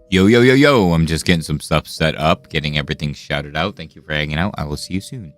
Yo, yo, yo, yo. I'm just getting some stuff set up, getting everything shouted out. Thank you for hanging out. I will see you soon.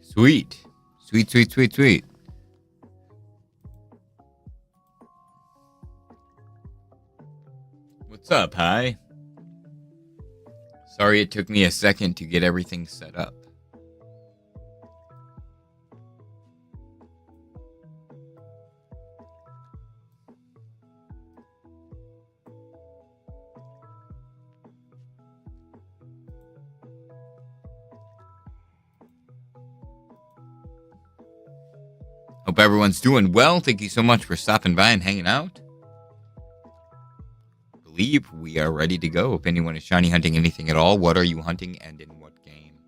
Sweet. Sweet, sweet, sweet, sweet. What's up, hi? Sorry it took me a second to get everything set up. Hope everyone's doing well. Thank you so much for stopping by and hanging out. I believe we are ready to go. If anyone is shiny hunting anything at all, what are you hunting and in what game?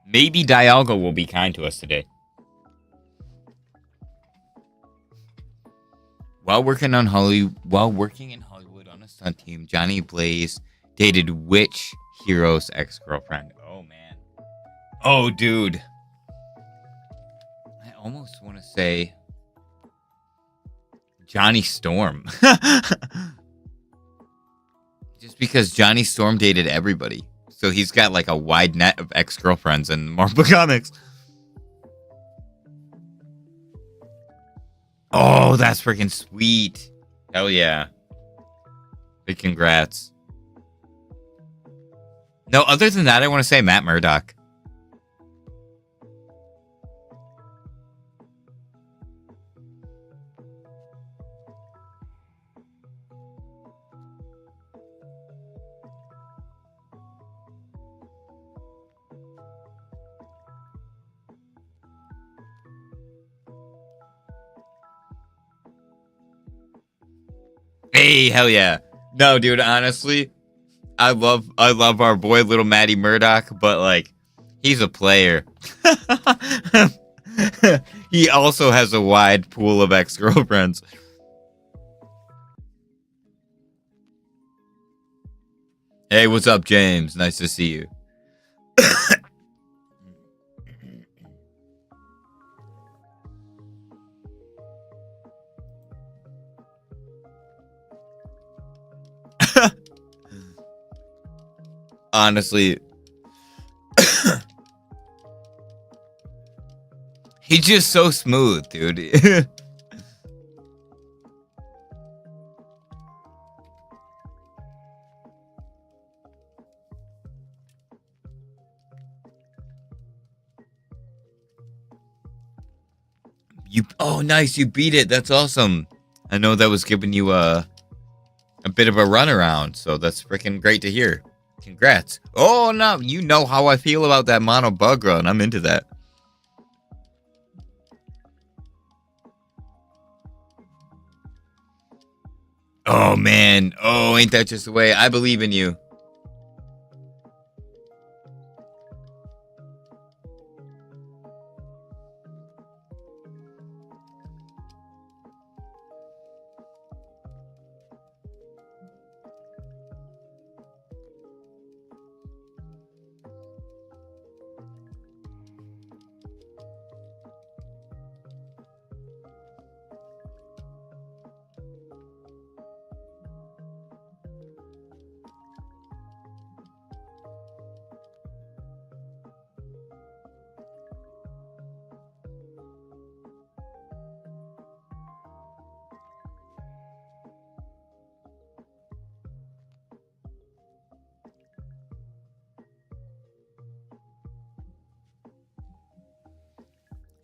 Maybe Dialga will be kind to us today. While working in Hollywood on a stunt team, Johnny Blaze dated which hero's ex-girlfriend? Oh man. Oh dude. I almost want to say Johnny Storm. Just because Johnny Storm dated everybody. So he's got like a wide net of ex-girlfriends in Marvel Comics. Oh, that's freaking sweet. Hell yeah. Big congrats. No, other than that, I want to say Matt Murdock. Hey, hell yeah. No, dude, honestly, I love our boy little Matty Murdock, but like he's a player. He also has a wide pool of ex-girlfriends. Hey, what's up, James? Nice to see you. Honestly, he's just so smooth, dude. Oh, nice, you beat it. That's awesome. I know that was giving you a bit of a runaround, so that's freaking great to hear. Congrats. Oh, no, you know how I feel about that mono bug run. I'm into that. Oh, man. Oh, ain't that just the way? I believe in you.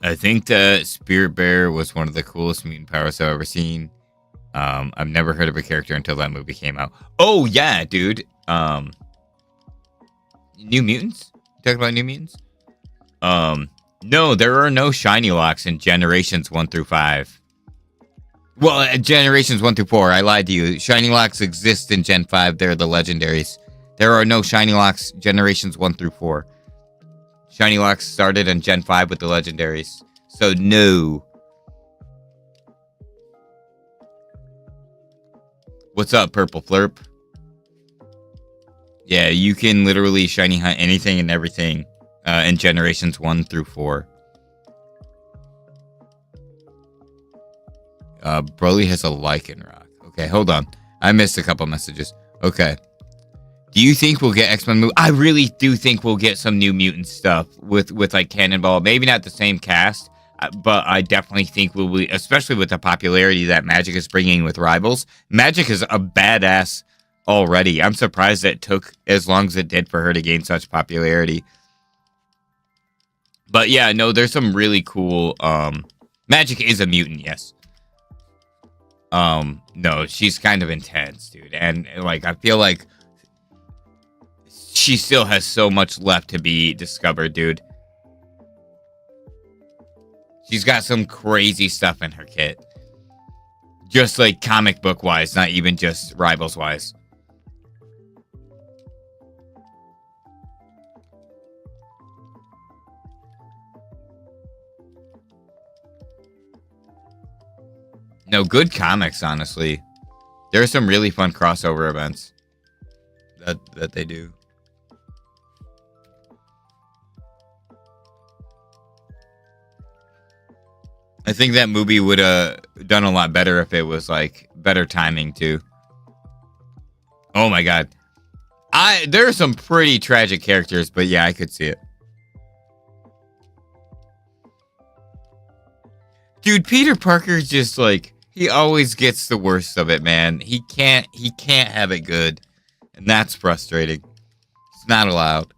I think the Spirit Bear was one of the coolest mutant powers I've ever seen. I've never heard of a character until that movie came out. Oh, yeah, dude. New Mutants? You talking about New Mutants? No, there are no shiny locks in Generations 1 through 5. Well, Generations 1 through 4, I lied to you. Shiny locks exist in Gen 5. They're the legendaries. There are no Shiny Locks generations 1 through 4. Shiny Locks started in Gen 5 with the legendaries. So, no. What's up, Purple Flurp? Yeah, you can literally shiny hunt anything and everything in generations 1 through 4. Broly has a Lycanroc. Okay, hold on. I missed a couple messages. Okay. Do you think we'll get X-Men? I really do think we'll get some new mutant stuff with like Cannonball. Maybe not the same cast, but I definitely think we'll be, especially with the popularity that Magic is bringing with Rivals. Magic is a badass already. I'm surprised it took as long as it did for her to gain such popularity. But yeah, no, there's some really cool. Magic is a mutant, yes. No, she's kind of intense, dude, and like I feel like she still has so much left to be discovered, dude. She's got some crazy stuff in her kit. Just like comic book wise, not even just Rivals wise. No, good comics, honestly. There are some really fun crossover events that they do. I think that movie would have done a lot better if it was like better timing too. Oh my god. There are some pretty tragic characters, but yeah, I could see it. Dude, Peter Parker's just like, he always gets the worst of it, man. He can't have it good. And that's frustrating. It's not allowed.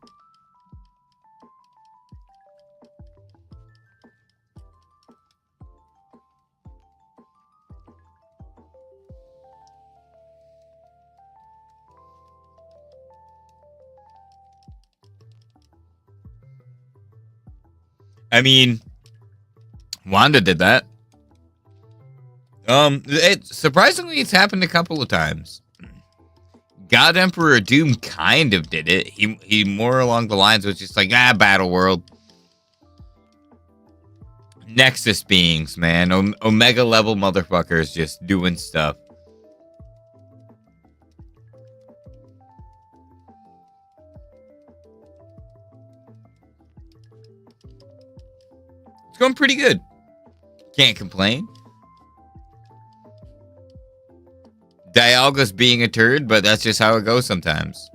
I mean, Wanda did that. Surprisingly, it's happened a couple of times. God Emperor Doom kind of did it. He more along the lines was just like, Battle World. Nexus beings, man. Omega level motherfuckers just doing stuff. It's going pretty good. Can't complain. Dialga's being a turd, but that's just how it goes sometimes.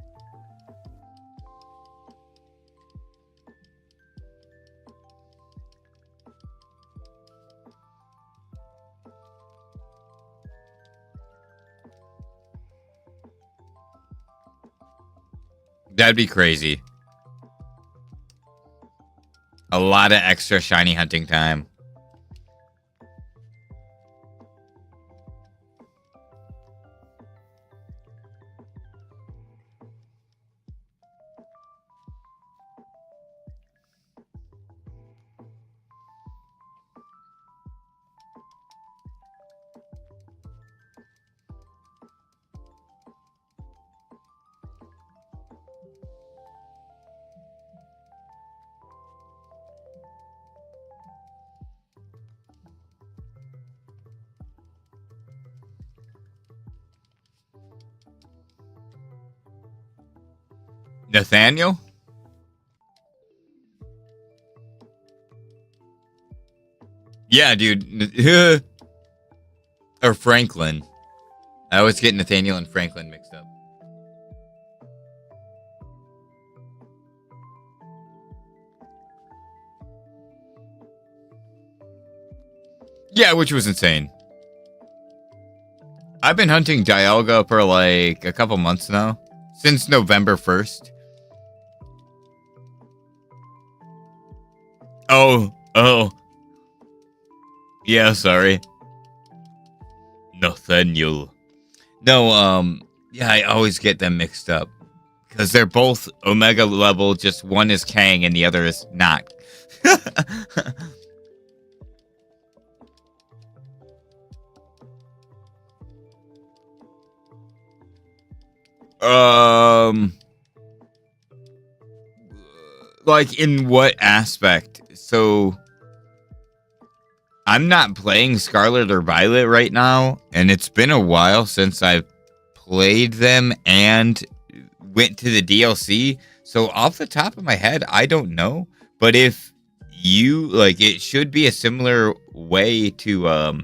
That'd be crazy. A lot of extra shiny hunting time. Nathaniel? Yeah, dude. Or Franklin. I always get Nathaniel and Franklin mixed up. Yeah, which was insane. I've been hunting Dialga for like a couple months now. Since November 1st. Oh. Yeah, sorry. Nathaniel. No, yeah, I always get them mixed up. Because they're both Omega level, just one is Kang and the other is not. Like, in what aspect? So, I'm not playing Scarlet or Violet right now, and it's been a while since I've played them and went to the DLC. So, off the top of my head, I don't know. But if you, like, it should be a similar way to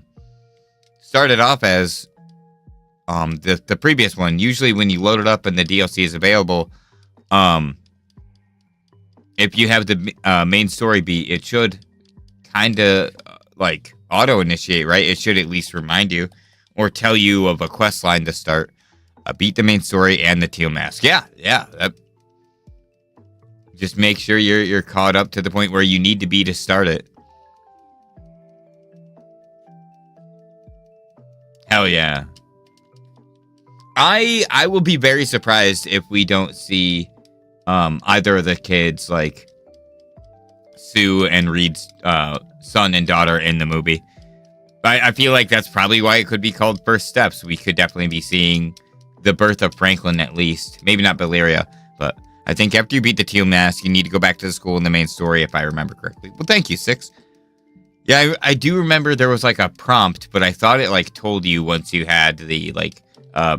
start it off as the previous one. Usually when you load it up and the DLC is available, if you have the main story beat, it should kind of like auto initiate, right? It should at least remind you or tell you of a quest line to start. Beat the main story and the teal mask. Yeah. Just make sure you're caught up to the point where you need to be to start it. Hell yeah. I will be very surprised if we don't see either of the kids, like Sue and Reed's son and daughter, in the movie. I feel like that's probably why it could be called First Steps. We could definitely be seeing the birth of Franklin, at least. Maybe not Valeria, but I think after you beat the teal mask, you need to go back to the school in the main story, if I remember correctly. Well, thank you, Six. Yeah, I do remember there was like a prompt, but I thought it like told you once you had the like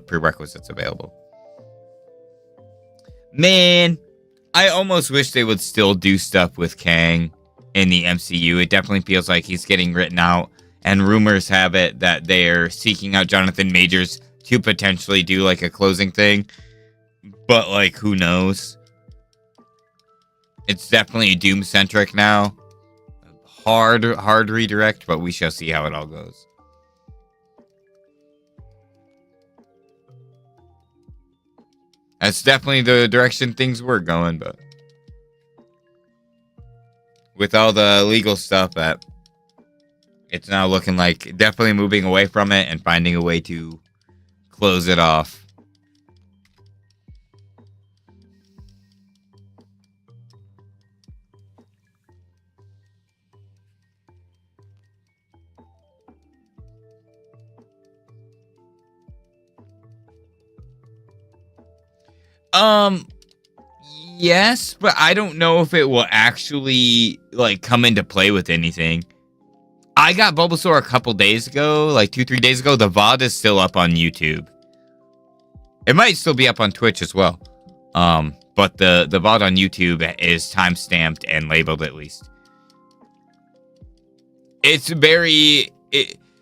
prerequisites available. Man, I almost wish they would still do stuff with Kang in the MCU. It definitely feels like he's getting written out, and rumors have it that they're seeking out Jonathan Majors to potentially do like a closing thing. But like, who knows? It's definitely Doom-centric now. Hard redirect, but we shall see how it all goes. That's definitely the direction things were going, but with all the legal stuff, that it's now looking like definitely moving away from it and finding a way to close it off. Yes, but I don't know if it will actually like come into play with anything. I got Bulbasaur a couple days ago, like 2-3 days ago. The VOD is still up on YouTube. It might still be up on Twitch as well. But the VOD on YouTube is time-stamped and labeled, at least. It's very...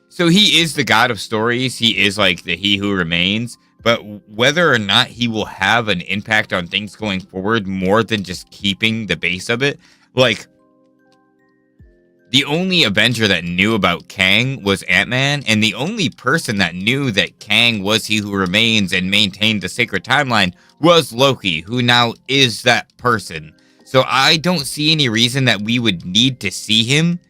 so he is the god of stories. He is like the He Who Remains. But whether or not he will have an impact on things going forward more than just keeping the base of it. Like, the only Avenger that knew about Kang was Ant-Man, and the only person that knew that Kang was He Who Remains and maintained the sacred timeline was Loki, who now is that person. So I don't see any reason that we would need to see him,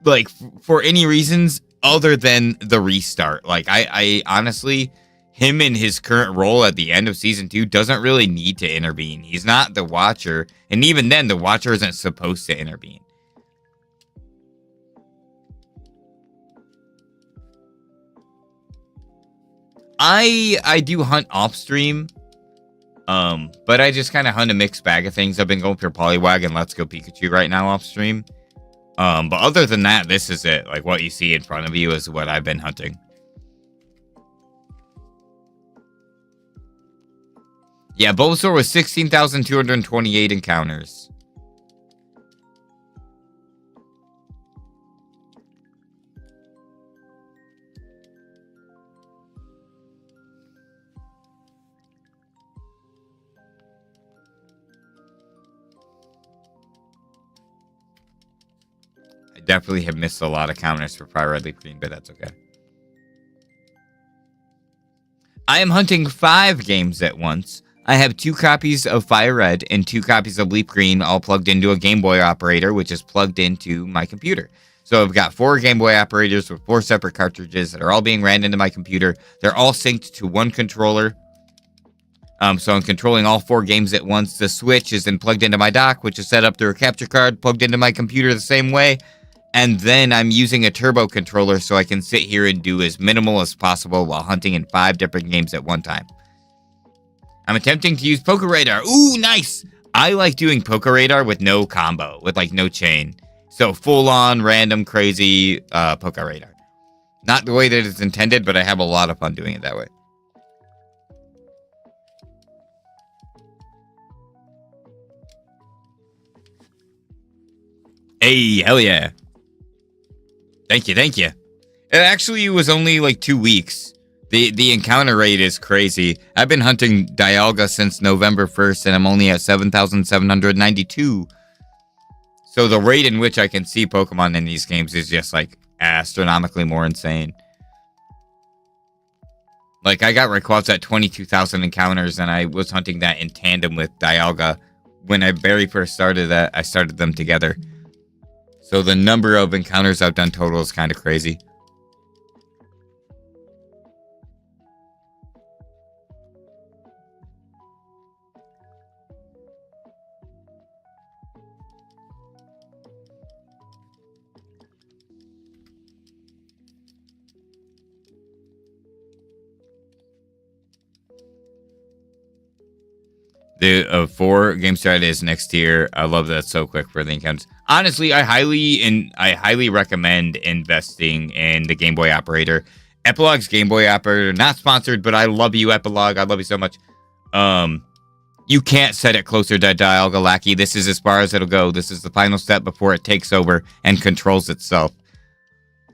like, for any reasons other than the restart. Like, I honestly... him in his current role at the end of season 2 doesn't really need to intervene. He's not the Watcher, and even then, the Watcher isn't supposed to intervene. I do hunt off stream, but I just kind of hunt a mixed bag of things. I've been going for Poliwag and Let's Go Pikachu right now off stream. But other than that, this is it. Like, what you see in front of you is what I've been hunting. Yeah, Bulbasaur was 16,228 encounters. I definitely have missed a lot of counters for FireRed and LeafGreen, but that's okay. I am hunting 5 games at once. I have 2 copies of FireRed and 2 copies of LeafGreen, all plugged into a Game Boy operator, which is plugged into my computer. So I've got 4 Game Boy operators with 4 separate cartridges that are all being ran into my computer. They're all synced to one controller. So I'm controlling all 4 games at once. The Switch is then plugged into my dock, which is set up through a capture card, plugged into my computer the same way. And then I'm using a turbo controller so I can sit here and do as minimal as possible while hunting in 5 different games at one time. I'm attempting to use Poke Radar. Ooh, nice! I like doing Poker Radar with no combo, with like no chain. So full on random crazy Poker Radar. Not the way that it's intended, but I have a lot of fun doing it that way. Hey, hell yeah. Thank you, thank you. It actually was only like 2 weeks. The encounter rate is crazy. I've been hunting Dialga since November 1st, and I'm only at 7,792. So the rate in which I can see Pokemon in these games is just like astronomically more insane. Like I got Rayquaza at 22,000 encounters, and I was hunting that in tandem with Dialga. When I very first started that, I started them together. So the number of encounters I've done total is kind of crazy. The 4 game strat is next year. I love that so quick for the encounters. Honestly, I highly recommend investing in the Game Boy Operator. Epilogue's Game Boy Operator, not sponsored, but I love you, Epilogue. I love you so much. You can't set it closer to Dialga Lackey. This is as far as it'll go. This is the final step before it takes over and controls itself.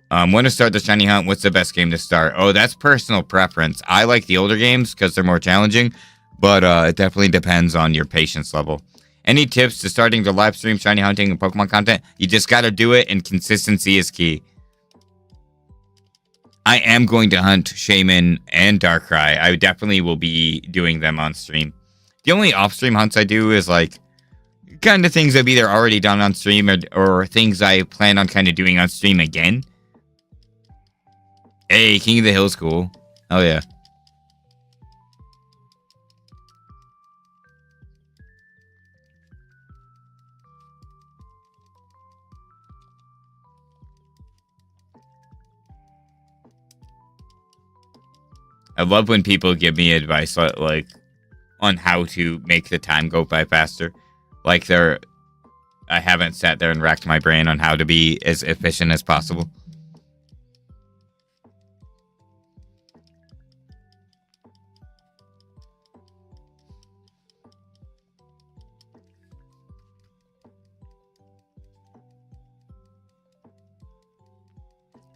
When to start the shiny hunt? What's the best game to start? Oh, that's personal preference. I like the older games because they're more challenging. But it definitely depends on your patience level. Any tips to starting to live stream shiny hunting and Pokemon content? You just got to do it, and consistency is key. I am going to hunt Shaman and Darkrai. I definitely will be doing them on stream. The only off-stream hunts I do is like kind of things I've either already done on stream or things I plan on kind of doing on stream again. Hey, King of the Hill's cool. Oh yeah. I love when people give me advice like on how to make the time go by faster. Like I haven't sat there and racked my brain on how to be as efficient as possible.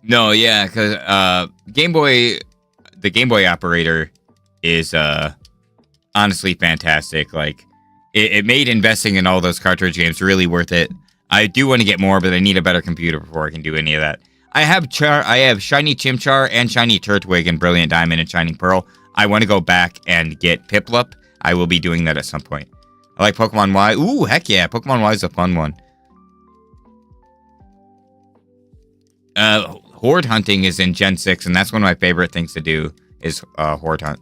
No, yeah, because the Game Boy Operator is honestly fantastic. Like, it made investing in all those cartridge games really worth it. I do want to get more, but I need a better computer before I can do any of that. I have Shiny Chimchar and Shiny Turtwig and Brilliant Diamond and Shining Pearl. I want to go back and get Piplup. I will be doing that at some point. I like Pokemon Y. Ooh, heck yeah. Pokemon Y is a fun one. Horde hunting is in Gen 6, and that's one of my favorite things to do is Horde hunt.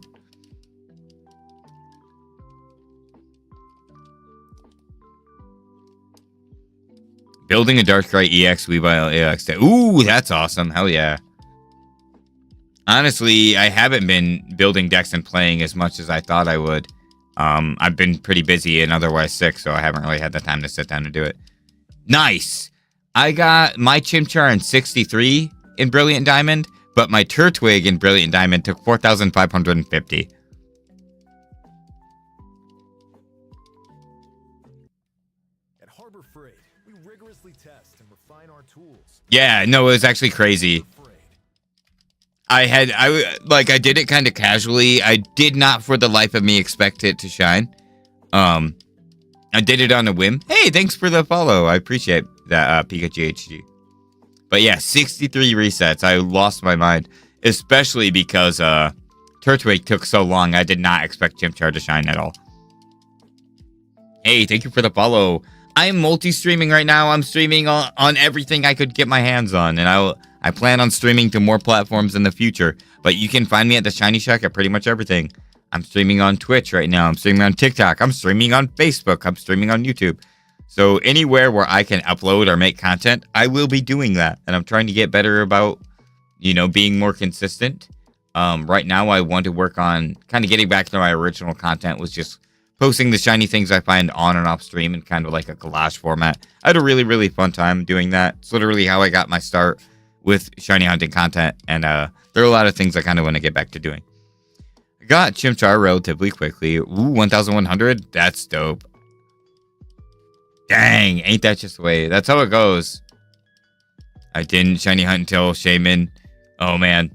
Building a Darkrai EX, Weavile EX. Ooh, that's awesome. Hell yeah. Honestly, I haven't been building decks and playing as much as I thought I would. I've been pretty busy and otherwise sick, so I haven't really had the time to sit down and do it. Nice! I got my Chimchar in 63 in Brilliant Diamond, but my Turtwig in Brilliant Diamond took 4,550. At Harbor Freight, we rigorously test and refine our tools. Yeah, no, it was actually crazy. I did it kind of casually. I did not for the life of me expect it to shine. I did it on a whim. Hey, thanks for the follow. I appreciate that, Pikachu HG. But yeah, 63 resets. I lost my mind, especially because Turtwig took so long. I did not expect Chimchar to shine at all. Hey, thank you for the follow. I'm multi-streaming right now. I'm streaming on everything I could get my hands on, and I plan on streaming to more platforms in the future. But you can find me at the Shiny Shack at pretty much everything. I'm streaming on Twitch right now. I'm streaming on TikTok. I'm streaming on Facebook. I'm streaming on YouTube. So anywhere where I can upload or make content, I will be doing that. And I'm trying to get better about, being more consistent. Right now, I want to work on kind of getting back to my original content, was just posting the shiny things I find on and off stream in kind of like a collage format. I had a really, really fun time doing that. It's literally how I got my start with shiny hunting content, and there are a lot of things I kind of want to get back to doing. I got Chimchar relatively quickly. Ooh, 1,100? That's dope. Dang, ain't that just the way? That's how it goes. I didn't shiny hunt until Shaman. Oh, man.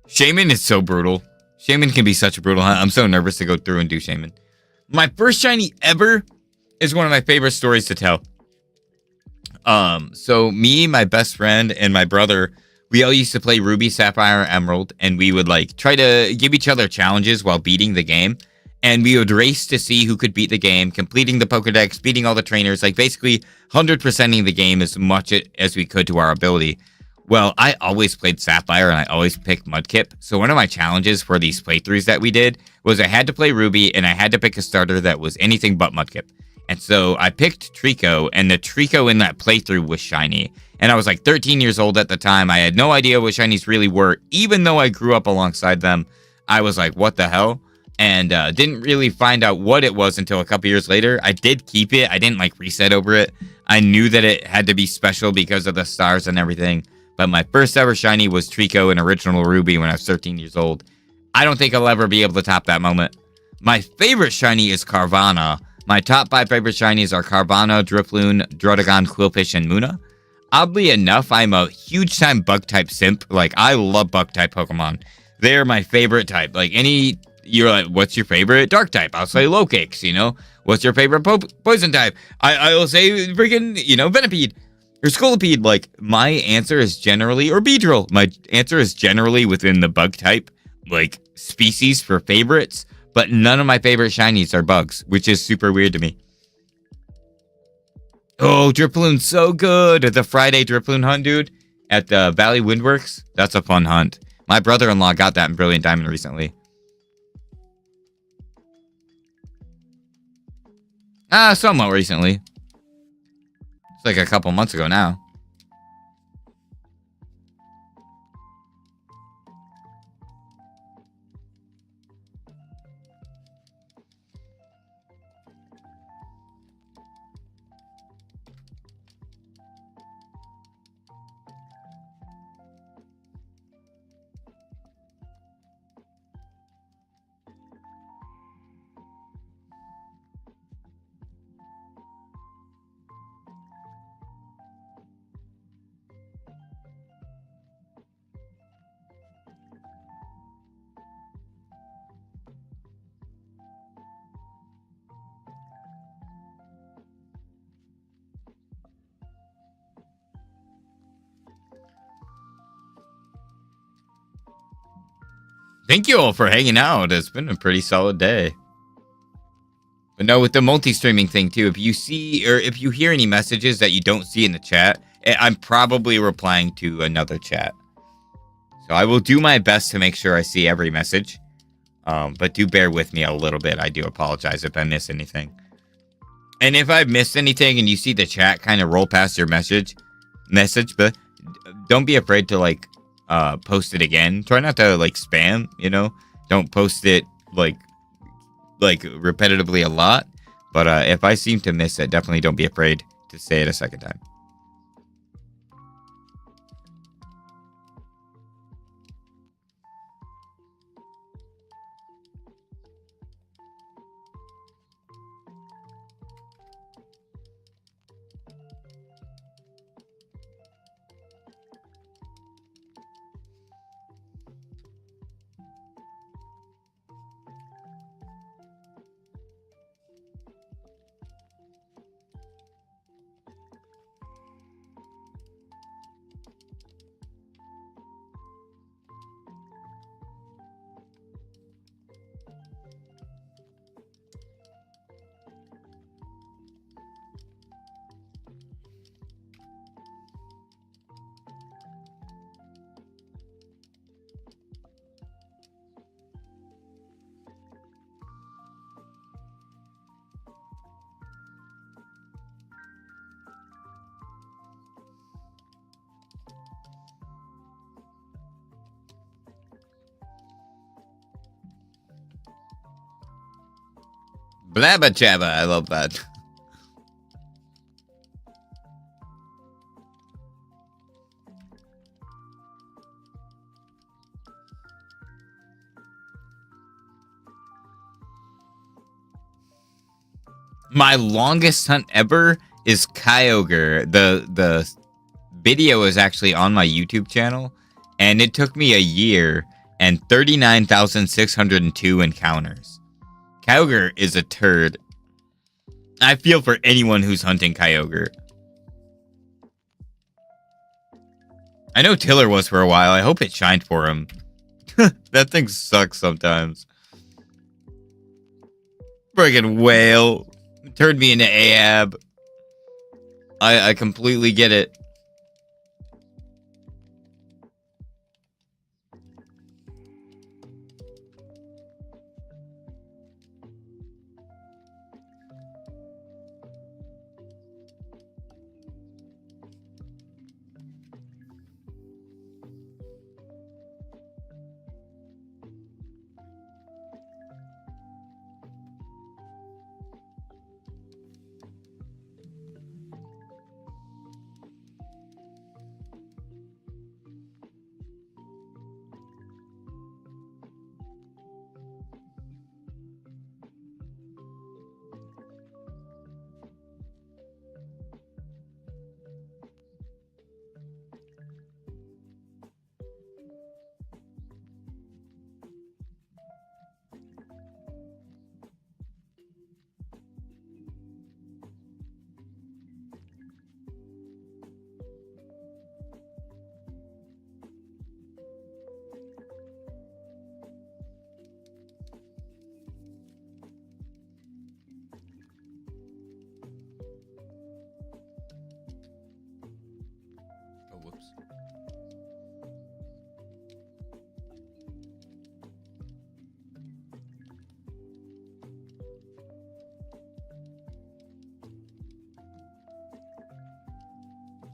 Shaman is so brutal. Shaman can be such a brutal hunt. I'm so nervous to go through and do Shaman. My first shiny ever is one of my favorite stories to tell. So me, my best friend, and my brother, we all used to play Ruby, Sapphire, Emerald, and we would like try to give each other challenges while beating the game. And we would race to see who could beat the game, completing the Pokedex, beating all the trainers, like basically 100%ing the game as much as we could to our ability. Well, I always played Sapphire and I always picked Mudkip. So one of my challenges for these playthroughs that we did was I had to play Ruby and I had to pick a starter that was anything but Mudkip. And so I picked Trico, and the Trico in that playthrough was shiny. And I was like 13 years old at the time. I had no idea what shinies really were. Even though I grew up alongside them, I was like, what the hell? And didn't really find out what it was until a couple years later. I did keep it. I didn't like reset over it. I knew that it had to be special because of the stars and everything. But my first ever shiny was Trico in Original Ruby when I was 13 years old. I don't think I'll ever be able to top that moment. My favorite shiny is Carvana. My top 5 favorite shinies are Carvana, Drifloon, Drotagon, Quillfish, and Munna. Oddly enough, I'm a huge time bug type simp. Like, I love bug type Pokemon. They're my favorite type. Like, you're like, what's your favorite dark type? I'll say Lokix, you know? What's your favorite poison type? I will say freaking, Venipede or Scolipede. Like, my answer is generally, or Beedrill. My answer is generally within the bug type, like, species for favorites. But none of my favorite shinies are bugs, which is super weird to me. Oh, Drifloon's so good. The Friday Drifloon hunt, dude, at the Valley Windworks. That's a fun hunt. My brother-in-law got that in Brilliant Diamond recently. Somewhat recently. It's like a couple months ago now. Thank you all for hanging out. It's been a pretty solid day. But no, with the multi-streaming thing too, if you see or if you hear any messages that you don't see in the chat, I'm probably replying to another chat. So I will do my best to make sure I see every message. But do bear with me a little bit. I do apologize if I miss anything. And if I've missed anything and you see the chat kind of roll past your message, but don't be afraid to like post it again. Try not to like spam, don't post it like repetitively a lot. But if I seem to miss it, definitely don't be afraid to say it a second time. Blabba Jabba. I love that. My longest hunt ever is Kyogre. The video is actually on my YouTube channel, and it took me a year and 39,602 encounters. Kyogre is a turd. I feel for anyone who's hunting Kyogre. I know Tiller was for a while. I hope it shined for him. That thing sucks sometimes. Friggin' whale. Turned me into Ahab. I completely get it. Oh, whoops.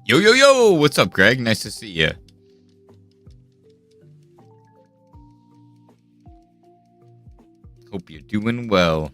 Yo, yo, yo! What's up, Greg? Nice to see you. Hope you're doing well.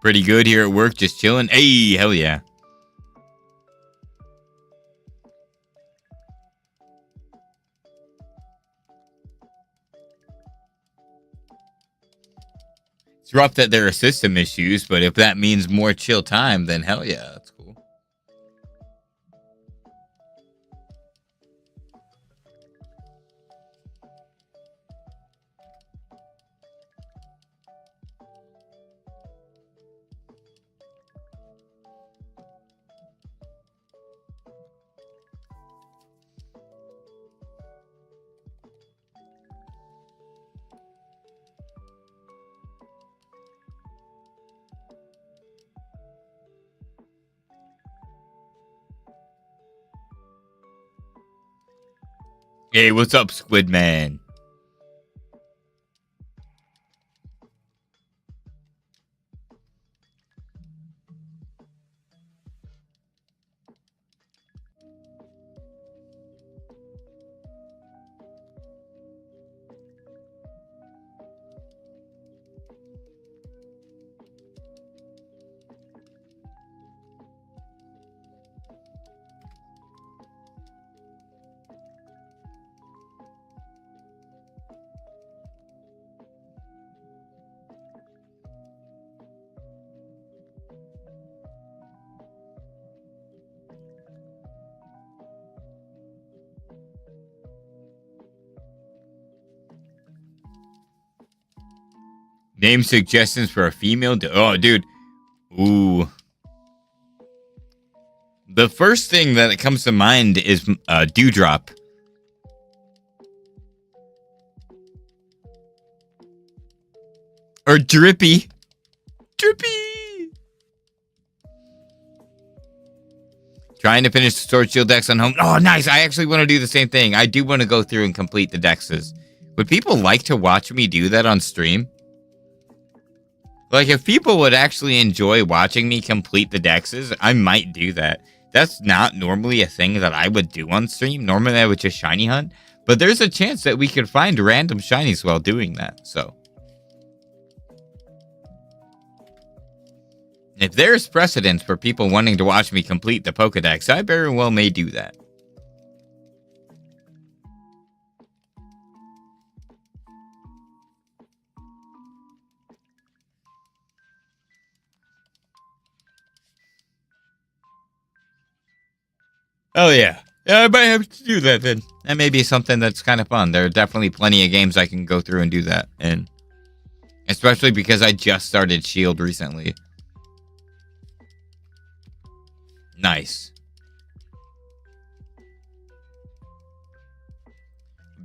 Pretty good here at work, just chilling. Hey, hell yeah. It's rough that there are system issues, but if that means more chill time, then hell yeah, that's cool. Hey, what's up, Squid Man? Name suggestions for a female. Oh, dude. Ooh. The first thing that comes to mind is Dewdrop. Or Drippy. Drippy. Trying to finish the Sword Shield decks on home. Oh, nice. I actually want to do the same thing. I do want to go through and complete the dexes. Would people like to watch me do that on stream? Like, if people would actually enjoy watching me complete the dexes, I might do that. That's not normally a thing that I would do on stream. Normally, I would just shiny hunt. But there's a chance that we could find random shinies while doing that, so. If there's precedence for people wanting to watch me complete the Pokedex, I very well may do that. Oh, yeah. Yeah, I might have to do that then. That may be something that's kind of fun. There are definitely plenty of games I can go through and do that. And especially because I just started Shield recently. Nice.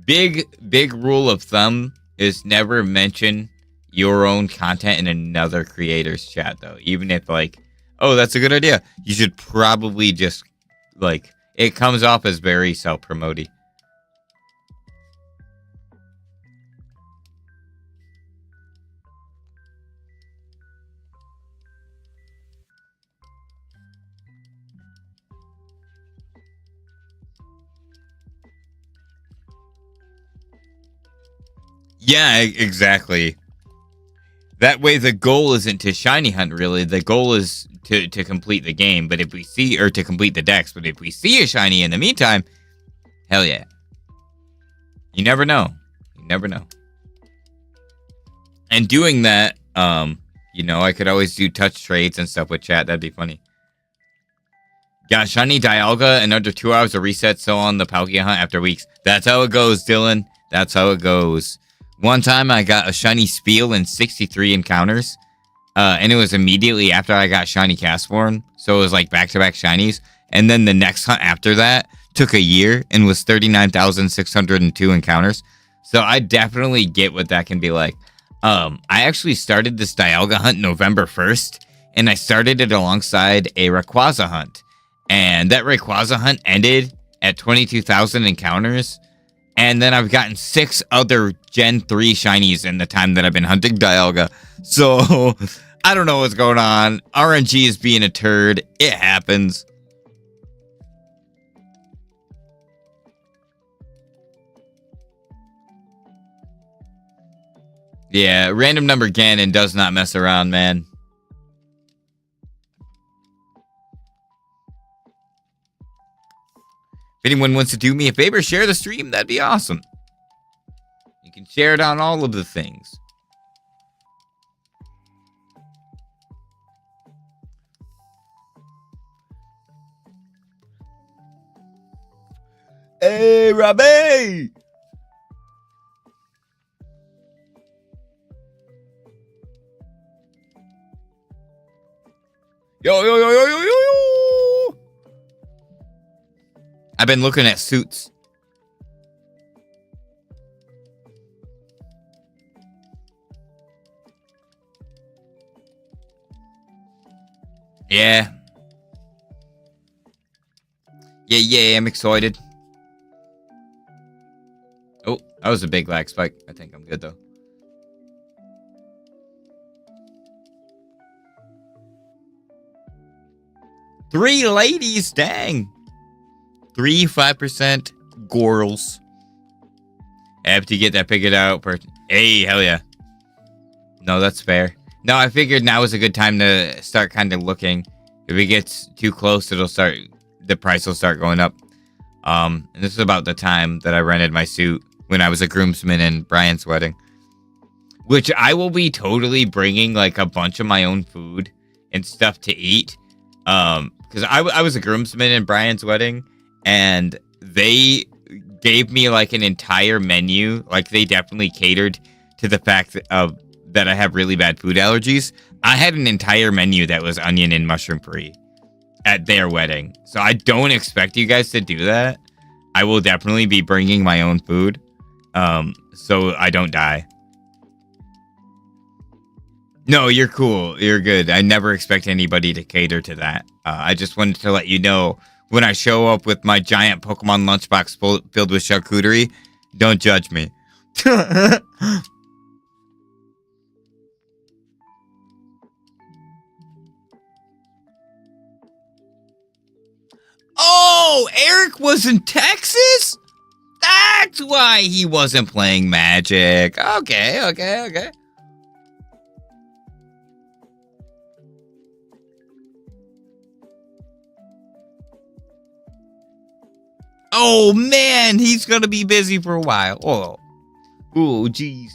Big rule of thumb is never mention your own content in another creator's chat, though. Even if, like, oh, that's a good idea. You should probably just, like, it comes off as very self-promoting. Yeah, exactly. That way the goal isn't to shiny hunt, really. The goal is to complete the game. But if we see, or to complete the dex, but if we see a shiny in the meantime, hell yeah. You never know. You never know. And doing that, you know, I could always do touch trades and stuff with chat. That'd be funny. Got shiny Dialga and under 2 hours of reset, so on the Palkia hunt after weeks. That's how it goes, Dylan. That's how it goes. One time I got a shiny Spiel in 63 encounters. And it was immediately after I got shiny Castform. So it was like back-to-back shinies. And then the next hunt after that took a year and was 39,602 encounters. So I definitely get what that can be like. I actually started this Dialga hunt November 1st. And I started it alongside a Rayquaza hunt. And that Rayquaza hunt ended at 22,000 encounters. And then I've gotten 6 other Gen 3 shinies in the time that I've been hunting Dialga. So, I don't know what's going on. RNG is being a turd. It happens. Yeah, random number Ganon does not mess around, man. If anyone wants to do me a favor, share the stream. That'd be awesome. You can share it on all of the things. Hey, Robbie! Yo, yo, yo, yo, yo, yo, yo! I've been looking at suits. Yeah. Yeah, I'm excited. Oh, that was a big lag spike. I think I'm good, though. Three ladies, dang. 5% girls. I have to get that figured out. Hey, hell yeah. No, that's fair. No, I figured now is a good time to start kind of looking. If it gets too close, the price will start going up. And this is about the time that I rented my suit when I was a groomsman in Brian's wedding. Which I will be totally bringing like a bunch of my own food and stuff to eat. Because I was a groomsman in Brian's wedding. And they gave me like an entire menu. Like they definitely catered to the fact of that I have really bad food allergies, I had an entire menu that was onion and mushroom free at their wedding. So I don't expect you guys to do that. I will definitely be bringing my own food, so I don't die. No, you're cool. You're good. I never expect anybody to cater to that. I just wanted to let you know, when I show up with my giant Pokemon lunchbox filled with charcuterie, don't judge me. Oh, Eric was in Texas? That's why he wasn't playing Magic. Okay. Oh, man, he's going to be busy for a while. Oh, jeez.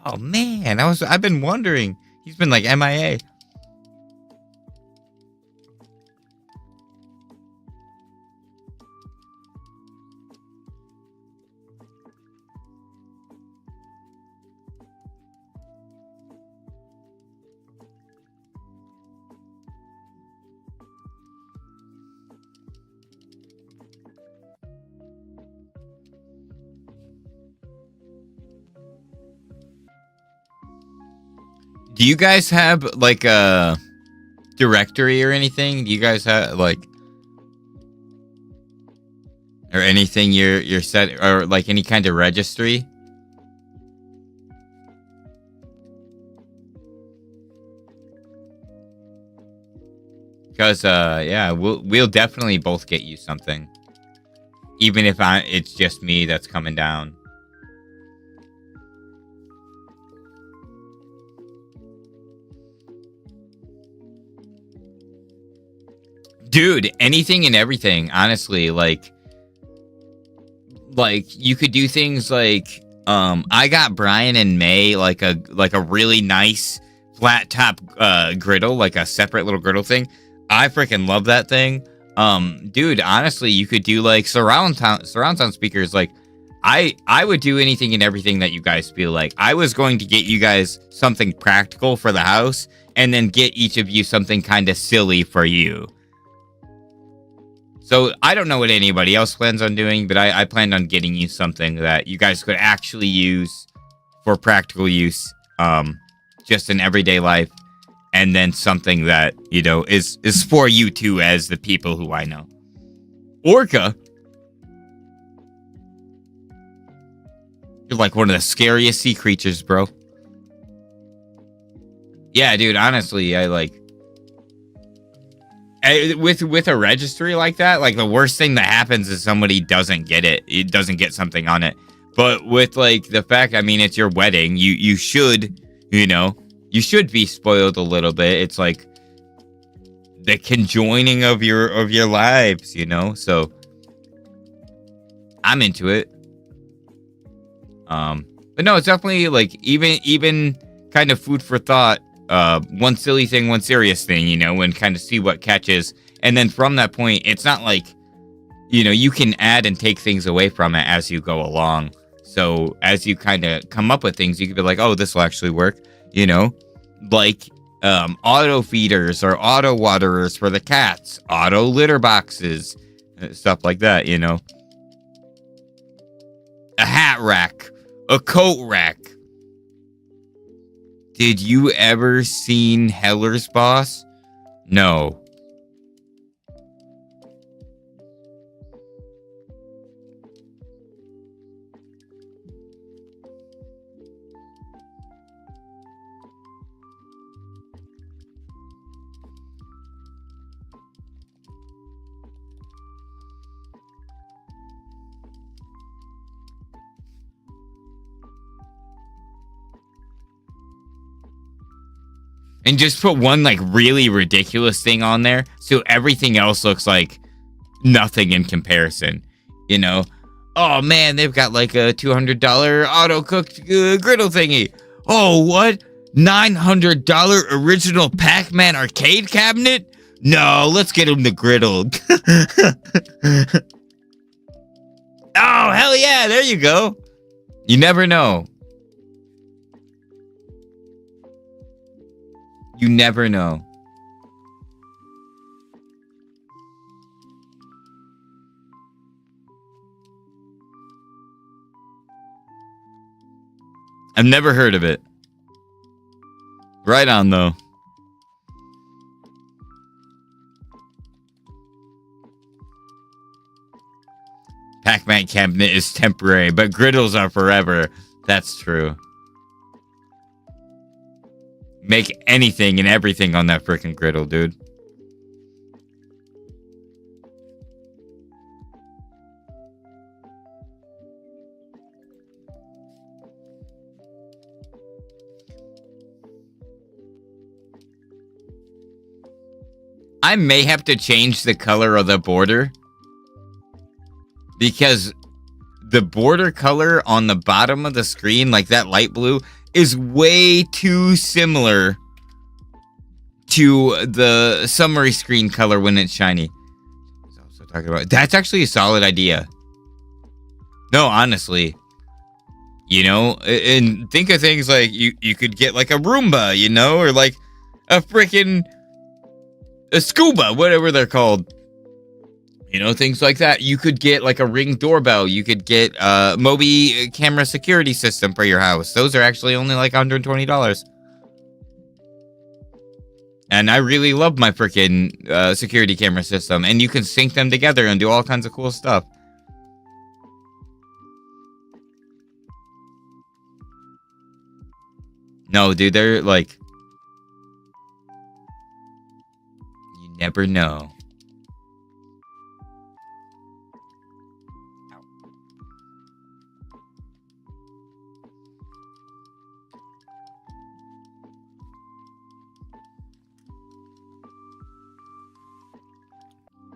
Oh, man, I've been wondering. He's been like MIA. Do you guys have like a directory or anything? Do you guys have like, or anything you're set, or like any kind of registry? Because yeah, we'll definitely both get you something, even if it's just me that's coming down. Dude, anything and everything, honestly. Like you could do things like, I got Brian and May like a really nice flat top griddle, like a separate little griddle thing. I freaking love that thing. Dude, honestly, you could do like surround sound speakers. Like I would do anything and everything that you guys feel like. I was going to get you guys something practical for the house, and then get each of you something kind of silly for you. So I don't know what anybody else plans on doing, but I planned on getting you something that you guys could actually use for practical use, just in everyday life, and then something that, you know, is for you two as the people who I know. Orca? You're like one of the scariest sea creatures, bro. Yeah, dude, honestly, with a registry like that, like the worst thing that happens is somebody doesn't get it. It doesn't get something on it. But with like the fact, I mean, it's your wedding. You should, you know, you should be spoiled a little bit. It's like the conjoining of your lives, you know. So I'm into it. But no, it's definitely like even kind of food for thought. One silly thing, one serious thing, you know, and kind of see what catches. And then from that point, it's not like, you know, you can add and take things away from it as you go along. So as you kind of come up with things, you can be like, oh, this will actually work, you know, like auto feeders or auto waterers for the cats, auto litter boxes, stuff like that, you know. A hat rack, a coat rack. Did you ever seen Heller's Boss? No. And just put one like really ridiculous thing on there, so everything else looks like nothing in comparison, you know. Oh man, they've got like a $200 auto cooked griddle thingy. Oh, what? $900 original Pac-Man arcade cabinet? No, let's get him the griddle. Oh, hell yeah. There you go. You never know. You never know. I've never heard of it. Right on, though. Pac-Man cabinet is temporary, but griddles are forever. That's true. Make anything and everything on that freaking griddle, dude. I may have to change the color of the border, because the border color on the bottom of the screen, like that light blue, is way too similar to the summary screen color when it's shiny. So talking about that's actually a solid idea. No, honestly, you know, and think of things like you could get like a Roomba, you know, or like a freaking a scuba, whatever they're called. You know, things like that. You could get like a Ring doorbell. You could get a Mobi camera security system for your house. Those are actually only like $120. And I really love my freaking security camera system. And you can sync them together and do all kinds of cool stuff. No, dude, they're like... You never know.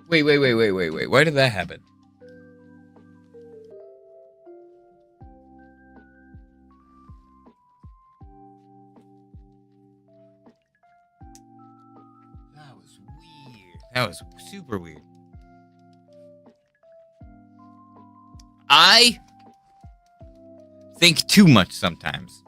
Wait. Why did that happen? That was weird. That was super weird. I think too much sometimes.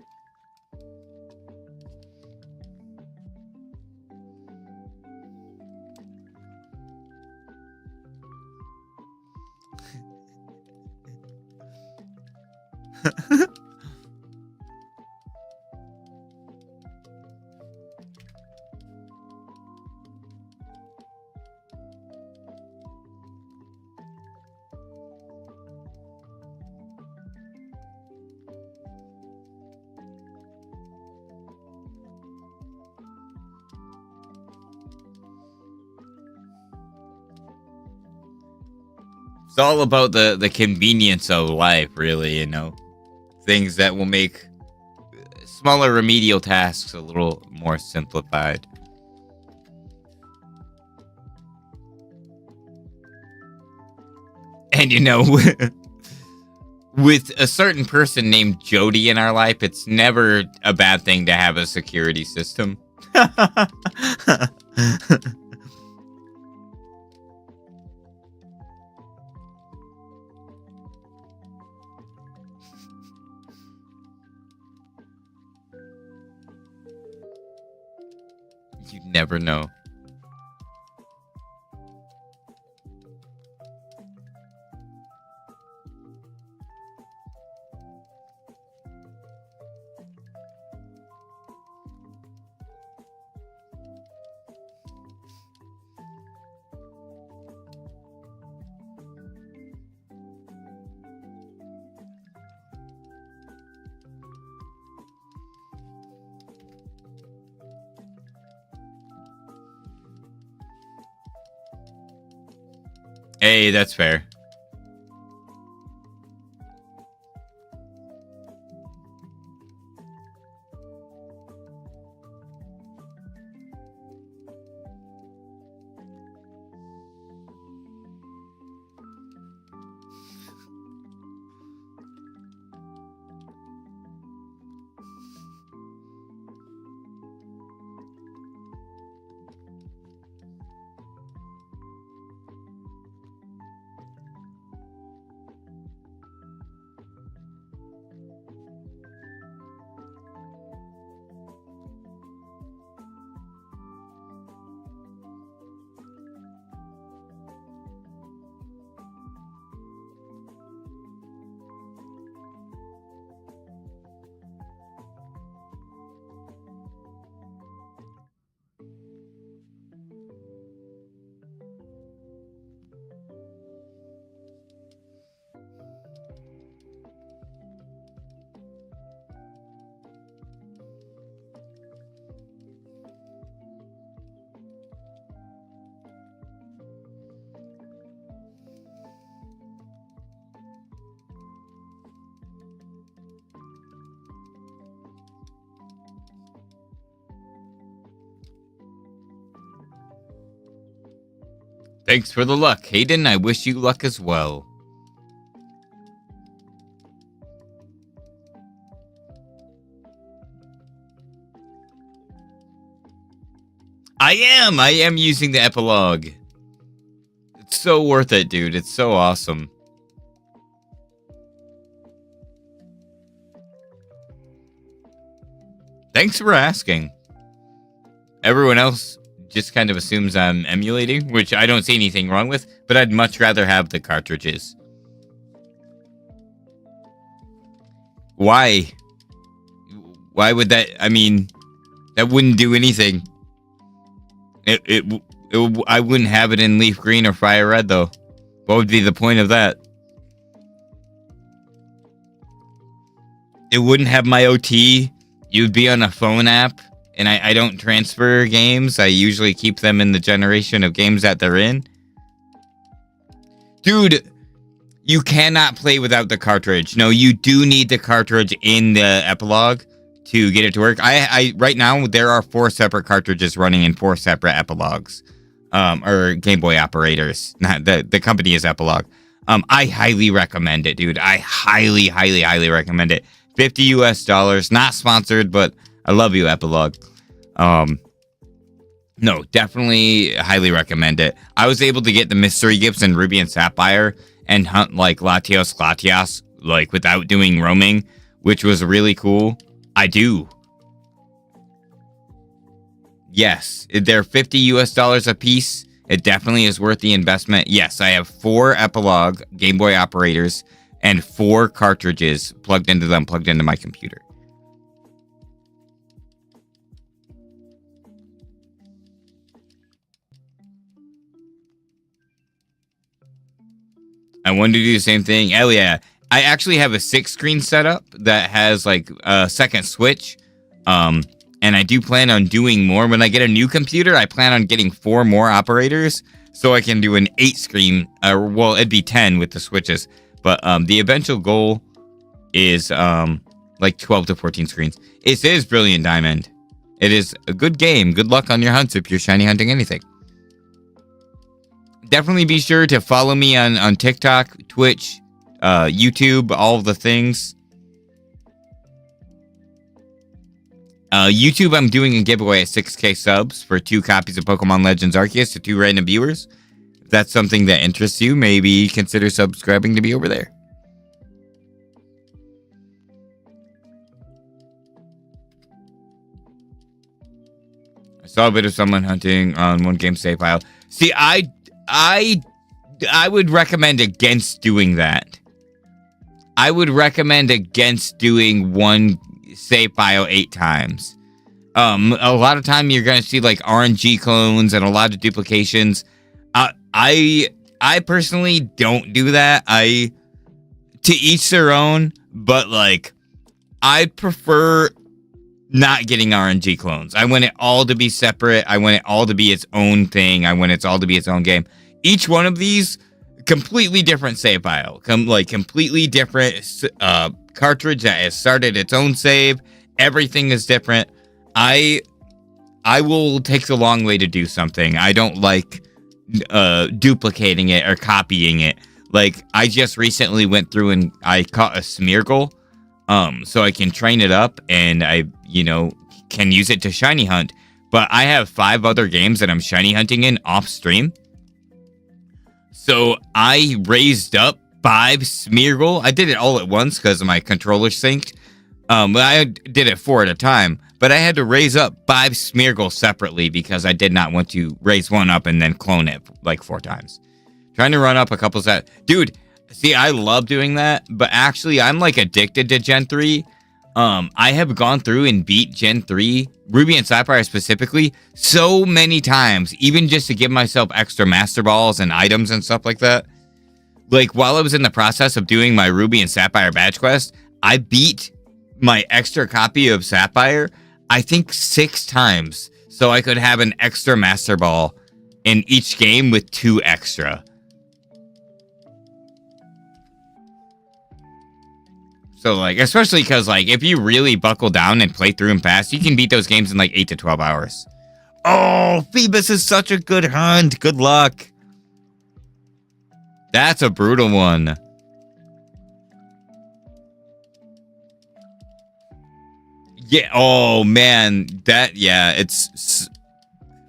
It's all about the convenience of life, really, you know. Things that will make smaller remedial tasks a little more simplified. And, you know, with a certain person named Jody in our life, it's never a bad thing to have a security system. You never know. Hey, that's fair. Thanks for the luck, Hayden. I wish you luck as well. I am using the epilogue. It's so worth it, dude. It's so awesome. Thanks for asking. Everyone else just kind of assumes I'm emulating, which I don't see anything wrong with, but I'd much rather have the cartridges. Why? Why would that? I mean, that wouldn't do anything. I wouldn't have it in LeafGreen or FireRed, though. What would be the point of that? It wouldn't have my OT. You'd be on a phone app, and I don't transfer games. I usually keep them in the generation of games that they're in. Dude, you cannot play without the cartridge. No, you do need the cartridge in the epilogue to get it to work. I right now, there are 4 separate cartridges running in 4 separate epilogues. Or Game Boy operators. Not the company is Epilogue. I highly recommend it, dude. I highly recommend it. $50 US, not sponsored, but I love you, Epilogue. No, definitely highly recommend it. I was able to get the mystery gifts in Ruby and Sapphire and hunt like Latios, like without doing roaming, which was really cool. I do. Yes, they're $50 US a piece. It definitely is worth the investment. Yes, I have 4 Epilogue Game Boy operators and 4 cartridges plugged into my computer. I wanted to do the same thing. Hell yeah. I actually have a 6-screen setup that has like a second switch. And I do plan on doing more. When I get a new computer, I plan on getting 4 more operators so I can do an 8-screen. Well, it'd be 10 with the switches. But the eventual goal is like 12 to 14 screens. It is Brilliant Diamond. It is a good game. Good luck on your hunts if you're shiny hunting anything. Definitely be sure to follow me on TikTok, Twitch, YouTube, all of the things. YouTube, I'm doing a giveaway at 6K subs for 2 copies of Pokemon Legends Arceus to 2 random viewers. If that's something that interests you, maybe consider subscribing to be over there. I saw a bit of someone hunting on one game save file. See, I would recommend against doing that. I would recommend against doing one save file 8 times. A lot of time you're gonna see like RNG clones and a lot of duplications. I personally don't do that. To each their own, but like I prefer not getting RNG clones. I want it all to be separate. I want it all to be its own thing. I want it all to be its own game. Each one of these completely different save file. Completely different cartridge that has started its own save. Everything is different. I will take the long way to do something. I don't like duplicating it or copying it. Like I just recently went through and I caught a Smeargle, so I can train it up and I can use it to shiny hunt. But I have 5 other games that I'm shiny hunting in off stream. So I raised up 5 Smeargle. I did it all at once because my controller synced. But I did it 4 at a time. But I had to raise up 5 Smeargle separately because I did not want to raise one up and then clone it like 4 times. Trying to run up a couple sets. Dude, see, I love doing that. But actually, I'm like addicted to Gen 3. I have gone through and beat Gen 3, Ruby and Sapphire specifically, so many times, even just to give myself extra Master Balls and items and stuff like that. Like, while I was in the process of doing my Ruby and Sapphire badge quest, I beat my extra copy of Sapphire, I think 6 times, so I could have an extra Master Ball in each game with 2 extra. So, like, especially because, like, if you really buckle down and play through them fast, you can beat those games in, like, 8 to 12 hours. Oh, Phoebus is such a good hunt. Good luck. That's a brutal one. Yeah. Oh, man. It's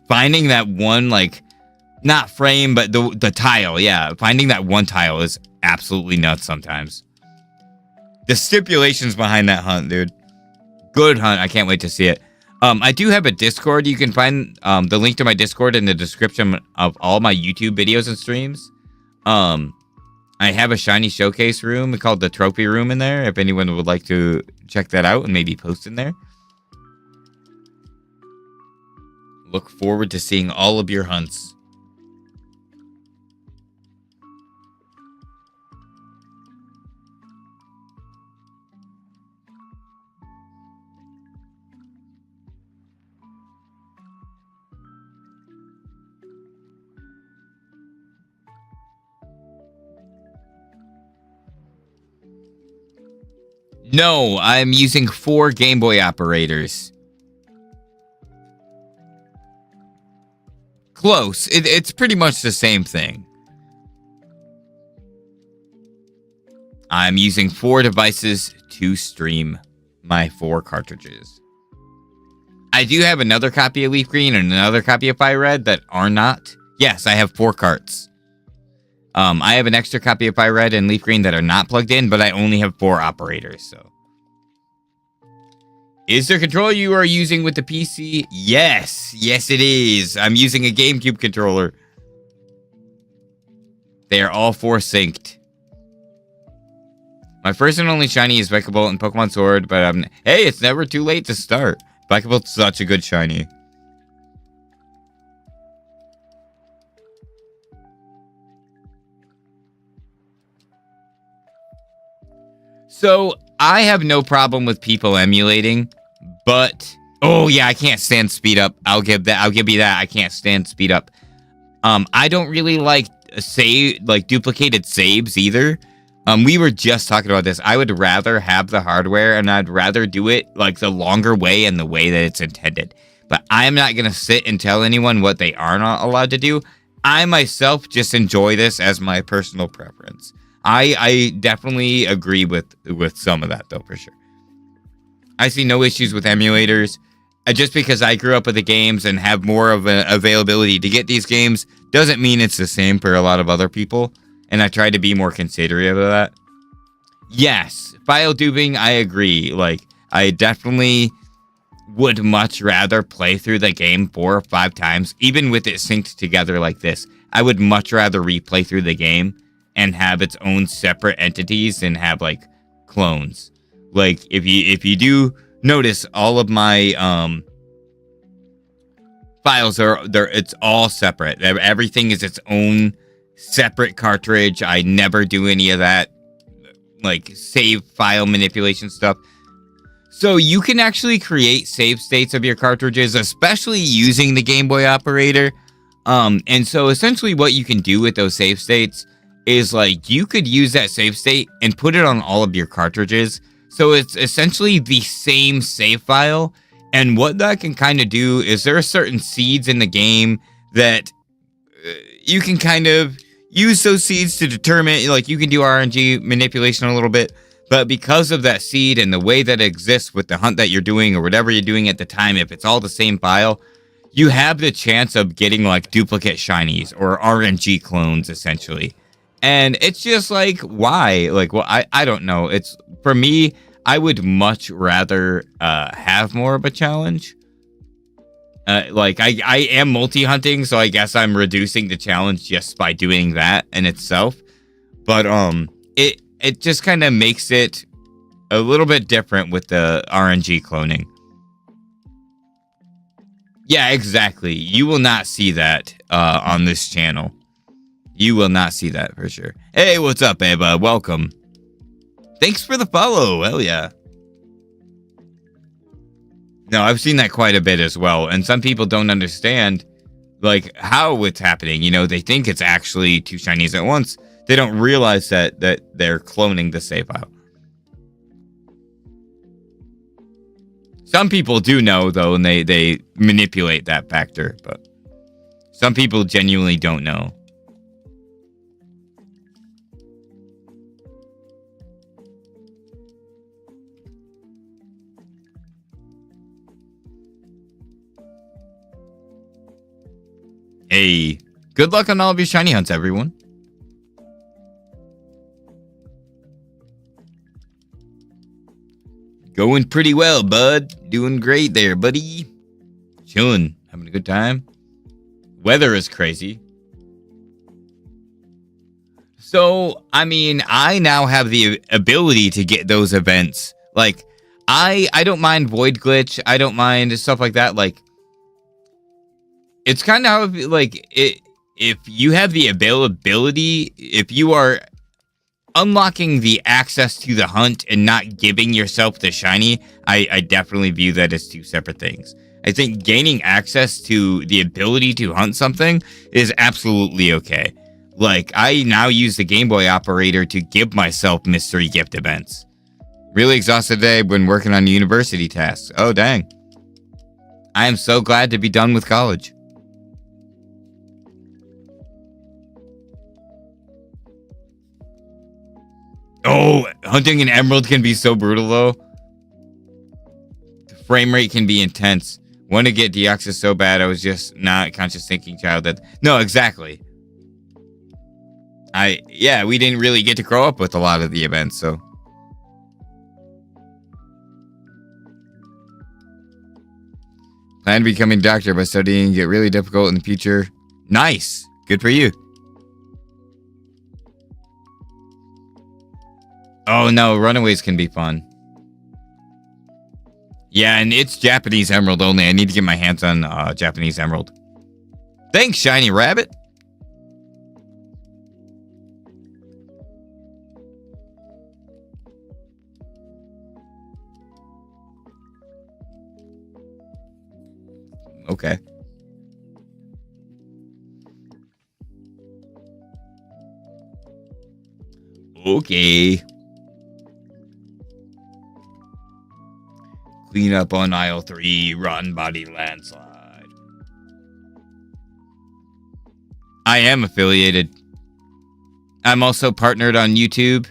finding that one, like, not frame, but the tile. Yeah. Finding that one tile is absolutely nuts sometimes. The stipulations behind that hunt, dude. Good hunt. I can't wait to see it. I do have a Discord. You can find the link to my Discord in the description of all my YouTube videos and streams. I have a shiny showcase room called the Trophy Room in there. If anyone would like to check that out and maybe post in there. Look forward to seeing all of your hunts. No, I'm using 4 Game Boy operators. Close. It's pretty much the same thing. I'm using 4 devices to stream my 4 cartridges. I do have another copy of LeafGreen and another copy of FireRed that are not. Yes, I have 4 carts. I have an extra copy of FireRed and LeafGreen that are not plugged in, but I only have 4 operators, so. Is there a controller you are using with the PC? Yes. Yes, it is. I'm using a GameCube controller. They are all 4 synced. My first and only shiny is Bolt and Pokemon Sword, but hey, it's never too late to start. Bolt's such a good shiny. So, I have no problem with people emulating, but oh yeah, I can't stand speed up. I'll give you that. I can't stand speed up. I don't really like duplicated saves either. We were just talking about this. I would rather have the hardware, and I'd rather do it like the longer way and the way that it's intended. But I'm not gonna sit and tell anyone what they are not allowed to do. I myself just enjoy this as my personal preference. I definitely agree with some of that, though, for sure. I see no issues with emulators. Just because I grew up with the games and have more of an availability to get these games doesn't mean it's the same for a lot of other people. And I try to be more considerate of that. Yes, file duping, I agree. Like, I definitely would much rather play through the game 4 or 5 times, even with it synced together like this. I would much rather replay through the game and have its own separate entities and have like clones. Like if you do notice, all of my files it's all separate. Everything is its own separate cartridge. I never do any of that like save file manipulation stuff. So you can actually create save states of your cartridges, especially using the Game Boy operator. And so essentially what you can do with those save states is like you could use that save state and put it on all of your cartridges. So it's essentially the same save file. And what that can kind of do is there are certain seeds in the game that you can kind of use those seeds to determine, like you can do RNG manipulation a little bit. But because of that seed and the way that it exists with the hunt that you're doing or whatever you're doing at the time, if it's all the same file, you have the chance of getting like duplicate shinies or RNG clones essentially. And it's just like, why? Like, well, I don't know. It's for me, I would much rather have more of a challenge. Like I am multi-hunting, so I guess I'm reducing the challenge just by doing that in itself. But it just kind of makes it a little bit different with the RNG cloning. Yeah, exactly. You will not see that on this channel. You will not see that for sure. Hey, what's up, Eva? Welcome. Thanks for the follow. Hell yeah. No, I've seen that quite a bit as well. And some people don't understand like how it's happening. You know, they think it's actually 2 shinies at once. They don't realize that they're cloning the save file. Some people do know, though, and they manipulate that factor. But some people genuinely don't know. Hey, good luck on all of your shiny hunts, everyone. Going pretty well, bud. Doing great there, buddy. Chilling, having a good time. Weather is crazy. So, I mean, I now have the ability to get those events. Like, I don't mind Void Glitch. I don't mind stuff like that. Like, it's kind of how, like, if you have the availability, if you are unlocking the access to the hunt and not giving yourself the shiny, I definitely view that as two separate things. I think gaining access to the ability to hunt something is absolutely okay. Like, I now use the Game Boy operator to give myself mystery gift events. Really exhausted today when working on university tasks. Oh, dang. I am so glad to be done with college. Oh, hunting an emerald can be so brutal, though. The frame rate can be intense. Want to get Deoxys so bad, I was just not a conscious thinking child. No, exactly. We didn't really get to grow up with a lot of the events, so. Plan to becoming a doctor by studying, get really difficult in the future. Nice. Good for you. Oh no, Runaways can be fun. Yeah, and it's Japanese Emerald only. I need to get my hands on Japanese Emerald. Thanks, Shiny Rabbit. Okay. Okay. Clean up on aisle 3, rotten body landslide. I am affiliated. I'm also partnered on YouTube.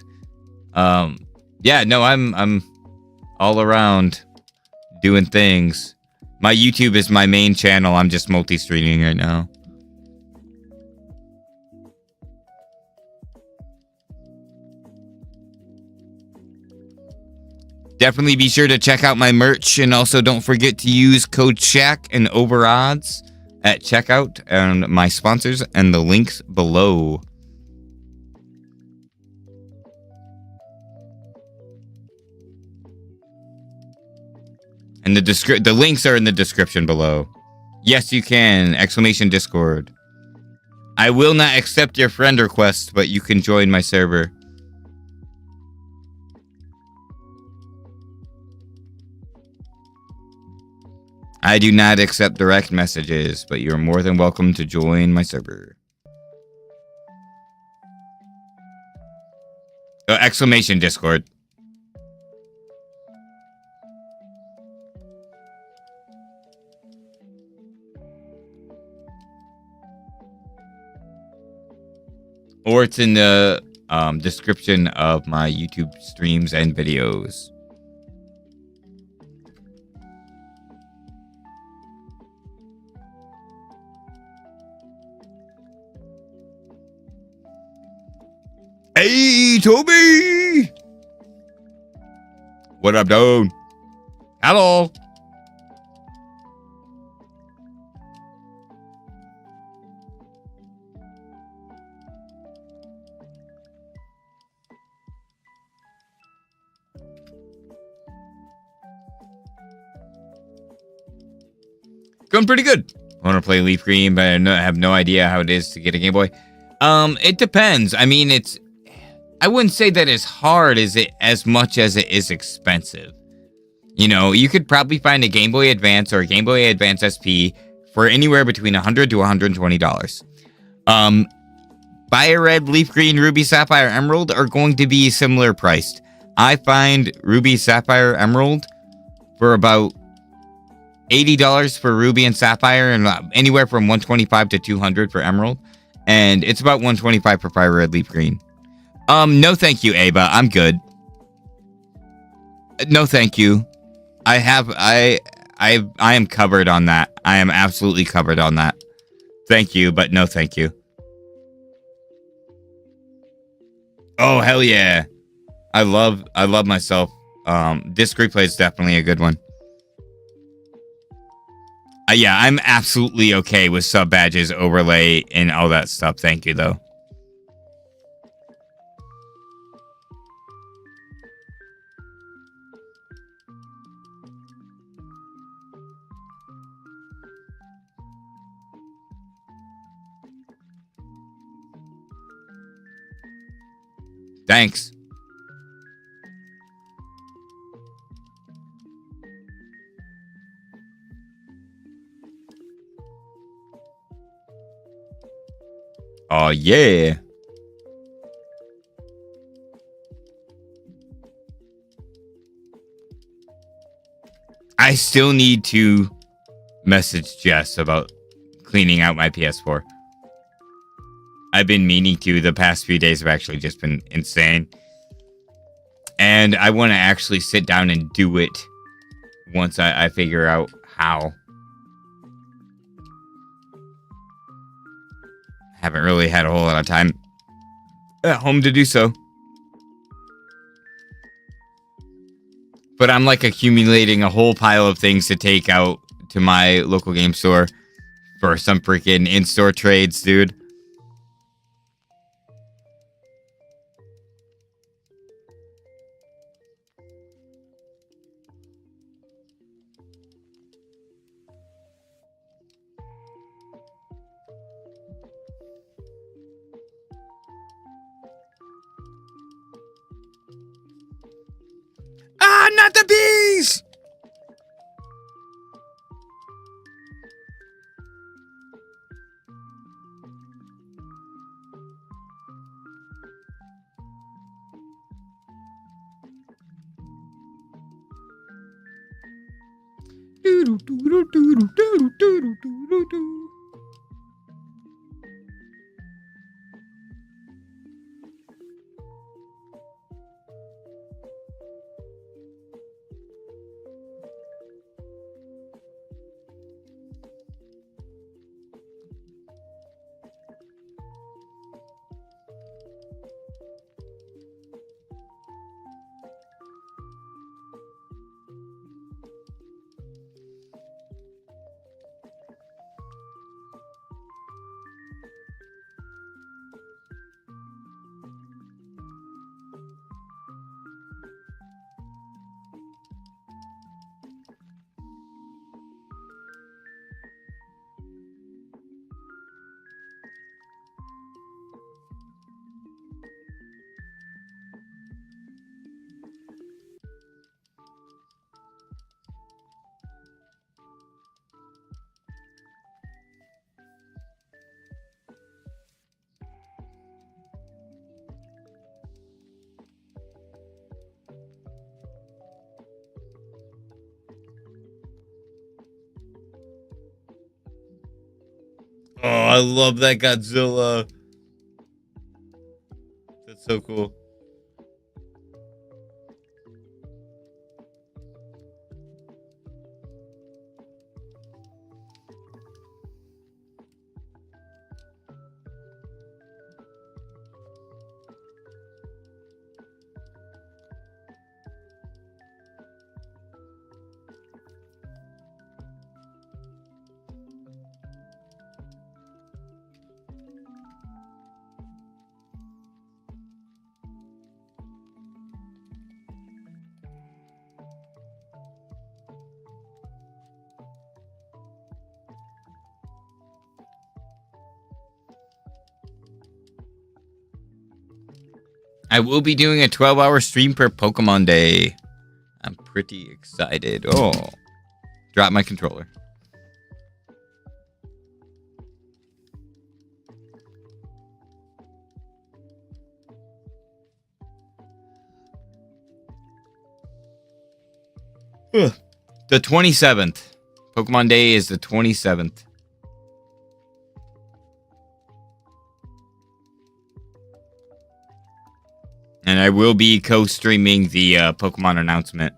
Yeah, no, I'm all around doing things. My YouTube is my main channel. I'm just multi-streaming right now. Definitely be sure to check out my merch, and also don't forget to use code SHACK and OVERODDS at checkout and my sponsors and the links below. And the links are in the description below. Yes, you can! Exclamation Discord. I will not accept your friend request, but you can join my server. I do not accept direct messages, but you're more than welcome to join my server. Oh, exclamation Discord. Or it's in the description of my YouTube streams and videos. Hey, Toby! What up, dude? Hello. Going pretty good. I want to play Leaf Green, but I have no idea how it is to get a Game Boy. It depends. I mean, I wouldn't say that it's hard as much as it is expensive. You know, you could probably find a Game Boy Advance or a Game Boy Advance SP for anywhere between $100 to $120. FireRed, Leaf Green, Ruby, Sapphire, Emerald are going to be similar priced. I find Ruby, Sapphire, Emerald for about $80 for Ruby and Sapphire, and anywhere from $125 to $200 for Emerald. And it's about $125 for FireRed, Leaf Green. No thank you, Ava. I'm good. No thank you. I am covered on that. I am absolutely covered on that. Thank you, but no thank you. Oh, hell yeah. I love myself. Disc replay is definitely a good one. Yeah, I'm absolutely okay with sub badges, overlay, and all that stuff. Thank you, though. Thanks. Oh, yeah. I still need to message Jess about cleaning out my PS4. I've been meaning to. The past few days have actually just been insane. And I want to actually sit down and do it once I figure out how. Haven't really had a whole lot of time at home to do so. But I'm like accumulating a whole pile of things to take out to my local game store for some freaking in-store trades, dude. Ah, not the bees! Oh, I love that Godzilla. That's so cool. I will be doing a 12-hour stream per Pokemon day. I'm pretty excited. Oh, drop my controller. Ugh. The 27th. Pokemon Day is the 27th. And I will be co-streaming the Pokemon announcement.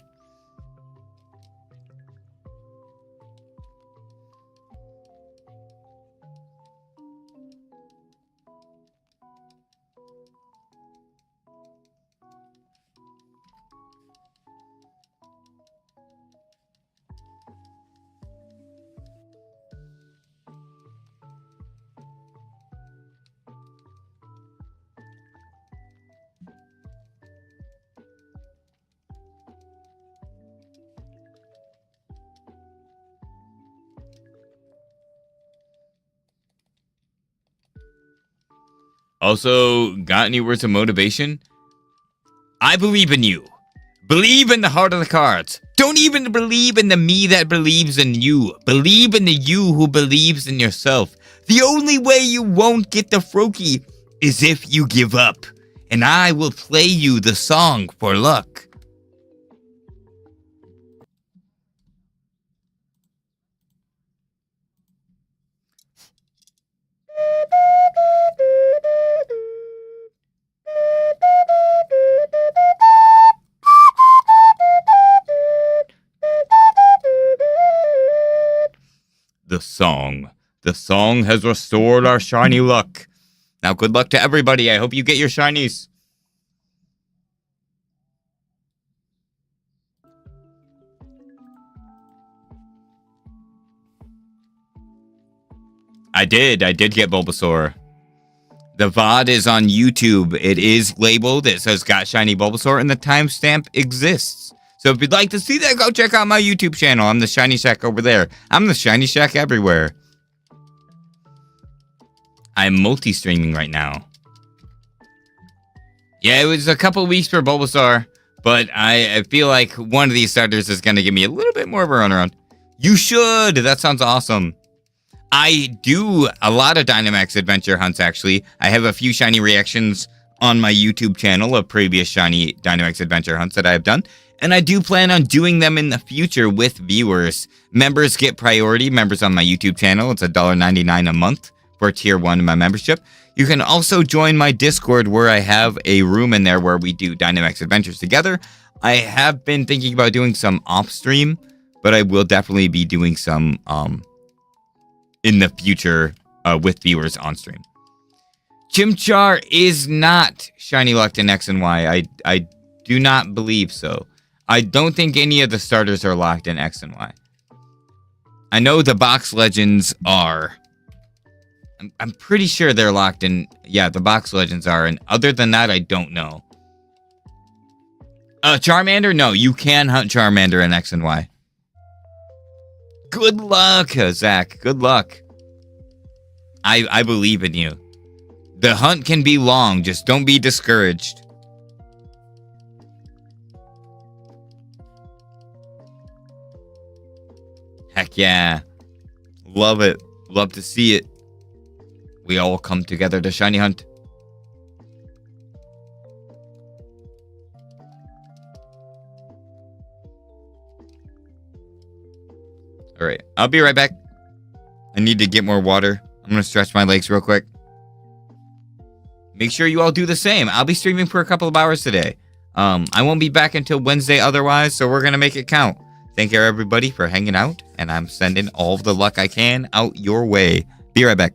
Also, got any words of motivation? I believe in you. Believe in the heart of the cards. Don't even believe in the me that believes in you. Believe in the you who believes in yourself. The only way you won't get the Froakie is if you give up. And I will play you the song for luck. The song. The song has restored our shiny luck. Now, good luck to everybody. I hope you get your shinies. I did get Bulbasaur. The VOD is on YouTube. It is labeled. It says got shiny Bulbasaur, and the timestamp exists. So if you'd like to see that, go check out my YouTube channel. I'm the Shiny Shack over there. I'm the Shiny Shack everywhere. I'm multi-streaming right now. Yeah, it was a couple weeks for Bulbasaur, but I feel like one of these starters is going to give me a little bit more of a runaround. You should. That sounds awesome. I do a lot of Dynamax adventure hunts, actually. I have a few shiny reactions on my YouTube channel of previous shiny Dynamax adventure hunts that I have done. And I do plan on doing them in the future with viewers. Members get priority. Members on my YouTube channel, it's $1.99 a month for tier 1 in my membership. You can also join my Discord where I have a room in there where we do Dynamax adventures together. I have been thinking about doing some off stream, but I will definitely be doing some in the future with viewers on stream. Chimchar is not shiny locked in X and Y. I do not believe so. I don't think any of the starters are locked in X and Y. I know the box legends are. I'm pretty sure they're locked in. Yeah, the box legends are. And other than that, I don't know. Charmander? No, you can hunt Charmander in X and Y. Good luck, Zach. Good luck. I believe in you. The hunt can be long. Just don't be discouraged. Heck yeah. Love it. Love to see it. We all come together to shiny hunt. All right. I'll be right back. I need to get more water. I'm going to stretch my legs real quick. Make sure you all do the same. I'll be streaming for a couple of hours today. I won't be back until Wednesday otherwise, so we're going to make it count. Thank you, everybody, for hanging out, and I'm sending all of the luck I can out your way. Be right back.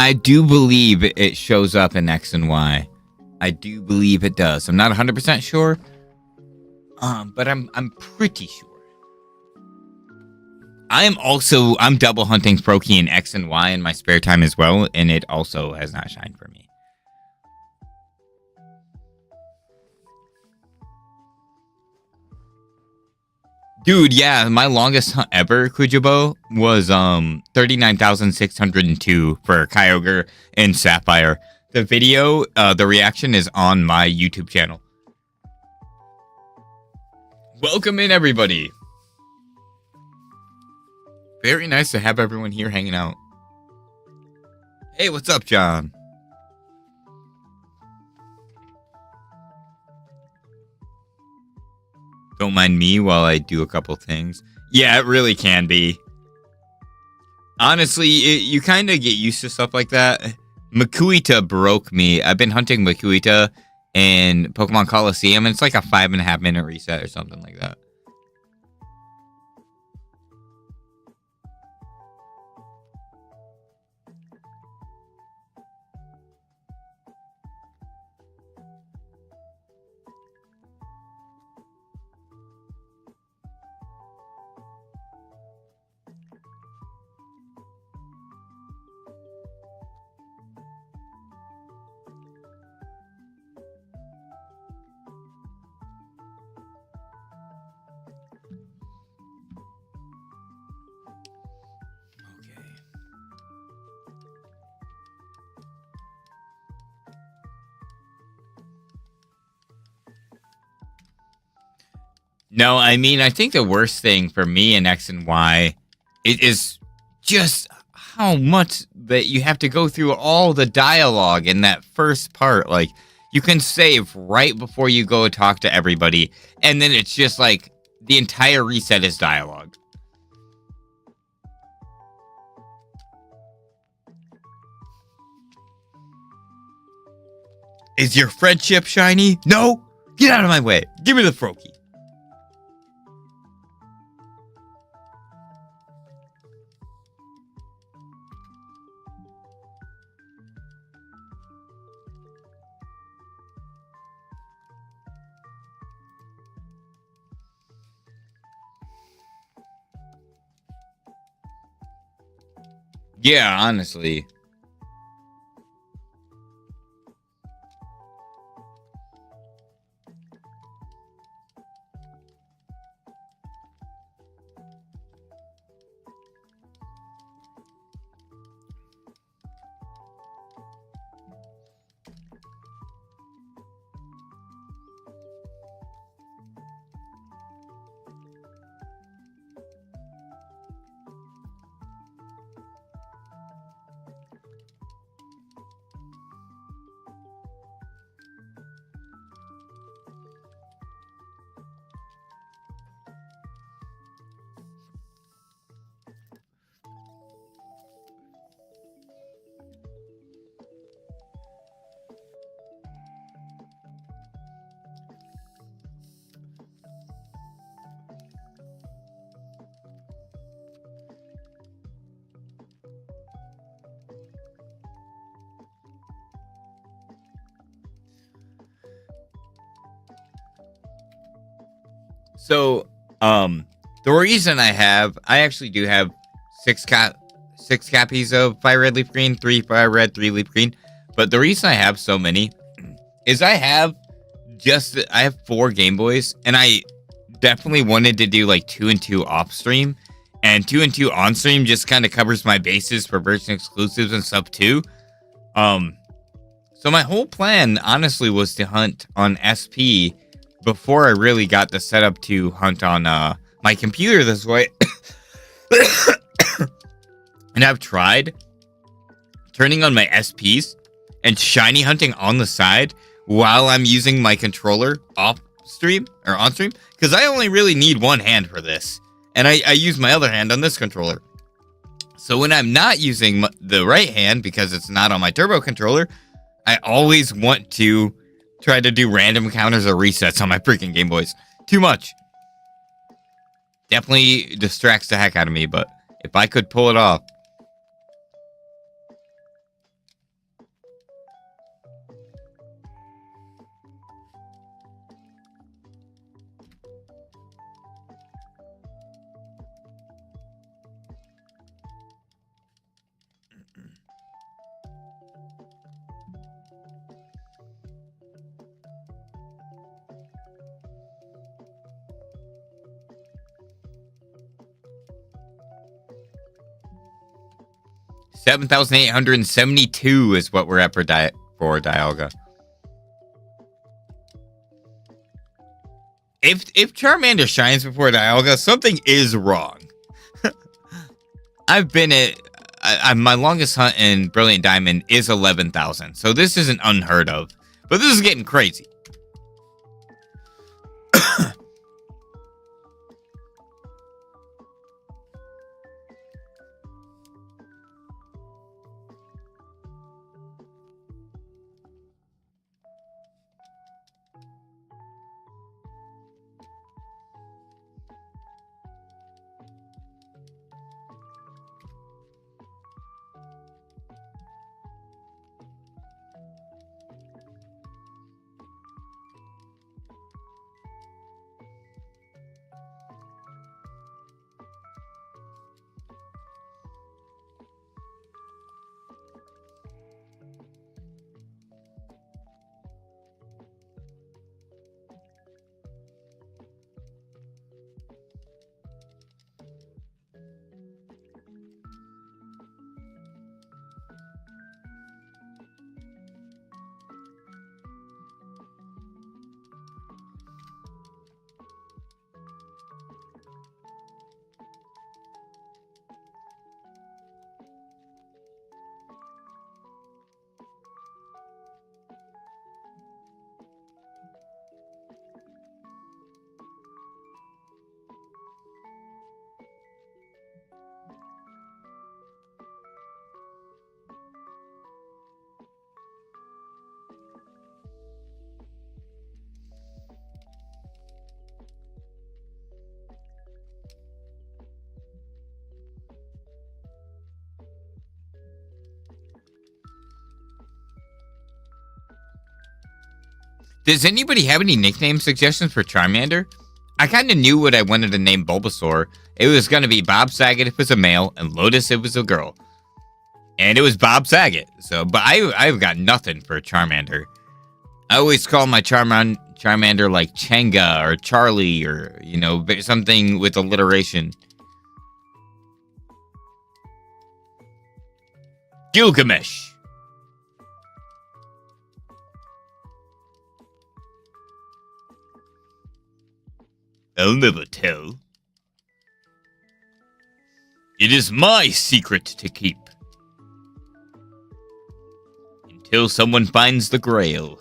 I do believe it shows up in X and Y. I do believe it does. I'm not 100% sure, but I'm pretty sure. I'm double hunting Froakie in X and Y in my spare time as well, and it also has not shined for me. Dude, yeah, my longest hunt ever, Kujubo, was 39,602 for Kyogre and Sapphire. The video, the reaction is on my YouTube channel. Welcome in, everybody. Very nice to have everyone here hanging out. Hey, what's up, John? Don't mind me while I do a couple things. Yeah, it really can be. Honestly, you kind of get used to stuff like that. Makuita broke me. I've been hunting Makuita in Pokemon Coliseum, and it's like a 5.5 minute reset or something like that. No, I mean, I think the worst thing for me in X and Y is just how much that you have to go through all the dialogue in that first part. Like, you can save right before you go talk to everybody, and then it's just like the entire reset is dialogue. Is your friendship shiny? No? Get out of my way. Give me the Froakie. Yeah, honestly. So, the reason I actually do have six copies of FireRed LeafGreen, 3 FireRed, 3 LeafGreen. But the reason I have so many is I have 4 Game Boys, and I definitely wanted to do like 2 and 2 off stream, and 2 and 2 on stream just kind of covers my bases for version exclusives and stuff too. So my whole plan, honestly, was to hunt on SP before I really got the setup to hunt on my computer this way. And I've tried turning on my SPs and shiny hunting on the side while I'm using my controller off stream or on stream, because I only really need one hand for this, and I use my other hand on this controller. So when I'm not using the right hand because it's not on my turbo controller, I always want to try to do random counters or resets on my freaking Game Boys. Too much. Definitely distracts the heck out of me, but if I could pull it off. 7,872 is what we're at for Dialga. If Charmander shines before Dialga, something is wrong. I've been at my longest hunt in Brilliant Diamond is 11,000, so this isn't unheard of. But this is getting crazy. Does anybody have any nickname suggestions for Charmander? I kind of knew what I wanted to name Bulbasaur. It was going to be Bob Saget if it was a male, and Lotus if it was a girl. And it was Bob Saget. So, but I've got nothing for Charmander. I always call my Charmander like Chenga or Charlie or, you know, something with alliteration. Gilgamesh. I'll never tell. It is my secret to keep. Until someone finds the Grail.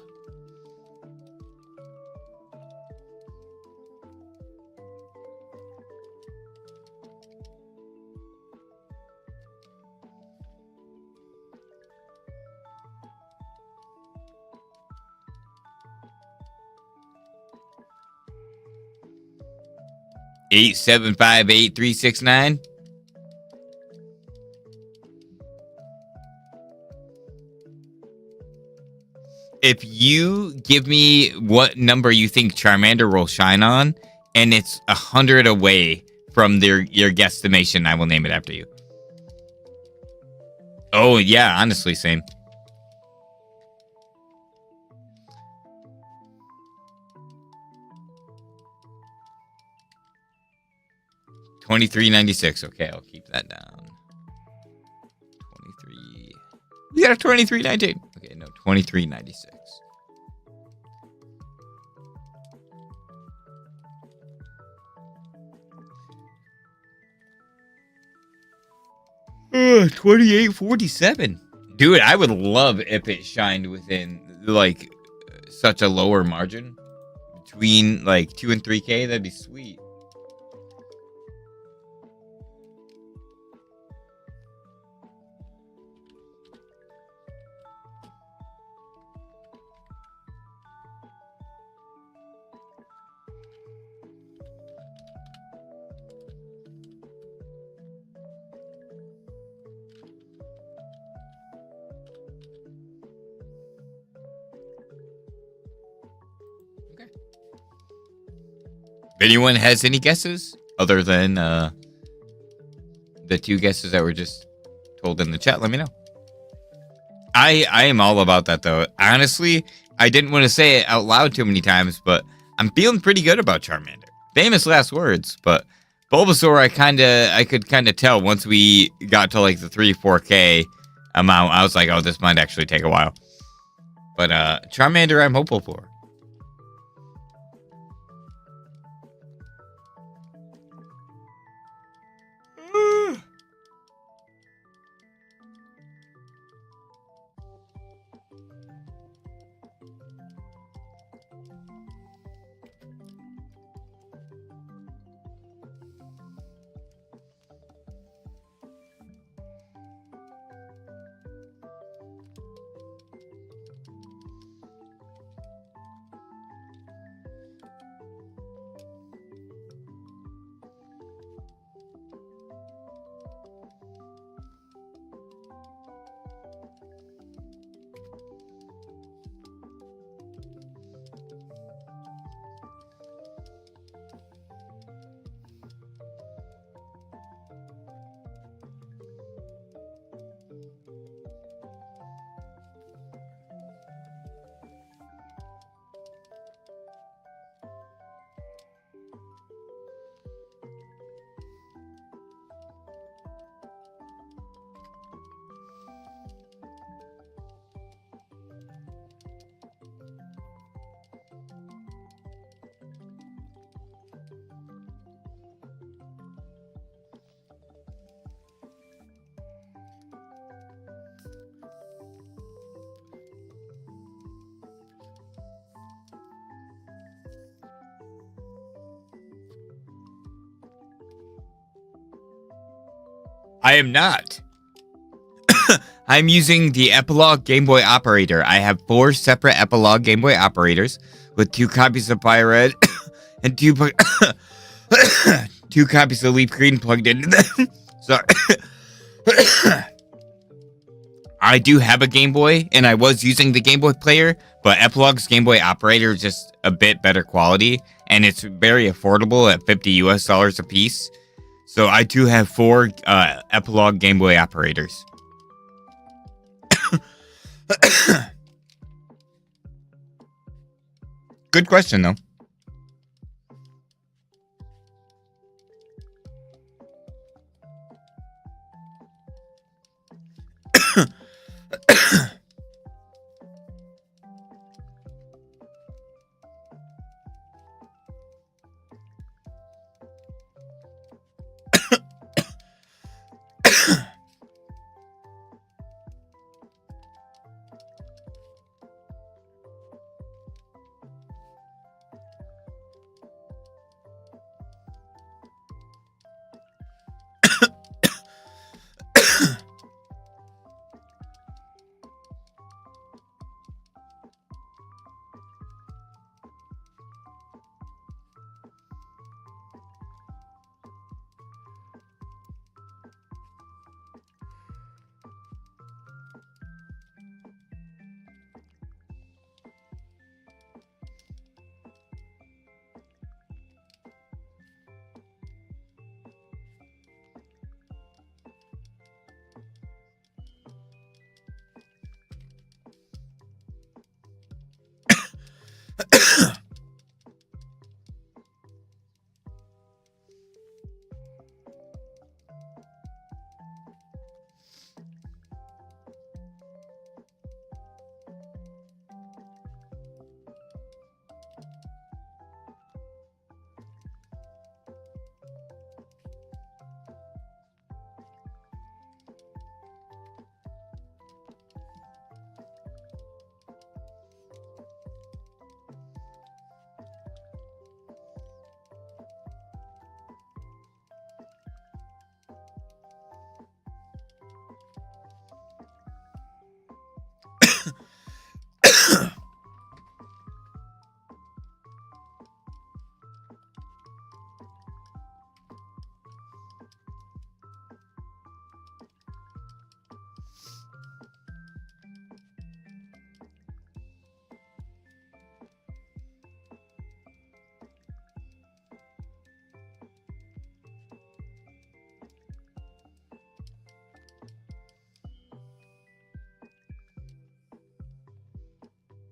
Eight 758-369. If you give me what number you think Charmander will shine on, and it's 100 away from your guesstimation, I will name it after you. Oh yeah, honestly, same. $23.96. Okay, I'll keep that down. 23. We got a 23.19. Okay, no, 23.96. Ugh, 28.47. Dude, I would love if it shined within like such a lower margin between like 2 and 3K. That'd be sweet. If anyone has any guesses other than the 2 guesses that were just told in the chat, let me know. I am all about that, though. Honestly, I didn't want to say it out loud too many times, but I'm feeling pretty good about Charmander. Famous last words, but Bulbasaur, I could kind of tell once we got to like the 3-4K amount. I was like, oh, this might actually take a while. But Charmander, I'm hopeful for. I am not. I'm using the Epilogue Game Boy operator. I have 4 separate Epilogue Game Boy operators with 2 copies of FireRed and 2 copies of LeafGreen plugged into them. Sorry. I do have a Game Boy, and I was using the Game Boy player, but Epilogue's Game Boy operator is just a bit better quality, and it's very affordable at $50 a piece. So I do have 4 Epilogue Game Boy operators. Good question, though.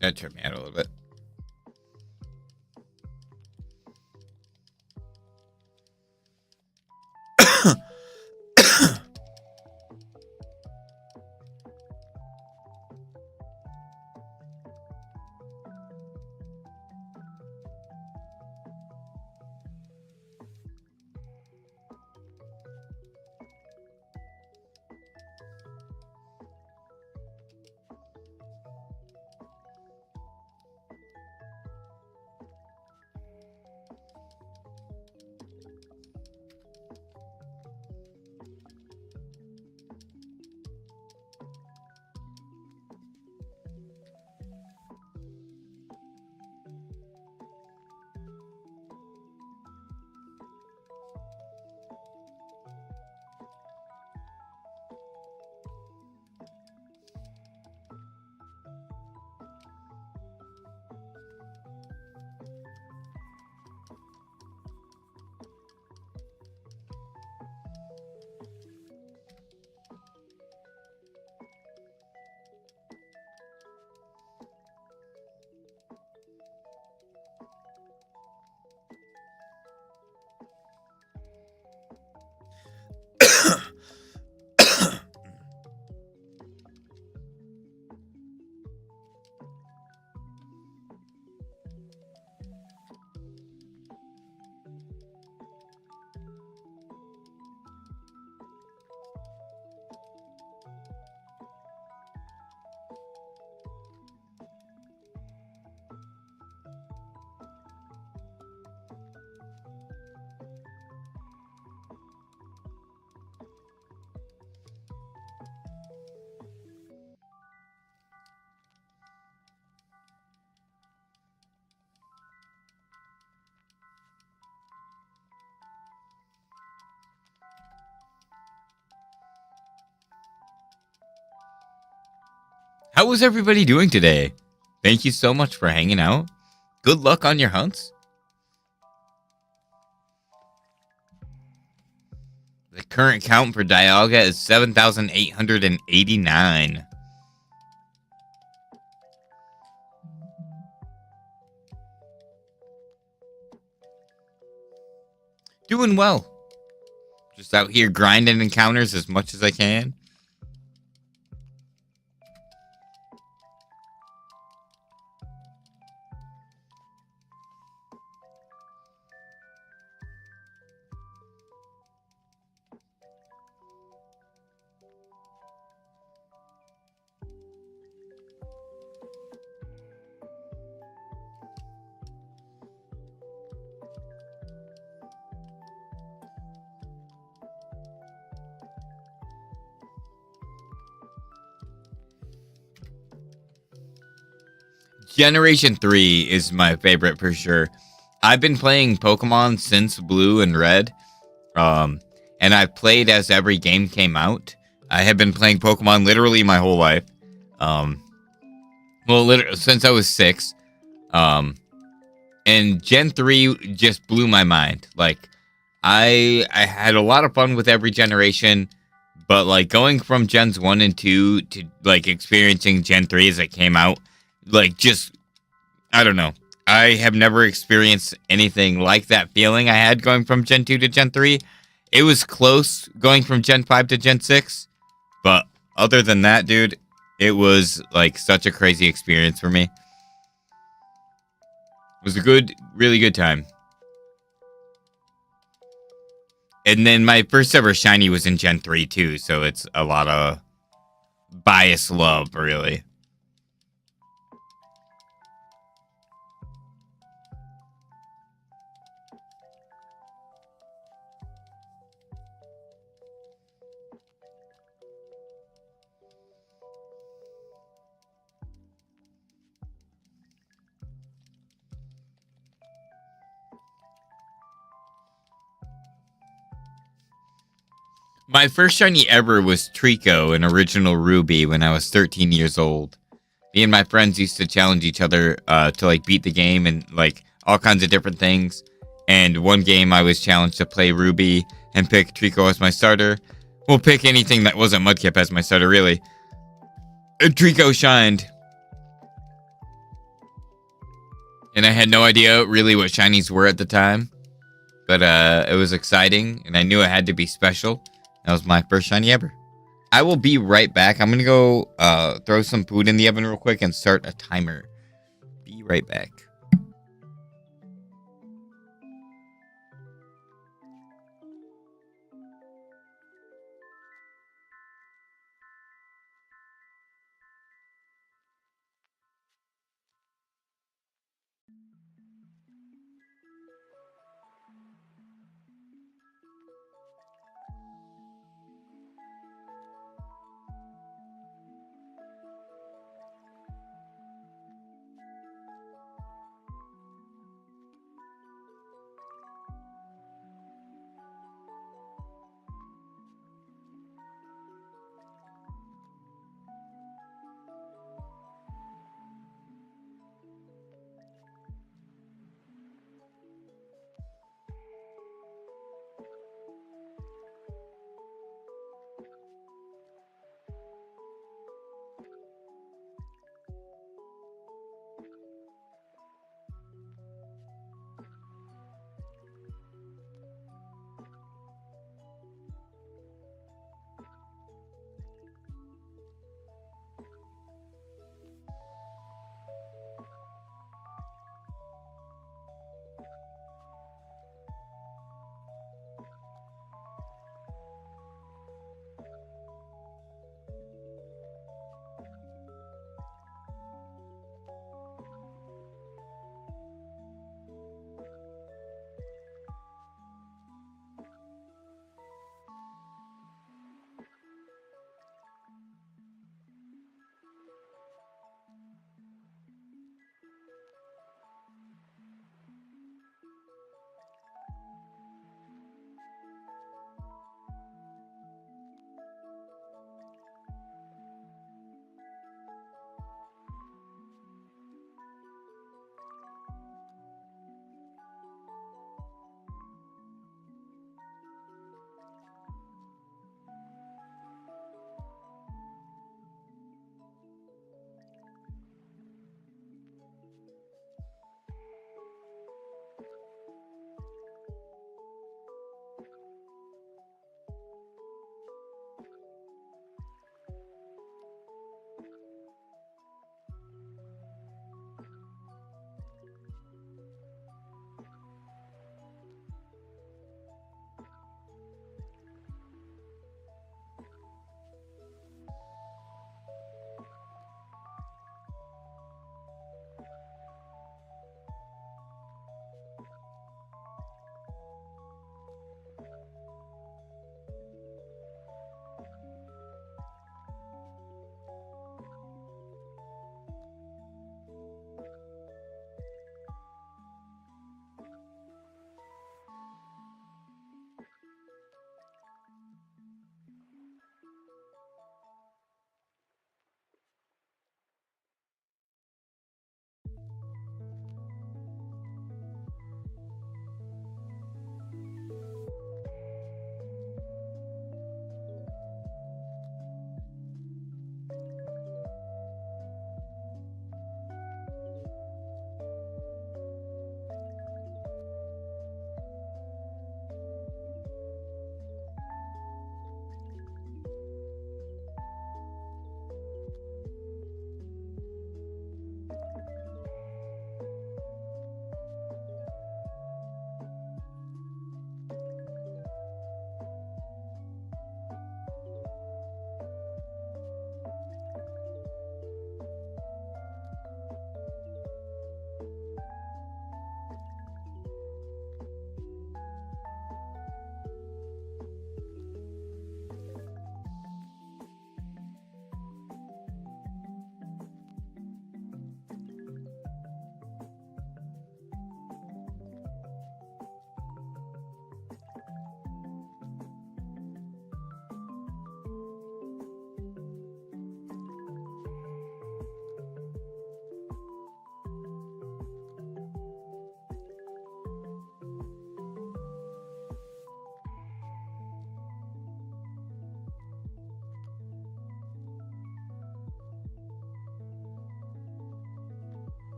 That tripped me out a little bit. How was everybody doing today? Thank you so much for hanging out. Good luck on your hunts. The current count for Dialga is 7,889. Doing well. Just out here grinding encounters as much as I can. Generation 3 is my favorite for sure. I've been playing Pokemon since Blue and Red. And I've played as every game came out. I have been playing Pokemon literally my whole life. Literally since I was 6. And Gen 3 just blew my mind. Like, I had a lot of fun with every generation, but like going from Gens 1 and 2 to like experiencing Gen 3 as it came out, like just, I don't know. I have never experienced anything like that feeling I had going from Gen 2 to Gen 3. It was close going from Gen 5 to Gen 6, but other than that, dude, it was like such a crazy experience for me. It was a good, really good time. And then my first ever shiny was in Gen 3 too, so it's a lot of biased love, really. My first shiny ever was Trico in Original Ruby when I was 13 years old. Me and my friends used to challenge each other to like beat the game and like all kinds of different things. And one game I was challenged to play Ruby and pick Trico as my starter. Well, pick anything that wasn't Mudkip as my starter, really. Trico shined. And I had no idea really what shinies were at the time. But it was exciting, and I knew it had to be special. That was my first shiny ever. I will be right back. I'm going to go throw some food in the oven real quick and start a timer. Be right back.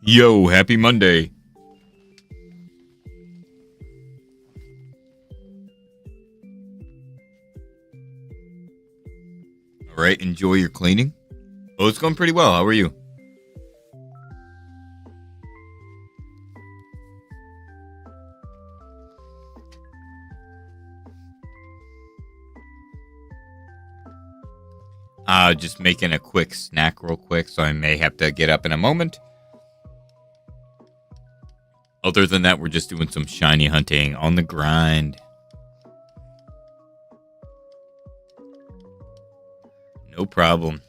Yo, happy Monday. All right, enjoy your cleaning. Oh, it's going pretty well. How are you? Just making a quick snack real quick, so I may have to get up in a moment. Other than that, we're just doing some shiny hunting on the grind. No problem.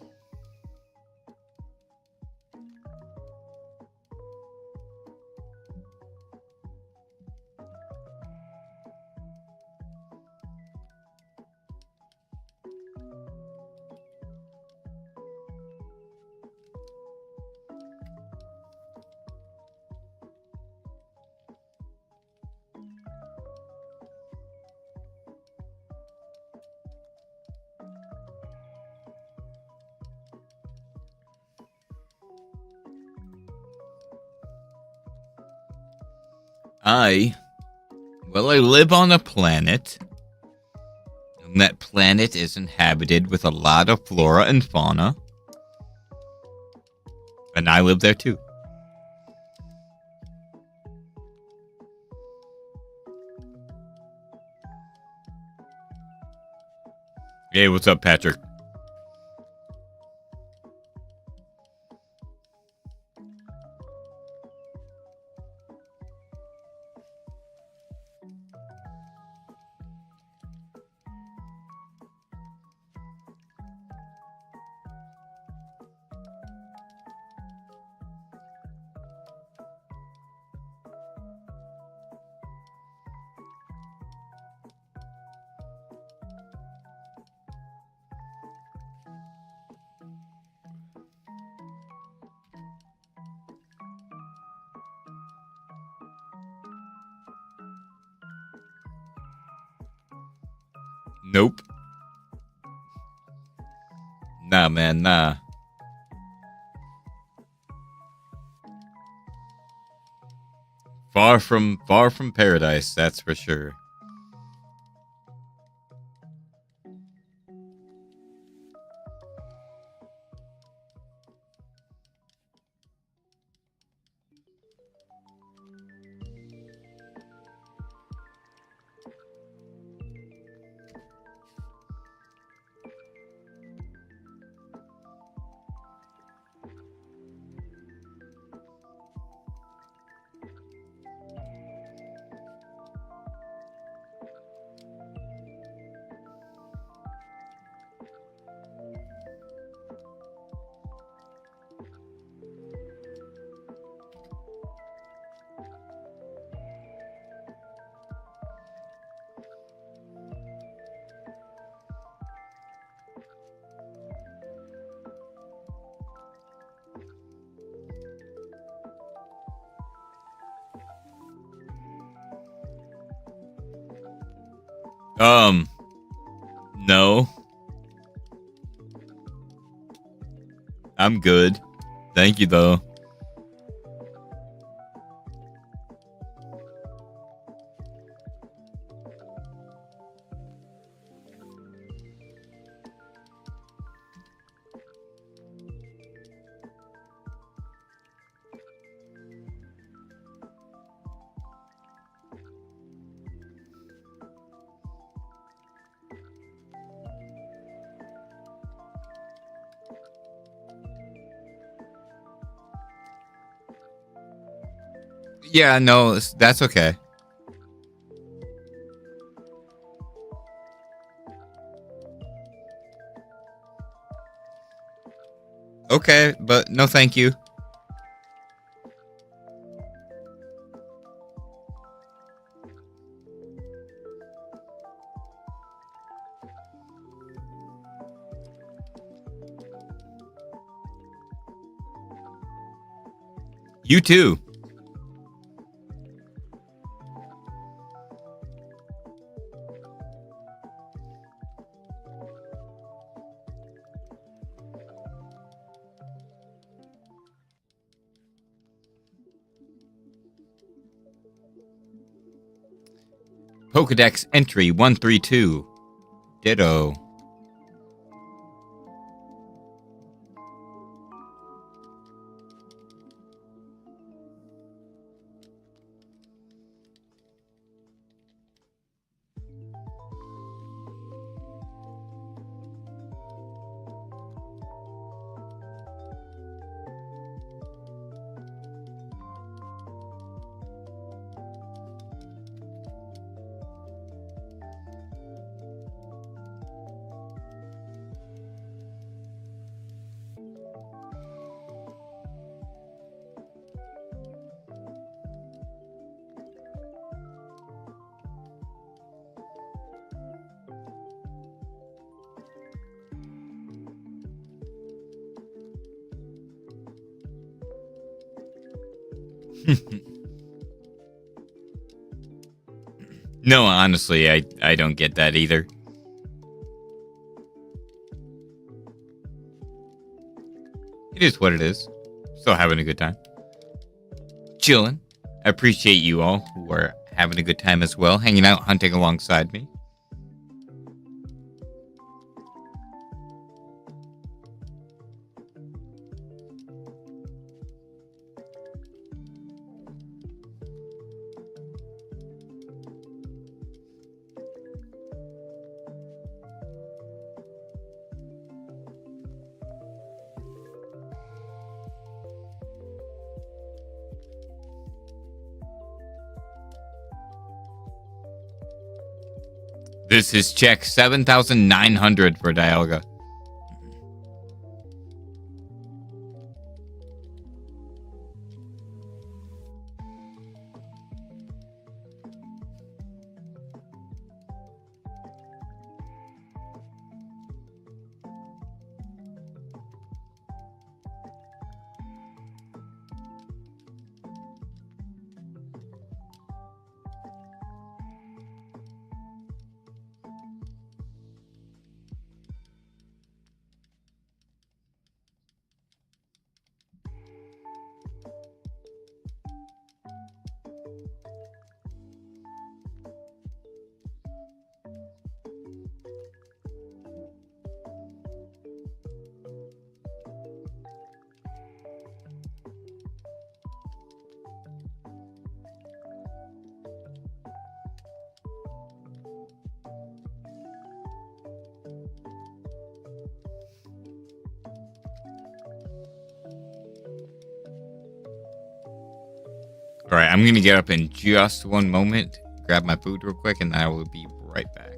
I live on a planet. And that planet is inhabited with a lot of flora and fauna. And I live there too. Hey, what's up, Patrick? Nope. Nah, man, nah. Far from paradise, that's for sure. No. I'm good. Thank you, though. Yeah, no, that's okay. Okay, but no thank you. You too. Pokedex entry 132. Ditto. No, honestly, I don't get that either. It is what it is. Still having a good time. Chilling. I appreciate you all who are having a good time as well, hanging out, hunting alongside me. This is check 7,900 for Dialga. All right, I'm going to get up in just one moment, grab my food real quick, and I will be right back.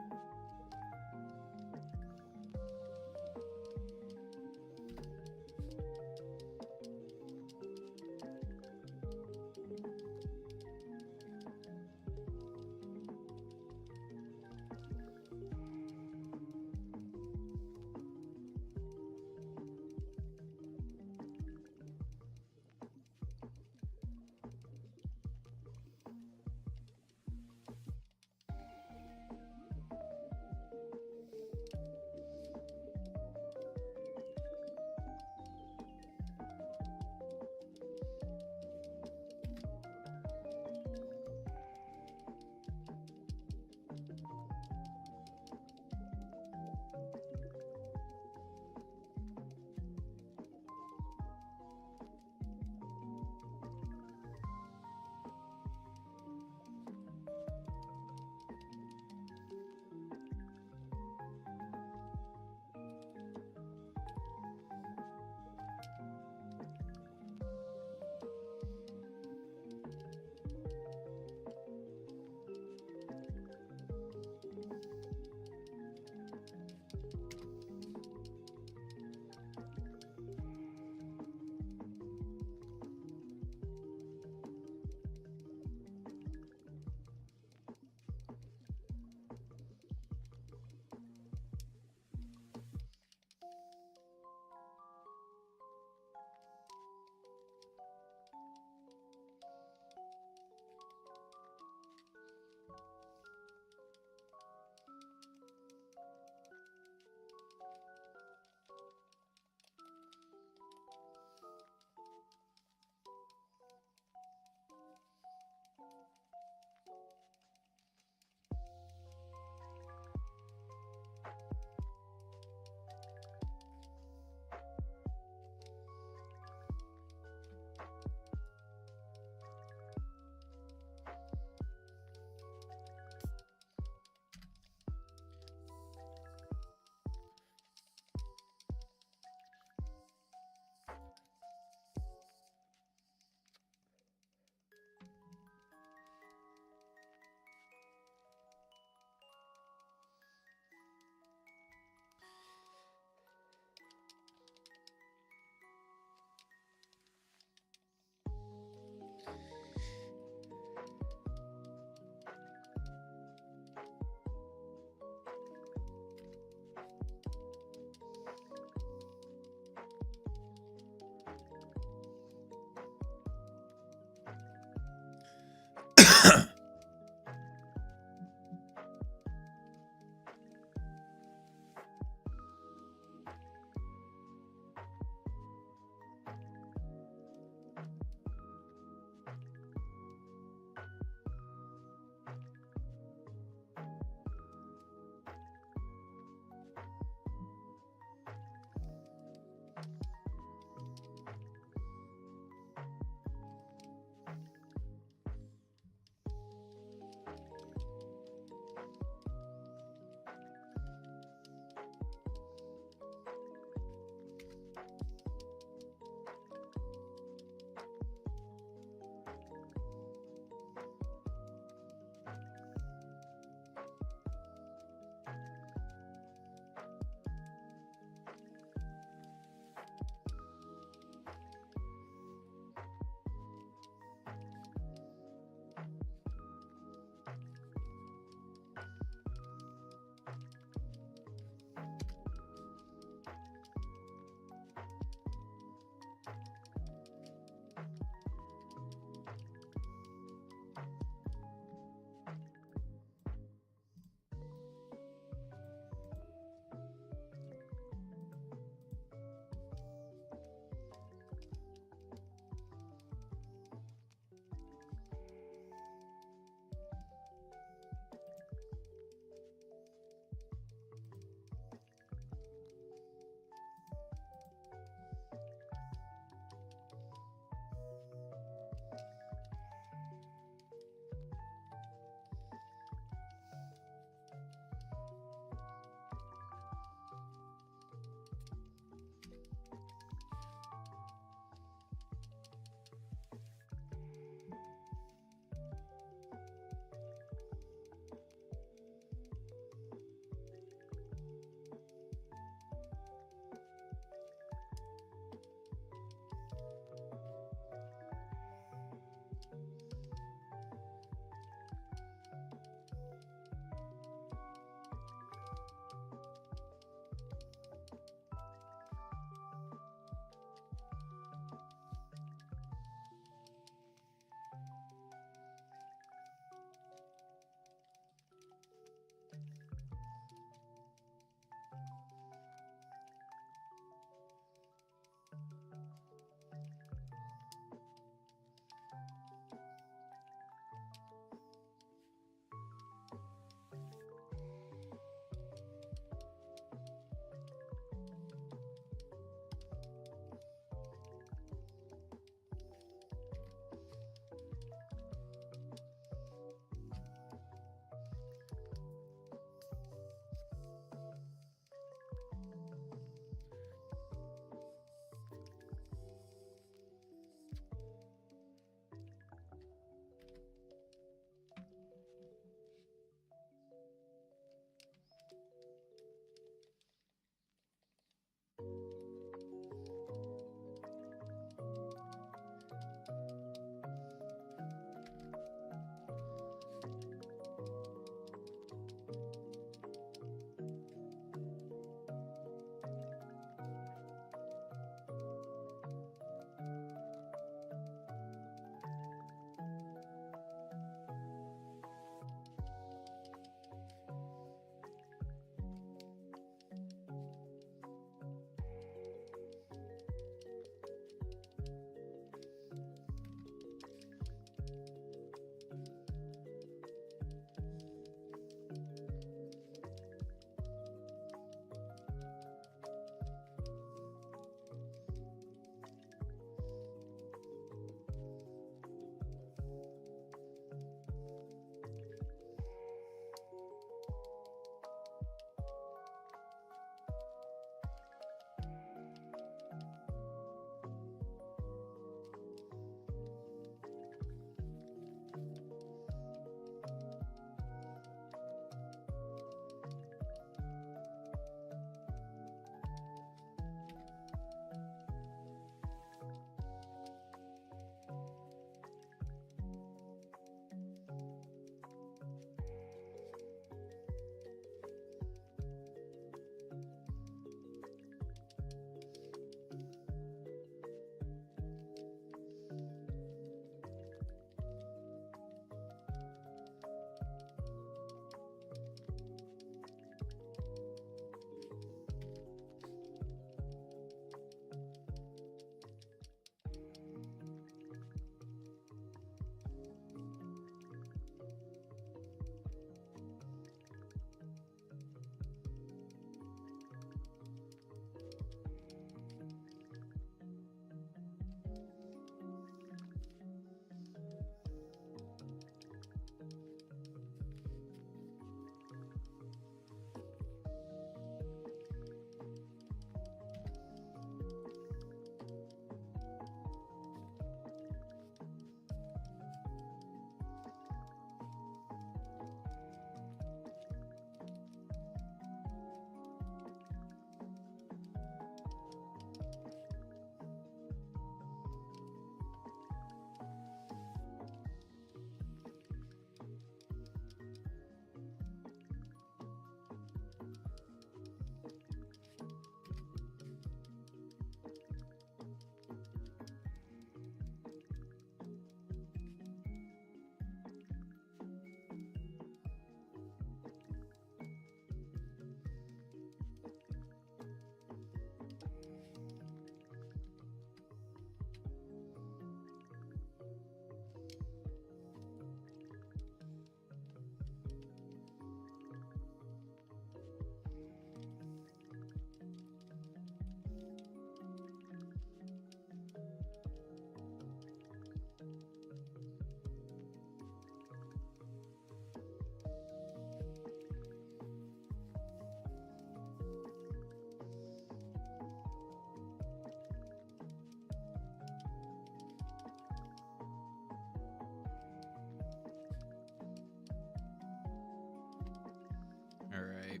All right.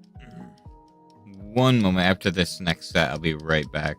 One moment. After this next set, I'll be right back.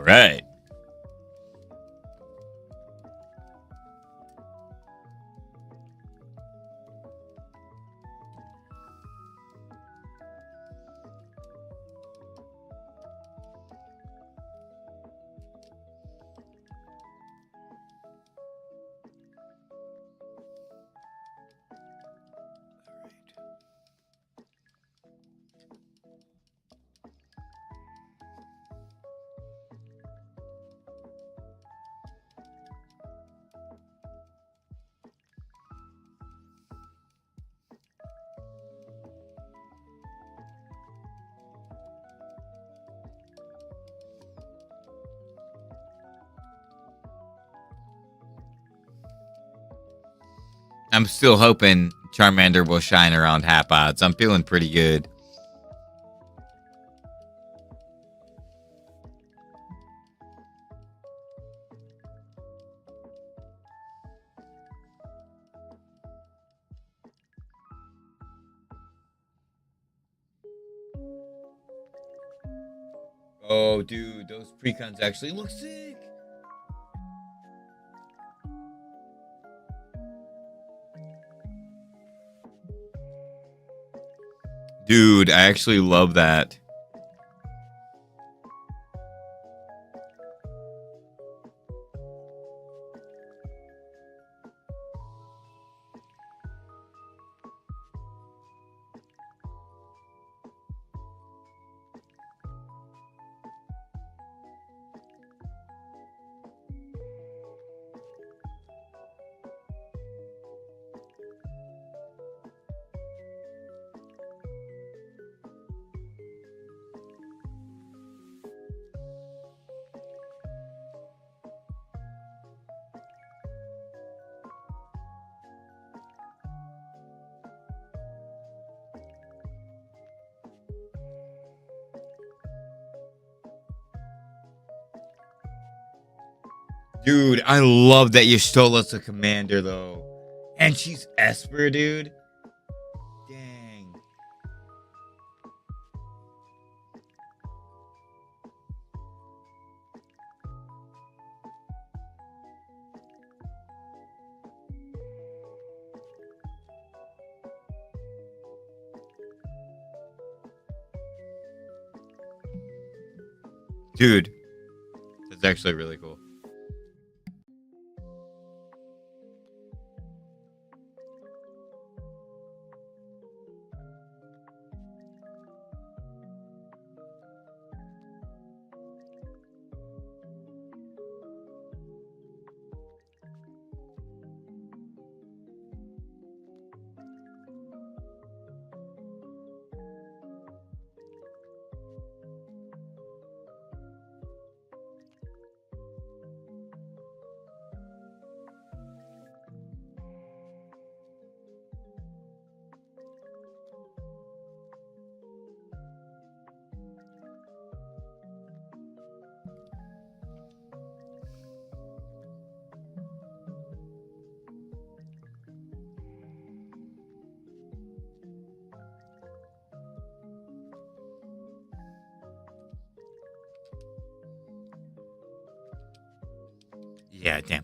right. I'm still hoping Charmander will shine around half odds. I'm feeling pretty good. Oh, dude, those precons actually look sick. Dude, I actually love that. Dude, I love that Y'shtola's a commander, though. And she's Esper, dude. Dang. Dude, that's actually really cool. Yeah, damn.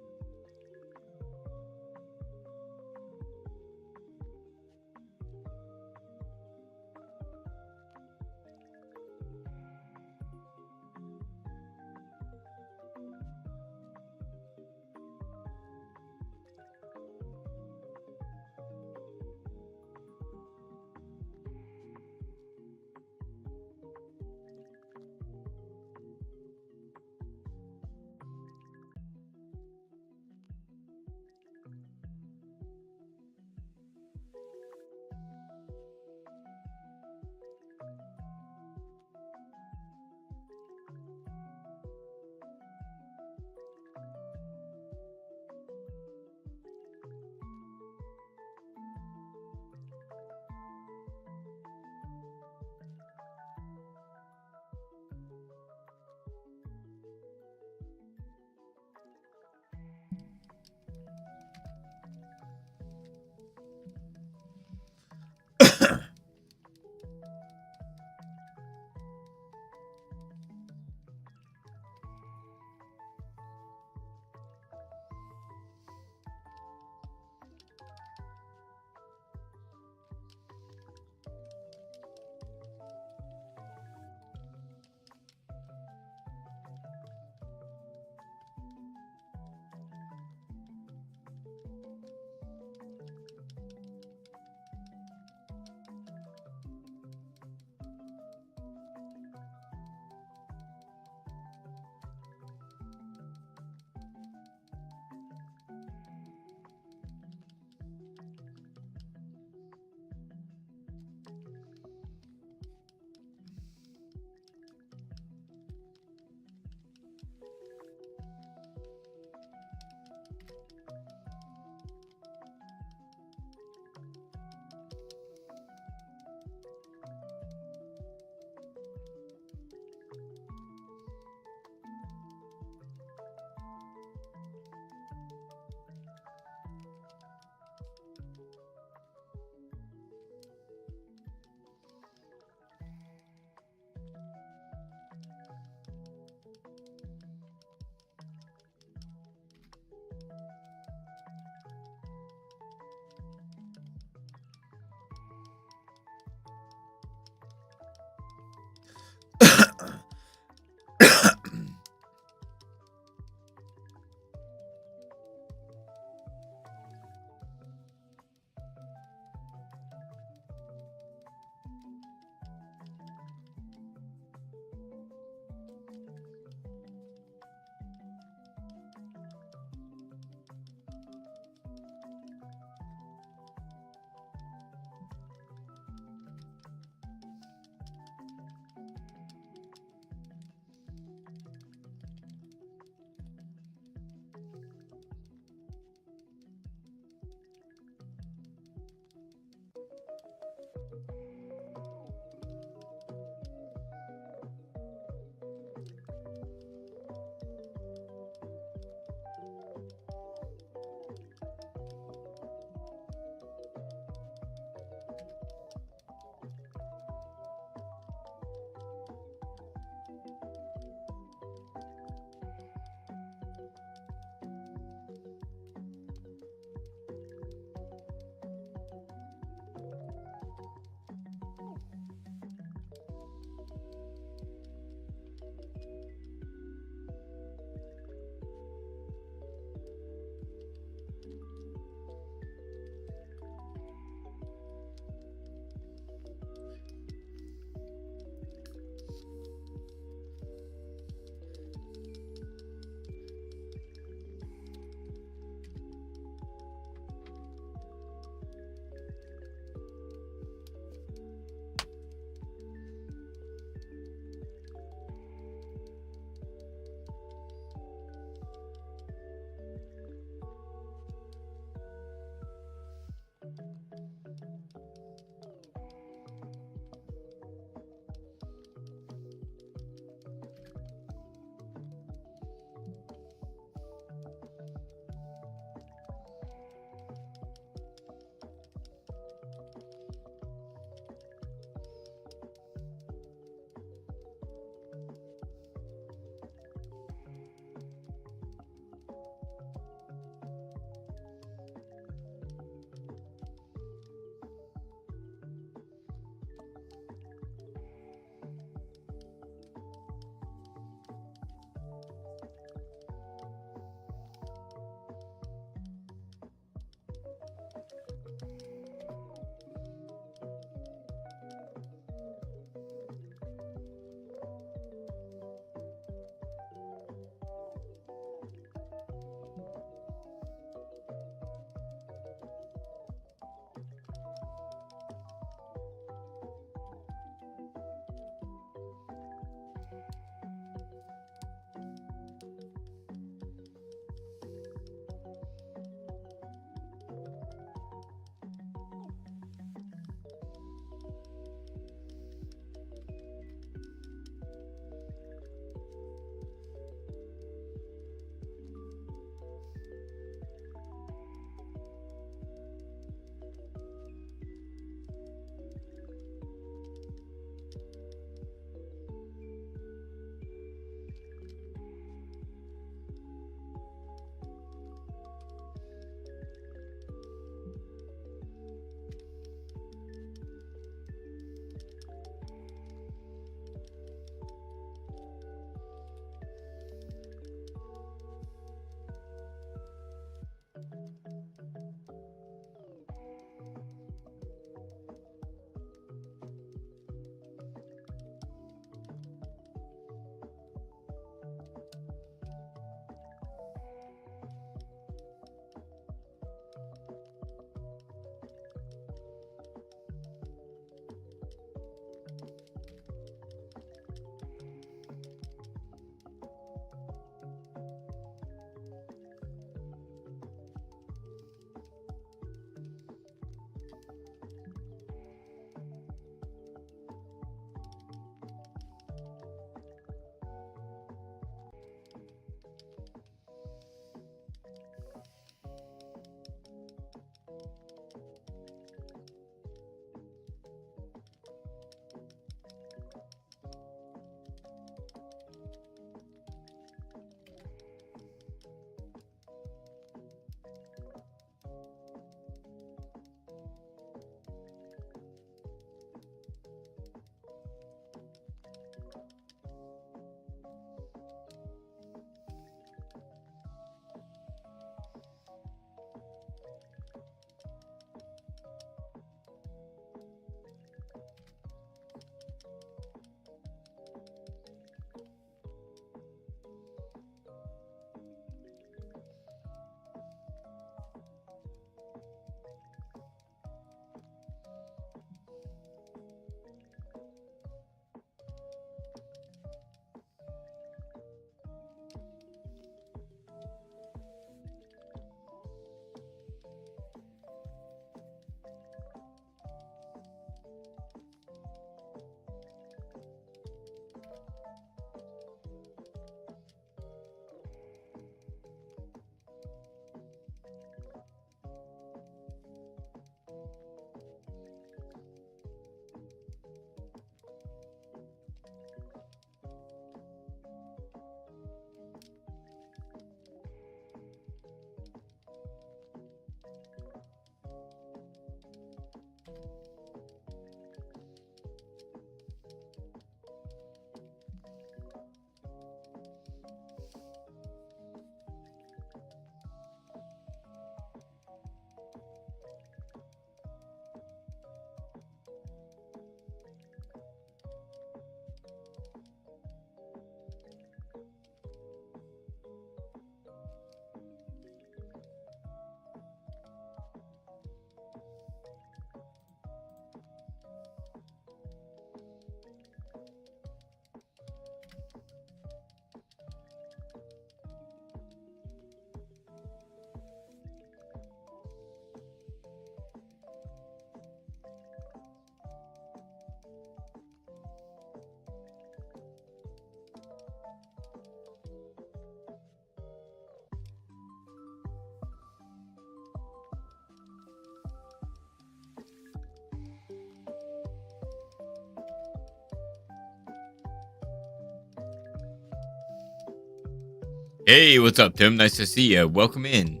Hey, what's up, Tim? Nice to see you. Welcome in.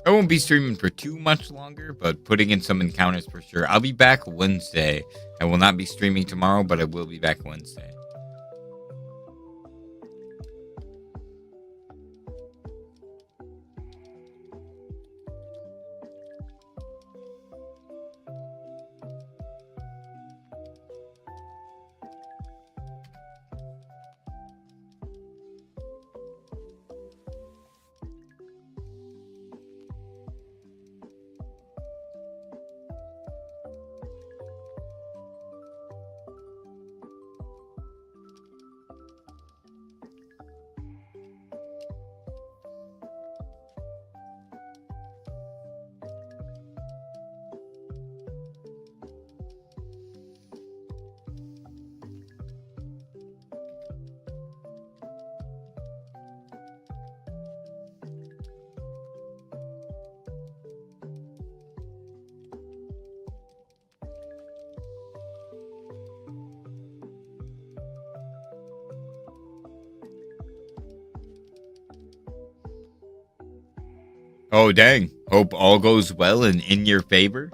I won't be streaming for too much longer, but putting in some encounters for sure. I'll be back Wednesday. I will not be streaming tomorrow, but I will be back Wednesday. Oh, dang. Hope all goes well and in your favor.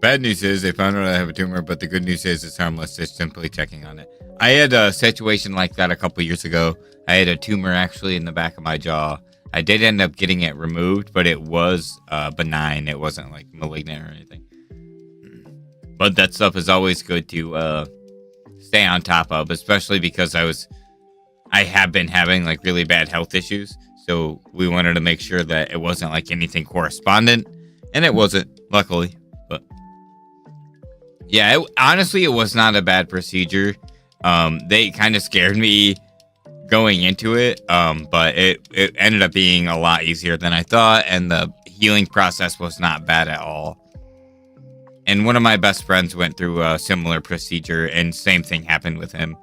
Bad news is they found out I have a tumor, but the good news is it's harmless. They're simply checking on it. I had a situation like that a couple years ago. I had a tumor actually in the back of my jaw. I did end up getting it removed, but it was benign. It wasn't like malignant or anything. But that stuff is always good to stay on top of, especially because I have been having like really bad health issues. So we wanted to make sure that it wasn't like anything correspondent, and it wasn't, luckily. But yeah, honestly, it was not a bad procedure. They kind of scared me going into it, but it ended up being a lot easier than I thought, and the healing process was not bad at all. And one of my best friends went through a similar procedure, and same thing happened with him.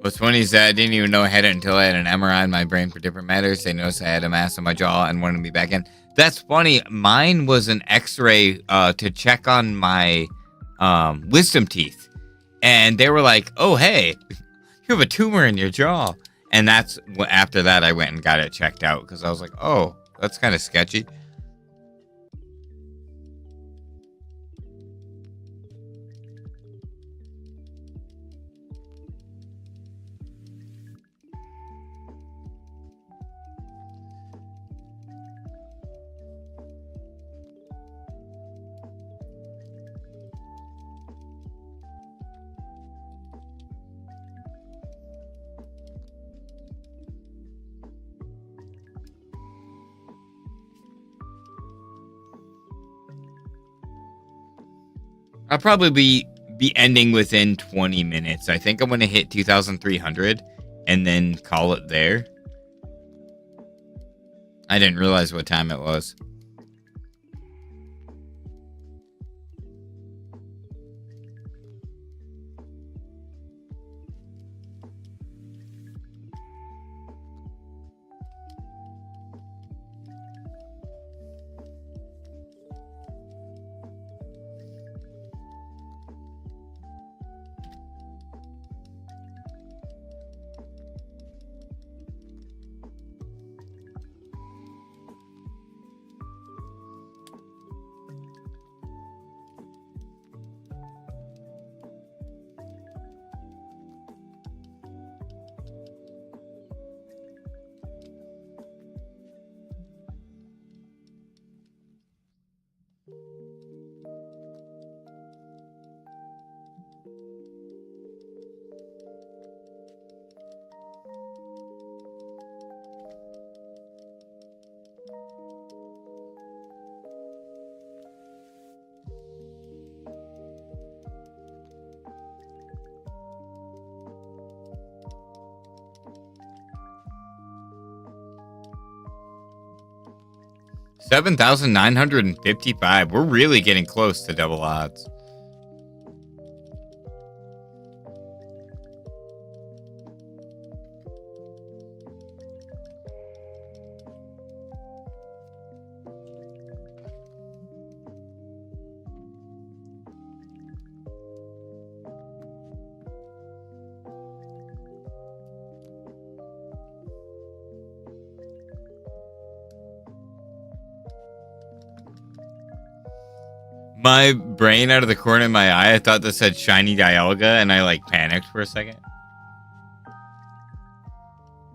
What's funny is that I didn't even know I had it until I had an MRI in my brain for different matters. They noticed I had a mass on my jaw and wanted me back in. That's funny. Mine was an X-ray to check on my wisdom teeth, and they were like, "Oh, hey, you have a tumor in your jaw." And that's after that I went and got it checked out because I was like, "Oh, that's kind of sketchy." 'll probably be ending within 20 minutes. I think I'm gonna hit 2,300 and then call it there. I didn't realize what time it was. $7,955. We're really getting close to double odds. My brain out of the corner of my eye, I thought this said shiny Dialga, and I like panicked for a second.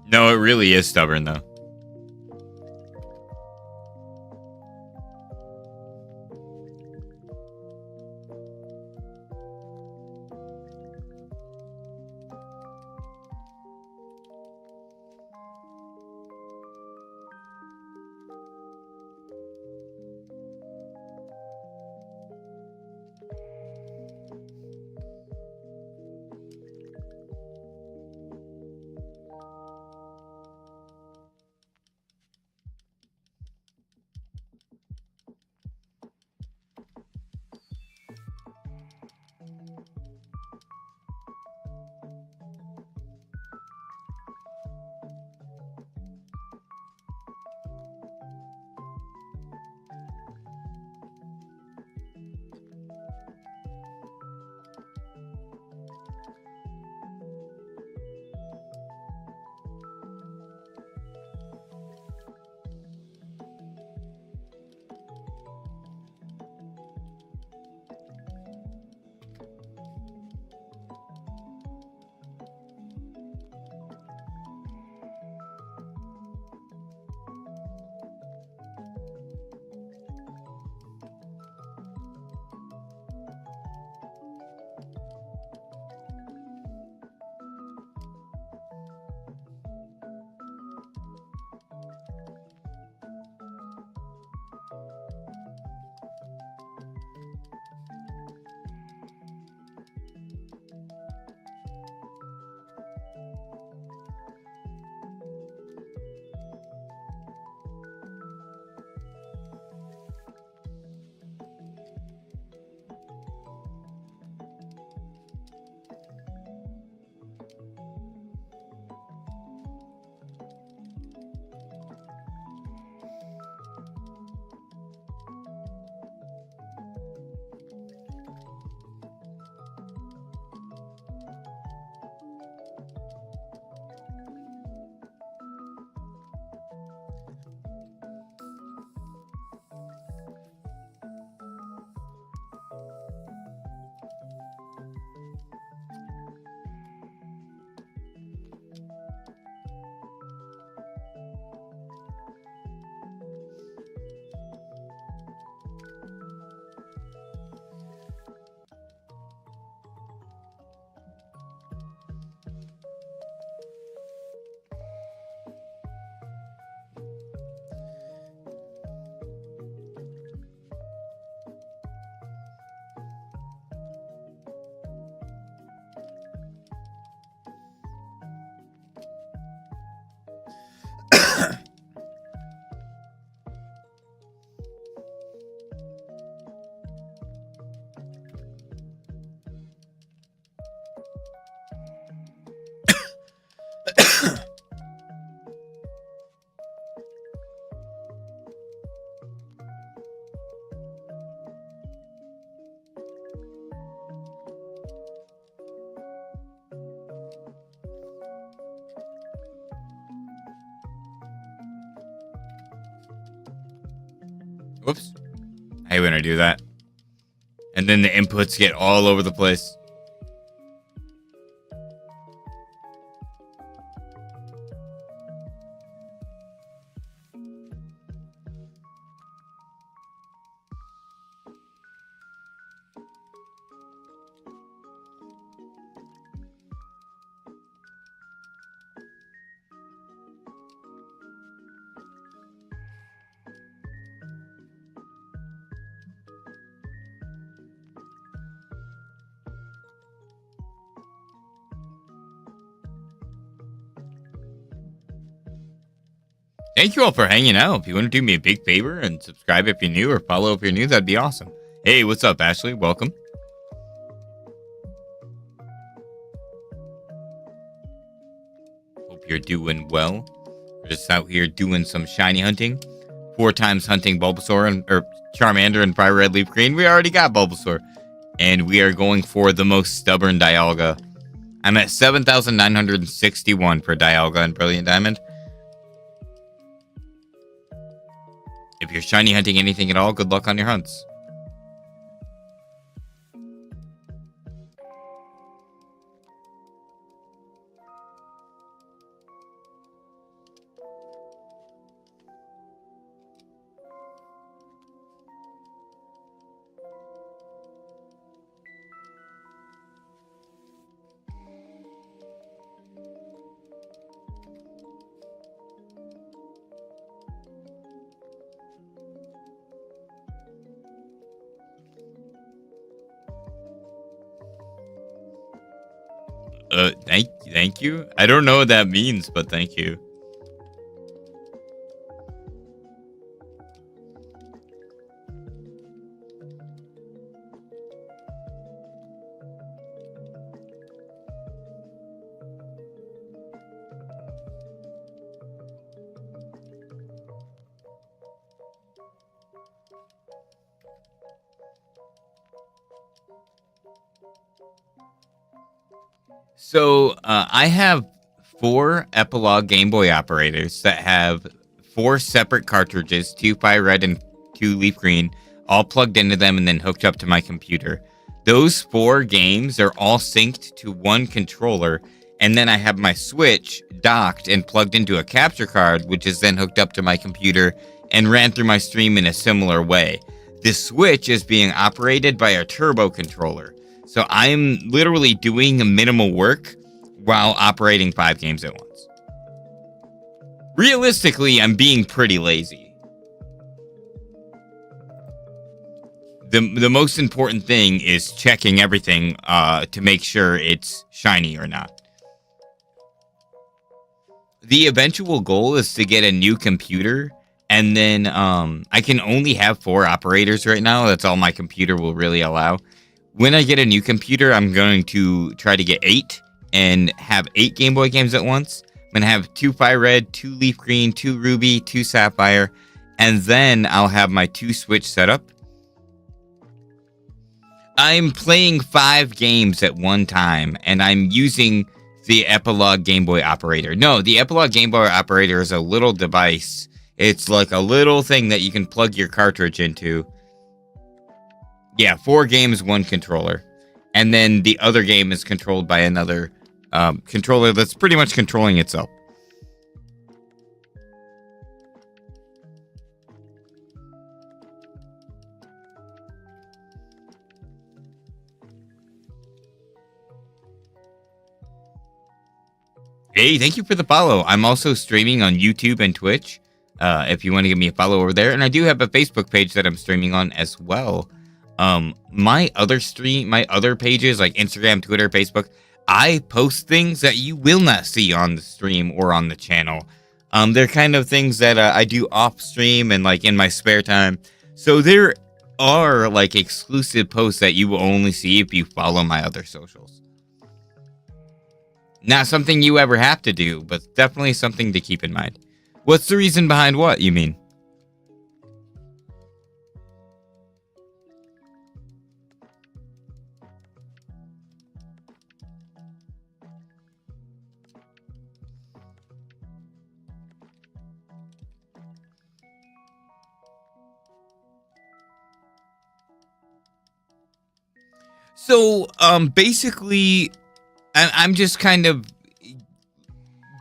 No, it really is stubborn though. Whoops. I hate when I do that. And then the inputs get all over the place. Thank you all for hanging out. If you want to do me a big favor and subscribe if you're new or follow if you're new, that'd be awesome. Hey, what's up, Ashley? Welcome. Hope you're doing well. We're just out here doing some shiny hunting. 4 times hunting Bulbasaur or Charmander and FireRed LeafGreen. We already got Bulbasaur. And we are going for the most stubborn Dialga. I'm at 7,961 for Dialga and Brilliant Diamond. If you're shiny hunting anything at all, good luck on your hunts. Thank you. I don't know what that means, but thank you. So I have 4 Epilogue Game Boy operators that have 4 separate cartridges, 2 FireRed and 2 LeafGreen, all plugged into them and then hooked up to my computer. Those 4 games are all synced to one controller, and then I have my Switch docked and plugged into a capture card, which is then hooked up to my computer and ran through my stream in a similar way. The Switch is being operated by a turbo controller. So I'm literally doing minimal work while operating 5 games at once. Realistically, I'm being pretty lazy. The most important thing is checking everything to make sure it's shiny or not. The eventual goal is to get a new computer, and then I can only have 4 operators right now. That's all my computer will really allow. When I get a new computer, I'm going to try to get 8 and have 8 Game Boy games at once. I'm going to have 2 FireRed, 2 LeafGreen, 2 Ruby, 2 Sapphire, and then I'll have my 2 Switch set up. I'm playing 5 games at one time, and I'm using the Epilogue Game Boy operator. No, the Epilogue Game Boy operator is a little device. It's like a little thing that you can plug your cartridge into. Yeah, 4 games, 1 controller. And then the other game is controlled by another controller that's pretty much controlling itself. Hey, thank you for the follow. I'm also streaming on YouTube and Twitch, if you want to give me a follow over there. And I do have a Facebook page that I'm streaming on as well. My other pages like Instagram, Twitter, Facebook, I post things that you will not see on the stream or on the channel. They're kind of things that I do off stream and like in my spare time. So there are like exclusive posts that you will only see if you follow my other socials. Not something you ever have to do, but definitely something to keep in mind. What's the reason behind what, you mean? So, basically, I'm just kind of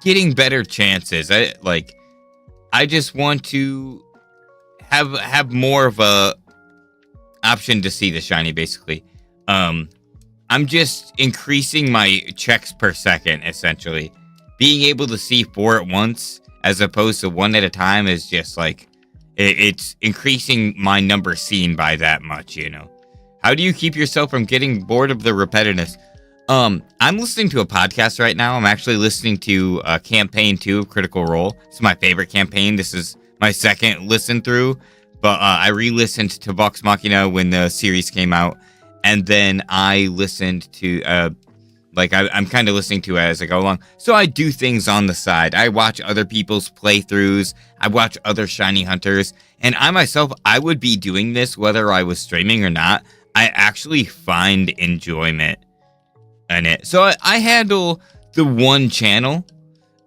getting better chances. I just want to have more of a option to see the shiny. Basically, I'm just increasing my checks per second. Essentially, being able to see 4 at once as opposed to 1 at a time is just like it's increasing my number seen by that much. How do you keep yourself from getting bored of the repetitiveness? I'm listening to a podcast right now. I'm actually listening to campaign 2 of Critical Role. It's my favorite campaign. This is my second listen through, but I re-listened to Vox Machina when the series came out, and then I listened to I'm kind of listening to it as I go along. So I do things on the side. I watch other people's playthroughs. I watch other shiny hunters, and I myself, I would be doing this whether I was streaming or not. I actually find enjoyment in it. So I handle the one channel.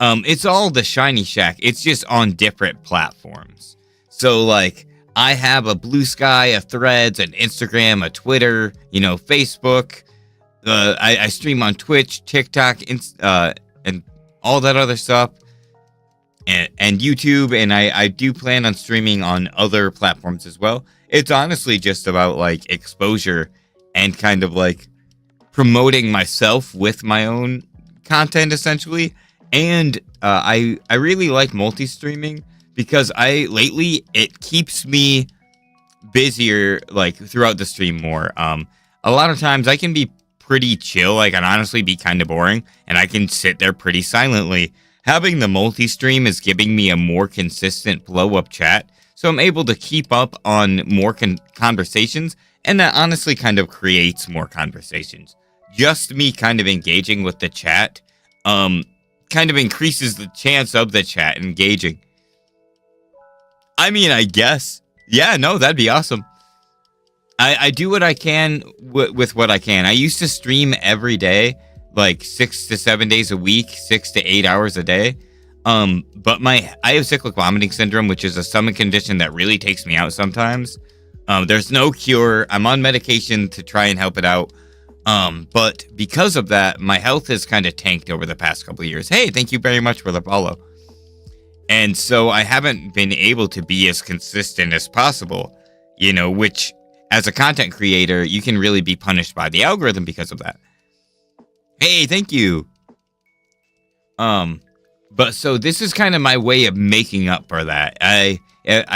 It's all the Shiny Shack. It's just on different platforms. So like I have a Blue Sky, a Threads, an Instagram, a Twitter, Facebook. I stream on Twitch, TikTok, and all that other stuff, and YouTube. And I do plan on streaming on other platforms as well. It's honestly just about like exposure and kind of like promoting myself with my own content essentially. And I really like multi-streaming because lately it keeps me busier like throughout the stream more. A lot of times I can be pretty chill, I can honestly be kind of boring, and I can sit there pretty silently. Having the multi-stream is giving me a more consistent flow of chat, so I'm able to keep up on more conversations, and that honestly kind of creates more conversations. Just me kind of engaging with the chat kind of increases the chance of the chat engaging. I mean, I guess. Yeah, no, that'd be awesome. I do what I can with what I can. I used to stream every day, like 6 to 7 days a week, 6 to 8 hours a day. But I have cyclic vomiting syndrome, which is a stomach condition that really takes me out sometimes. There's no cure. I'm on medication to try and help it out. But because of that, my health has kind of tanked over the past couple of years. Hey, thank you very much for the follow. And so I haven't been able to be as consistent as possible, which as a content creator, you can really be punished by the algorithm because of that. Hey, thank you. But so this is kind of my way of making up for that. I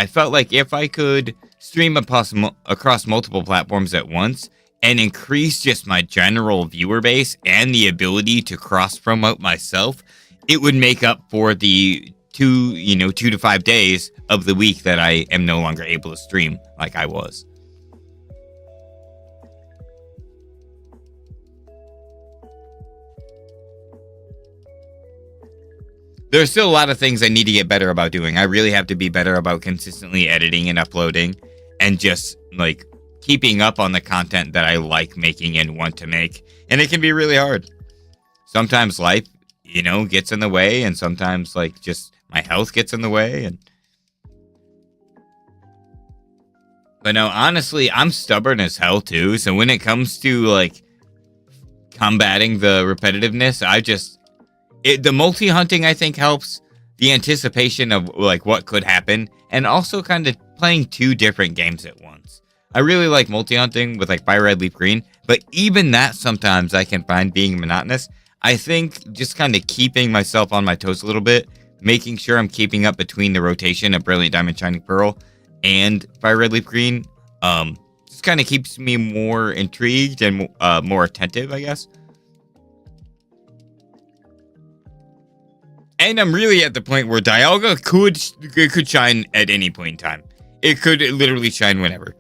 felt like if I could stream across multiple platforms at once and increase just my general viewer base and the ability to cross promote myself, it would make up for the 2 to 5 days of the week that I am no longer able to stream like I was. There's still a lot of things I need to get better about doing. I really have to be better about consistently editing and uploading and just like keeping up on the content that I like making and want to make. And it can be really hard. Sometimes life, gets in the way, and sometimes like just my health gets in the way. But no, honestly, I'm stubborn as hell too. So when it comes to like combating the repetitiveness, the multi-hunting, I think, helps. The anticipation of like what could happen, and also kind of playing 2 different games at once. I really like multi-hunting with like FireRed, LeafGreen, but even that sometimes I can find being monotonous. I think just kind of keeping myself on my toes a little bit, making sure I'm keeping up between the rotation of Brilliant Diamond, Shining Pearl, and FireRed, LeafGreen, just kind of keeps me more intrigued and more attentive, I guess. And I'm really at the point where Dialga could shine at any point in time. It could literally shine whenever.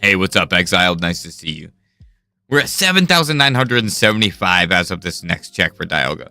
Hey, what's up, Exiled? Nice to see you. We're at 7,975 as of this next check for Dialga.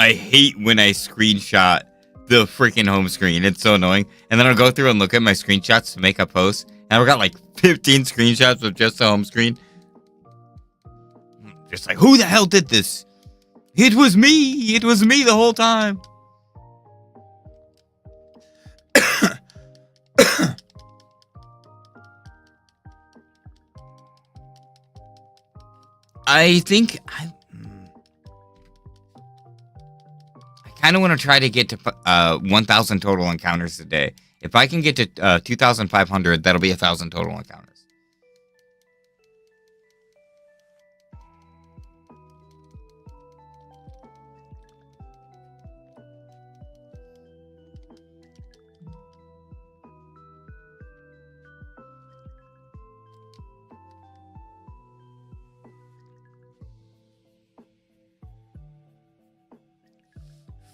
I hate when I screenshot the freaking home screen. It's so annoying. And then I'll go through and look at my screenshots to make a post. And I've got like 15 screenshots of just the home screen. Just like, who the hell did this? It was me. It was me the whole time. I think I kind of want to try to get to 1,000 total encounters a day. If I can get to 2,500, that'll be 1,000 total encounters.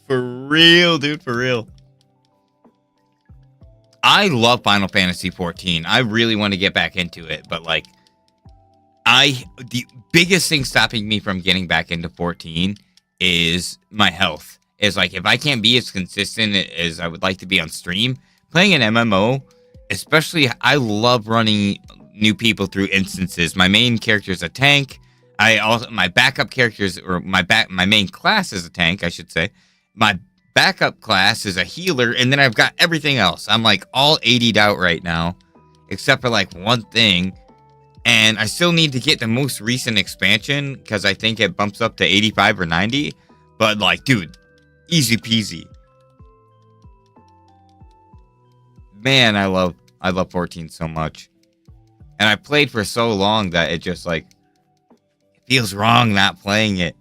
For real, dude, for real. I love Final Fantasy 14. I really want to get back into it, but like the biggest thing stopping me from getting back into 14 is my health. Is like if I can't be as consistent as I would like to be on stream, playing an MMO, especially I love running new people through instances. My main character is a tank. My backup characters or my main class is a tank, I should say. My backup class is a healer, and then I've got everything else. I'm like all 80'd out right now, except for like one thing. And I still need to get the most recent expansion because I think it bumps up to 85 or 90. But like, dude, easy peasy. Man, I love 14 so much. And I played for so long that it just like it feels wrong not playing it.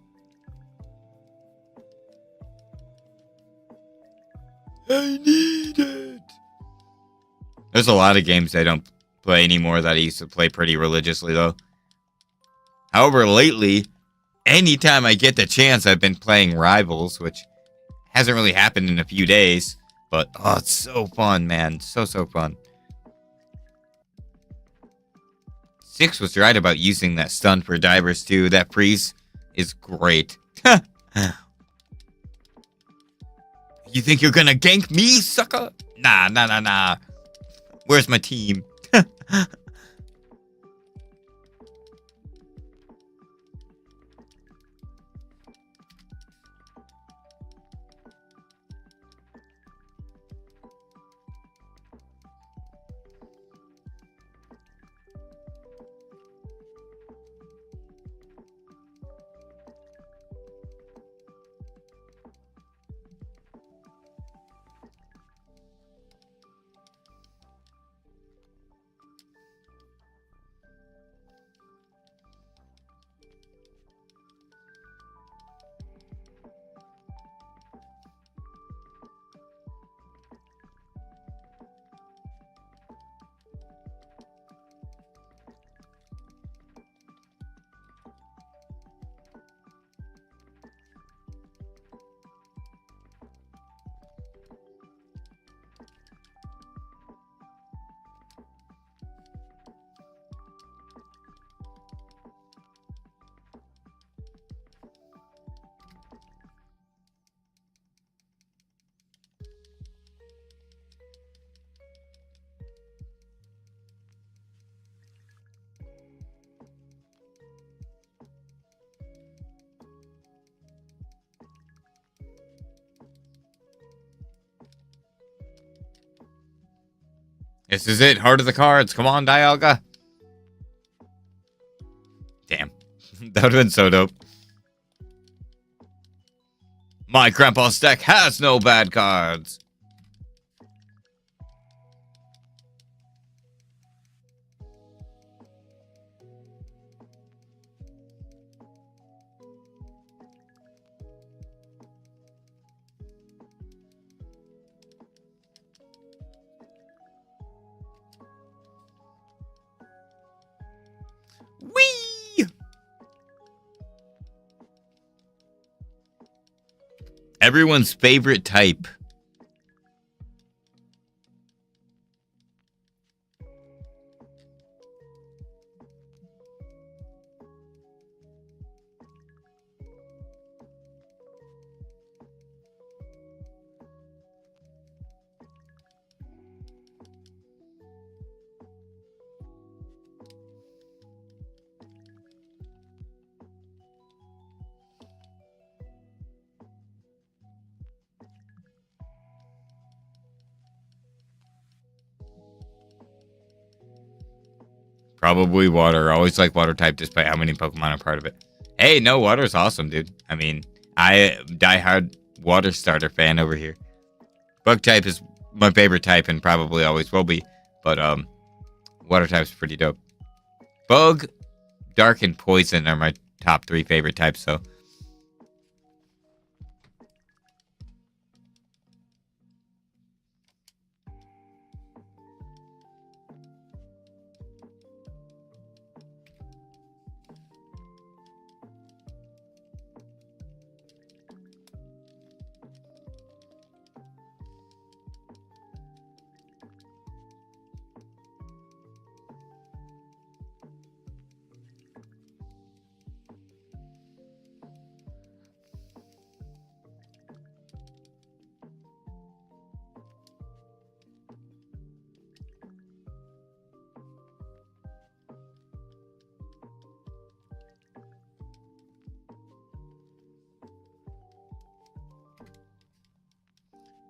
I need it. There's a lot of games I don't play anymore that I used to play pretty religiously, though. However, lately, anytime I get the chance, I've been playing Rivals, which hasn't really happened in a few days. But, oh, it's so fun, man. So fun. 6 was right about using that stun for divers, too. That freeze is great. You think you're gonna gank me, sucker? Nah. Where's my team? This is it. Heart of the cards. Come on, Dialga. Damn. That would have been so dope. My grandpa's deck has no bad cards. Whee! Everyone's favorite type. Probably water. I always like water type despite how many Pokemon are part of it. Hey, no, water's awesome, dude. I mean, I diehard water starter fan over here. Bug type is my favorite type and probably always will be. But water type's pretty dope. Bug, dark, and poison are my top 3 favorite types, so.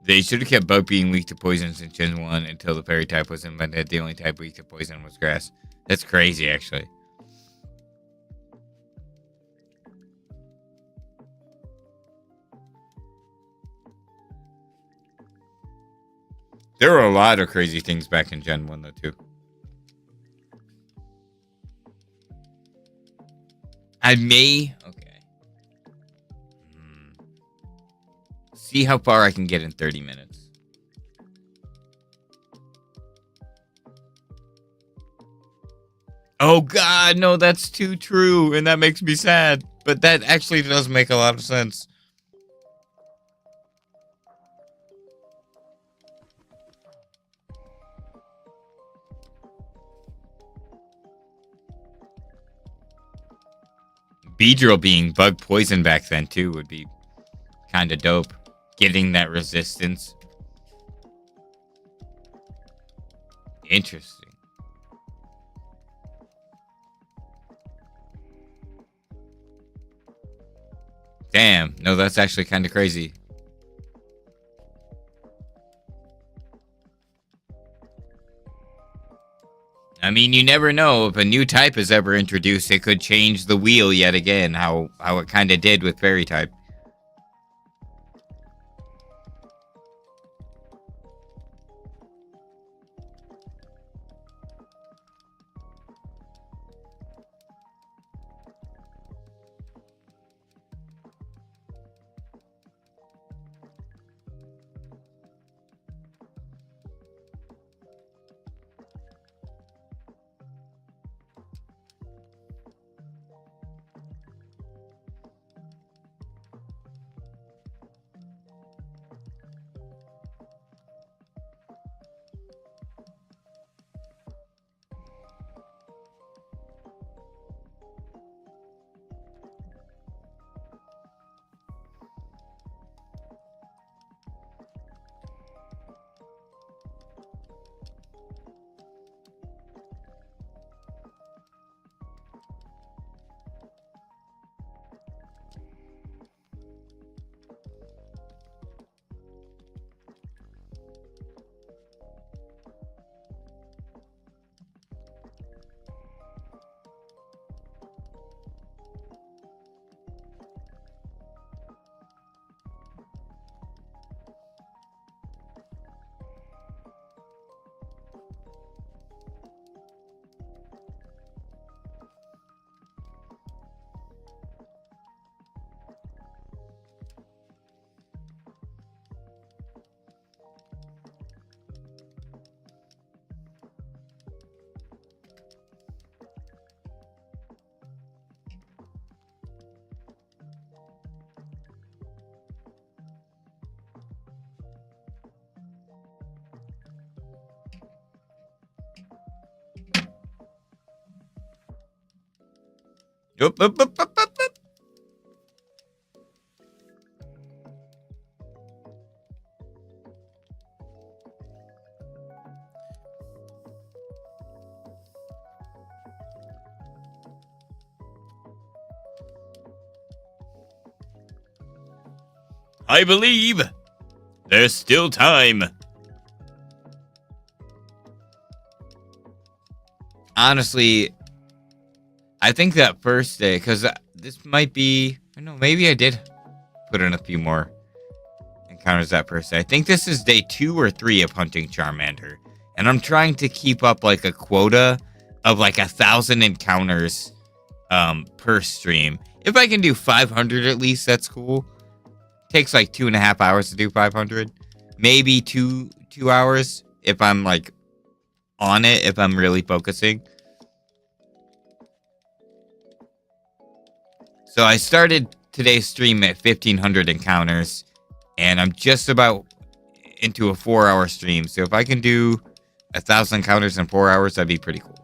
They should have kept Bug being weak to poison since Gen 1 until the Fairy type was invented. The only type weak to poison was Grass. That's crazy, actually. There were a lot of crazy things back in Gen 1, though, too. I may... Okay. See how far I can get in 30 minutes. Oh, God, no, that's too true, and that makes me sad. But that actually does make a lot of sense. Beedrill being bug poison back then, too, would be kind of dope. Getting that resistance. Interesting. Damn. No, that's actually kind of crazy. I mean, you never know. If a new type is ever introduced, it could change the wheel yet again, how it kind of did with Fairy type. Up, up, up, up, up, up. I believe there's still time. honestly, I think that first day, because this might be, I don't know, maybe I did put in a few more encounters that first day. I think this is day 2 or 3 of hunting Charmander. And I'm trying to keep up like a quota of like 1,000 encounters per stream. If I can do 500 at least, that's cool. Takes like 2.5 hours to do 500. Maybe two hours if I'm like on it, if I'm really focusing. So I started today's stream at 1,500 encounters, and I'm just about into a 4-hour stream. So if I can do 1,000 encounters in 4 hours, that'd be pretty cool.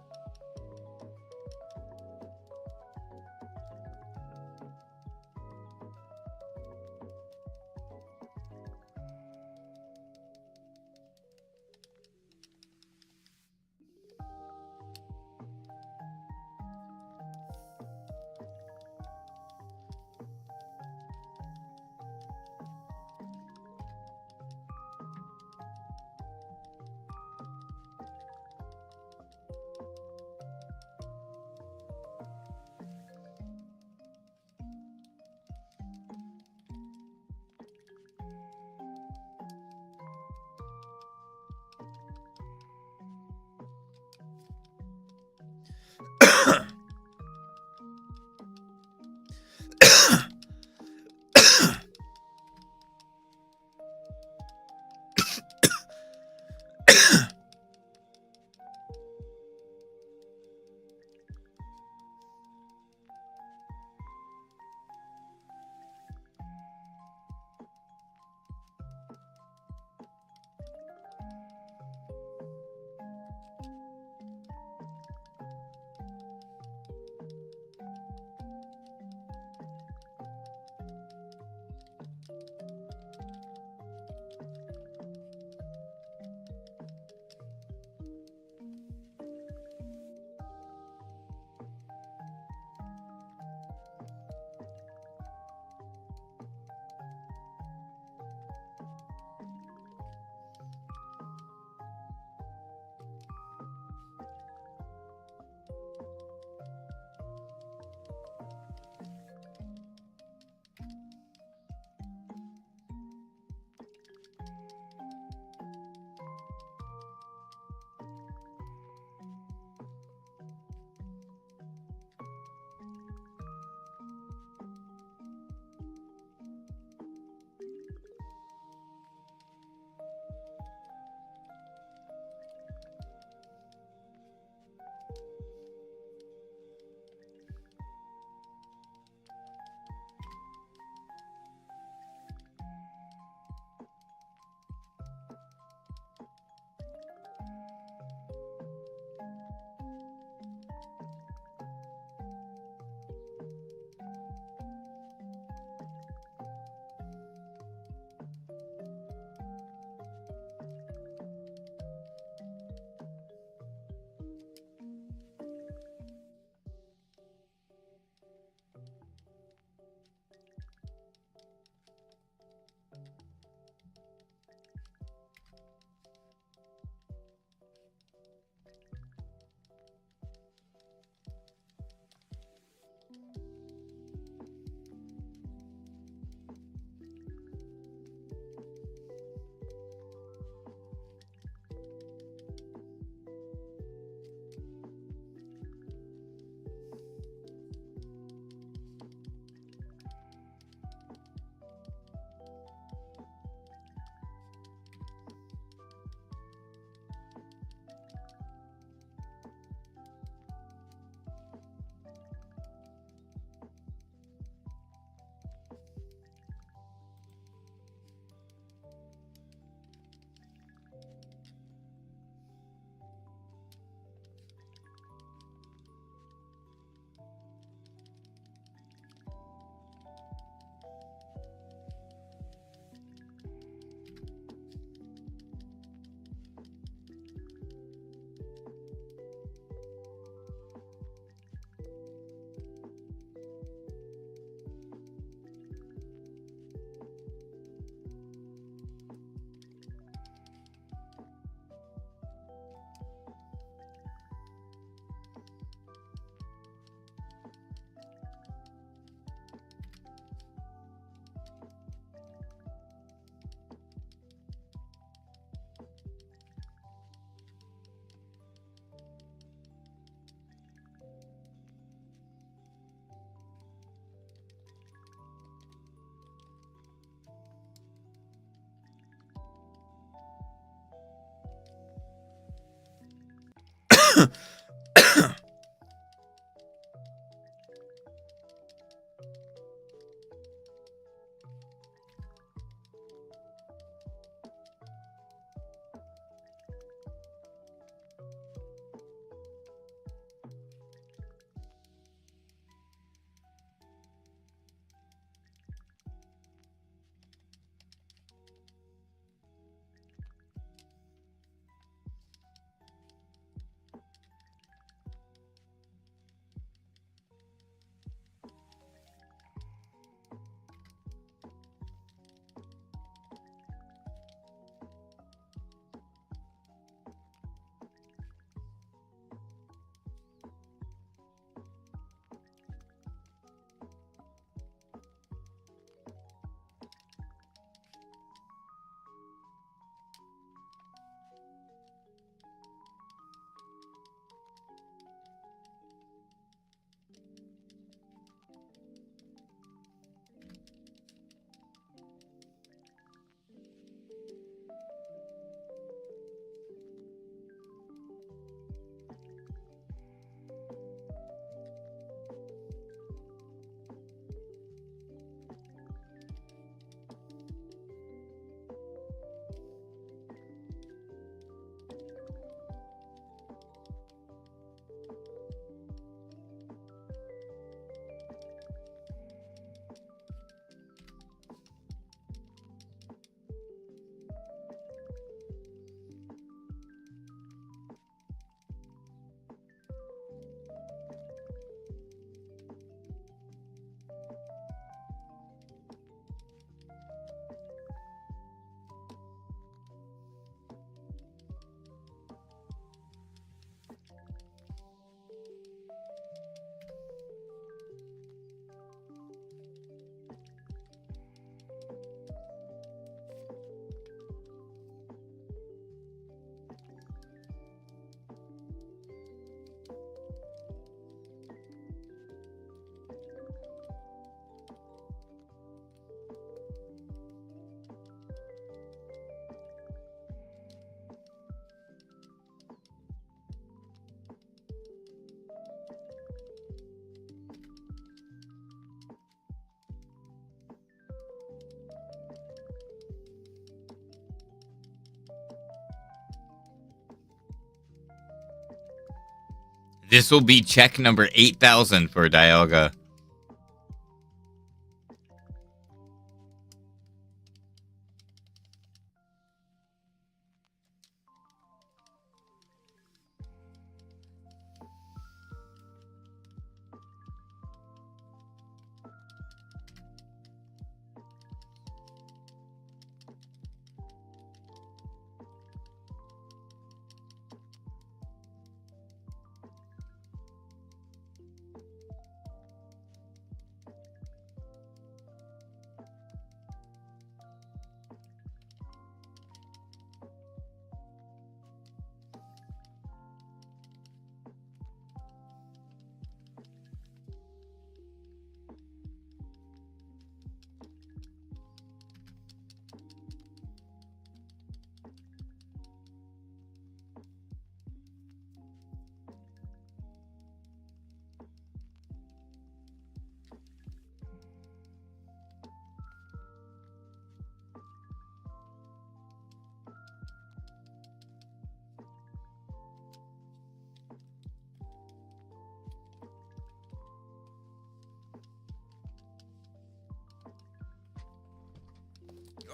This will be check number 8,000 for Dialga.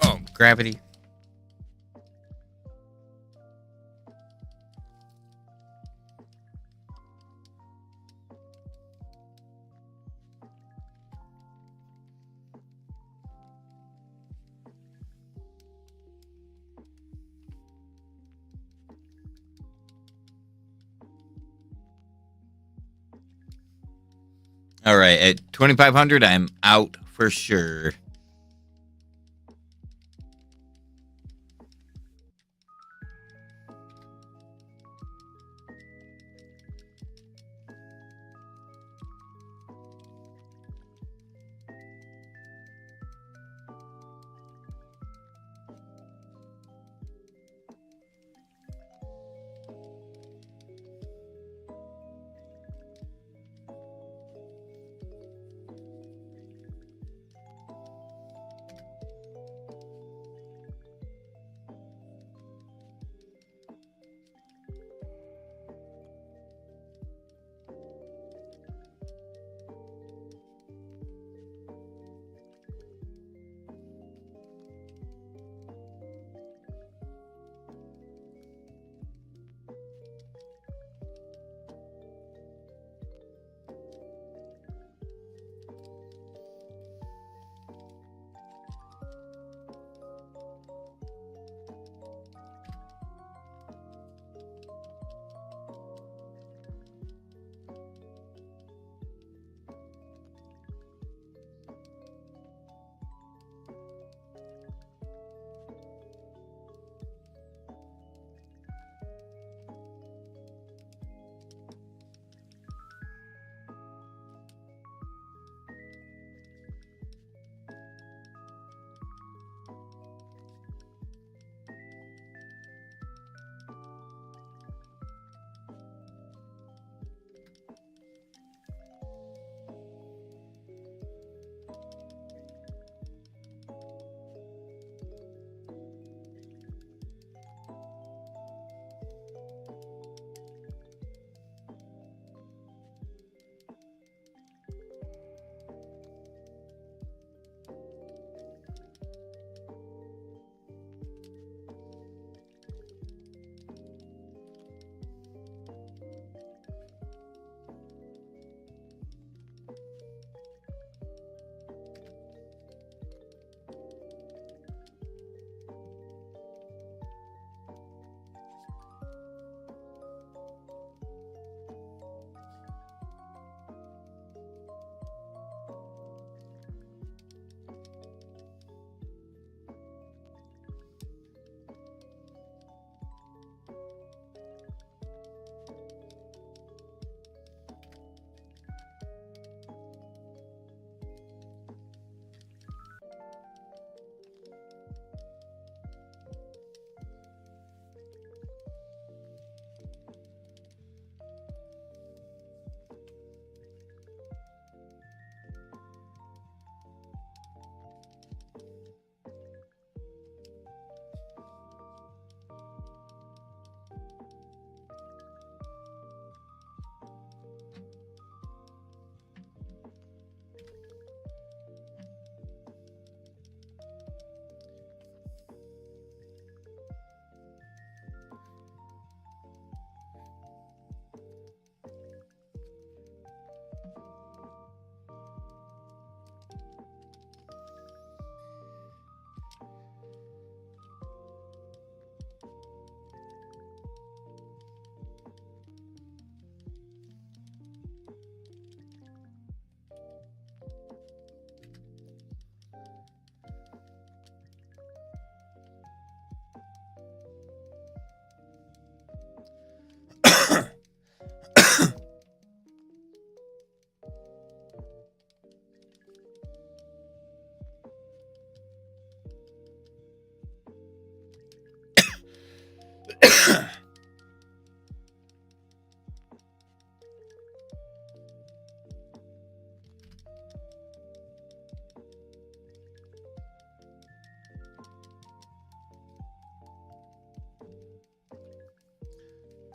Oh, gravity. All right, at 2,500, I'm out for sure.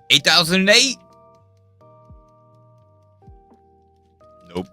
$8,008. Nope.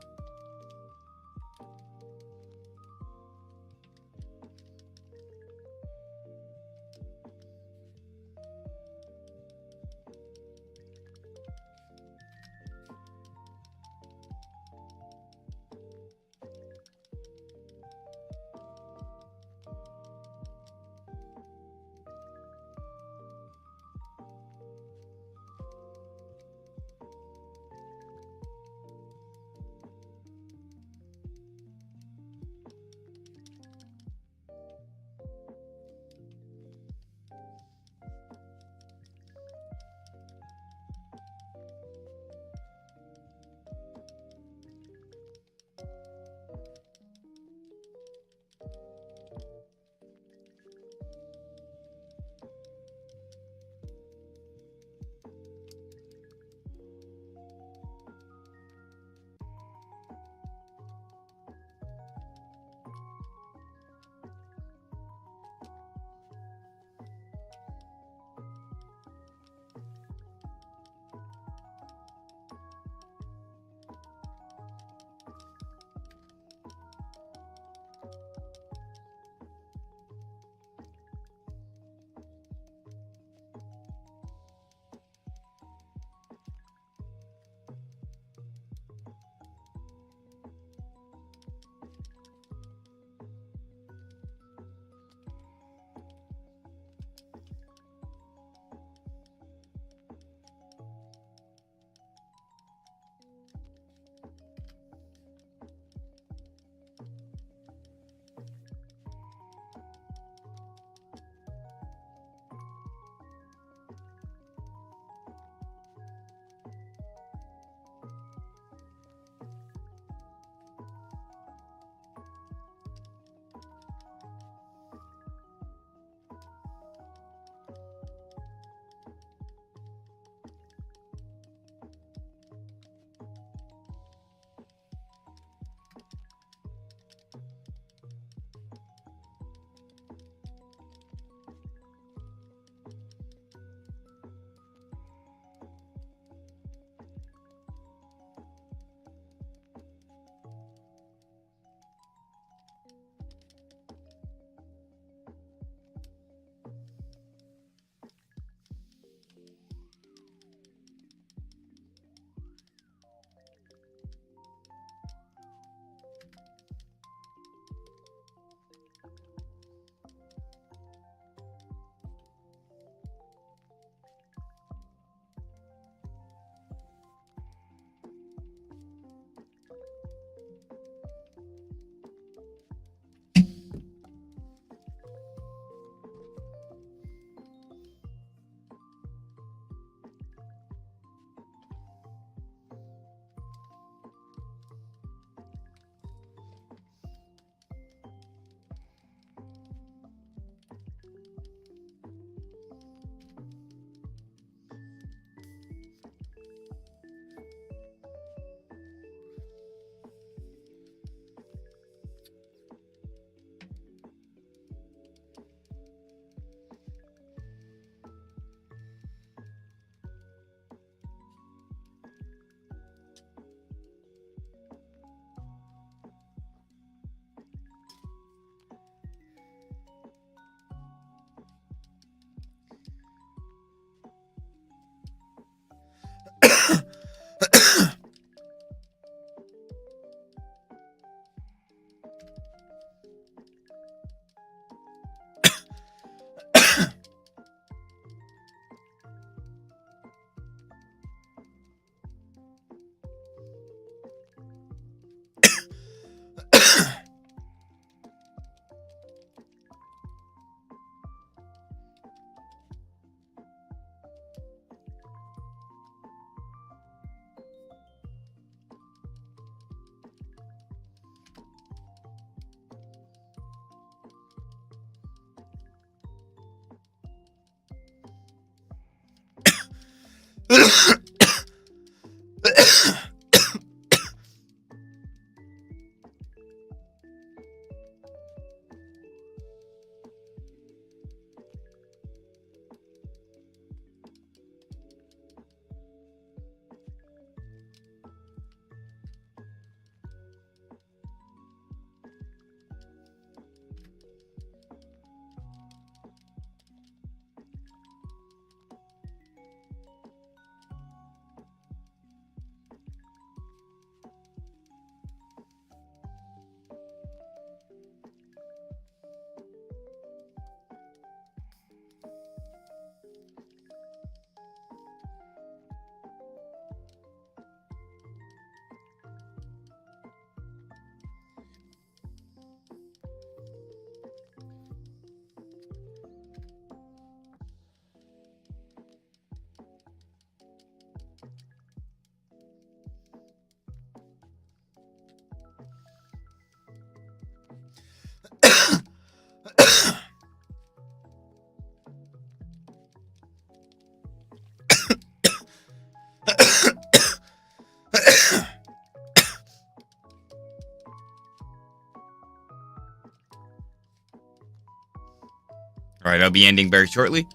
All right, I'll be ending very shortly.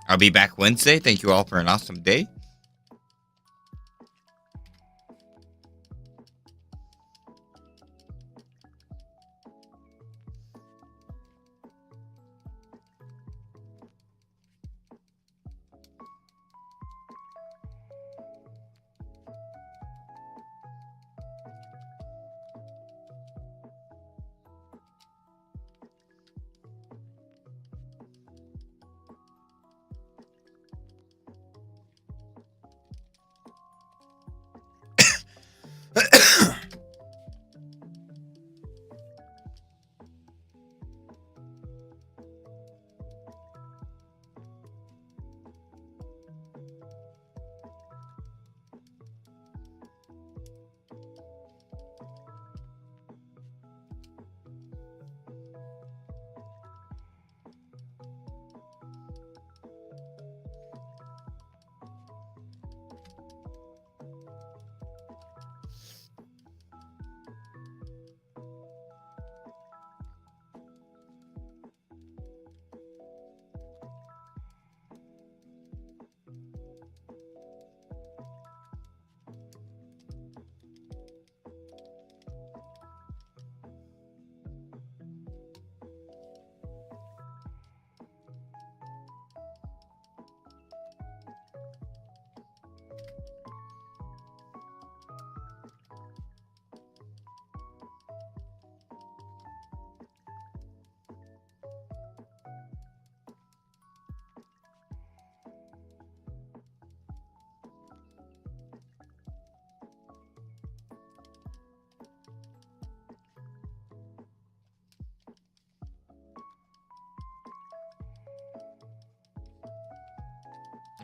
I'll be back Wednesday. Thank you all for an awesome day.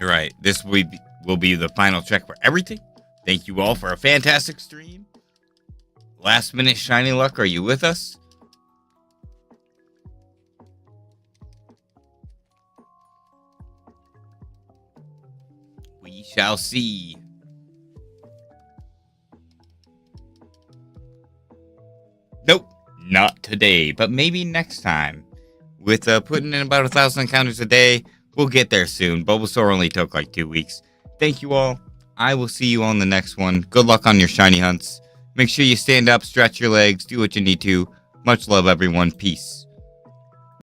Right. This will be the final check for everything. Thank you all for a fantastic stream. Last minute shiny luck, are you with us? We shall see. Nope, not today, but maybe next time. With putting in about 1,000 encounters a day, we'll get there soon. Bulbasaur only took like 2 weeks. Thank you all. I will see you on the next one. Good luck on your shiny hunts. Make sure you stand up, stretch your legs, do what you need to. Much love, everyone. Peace.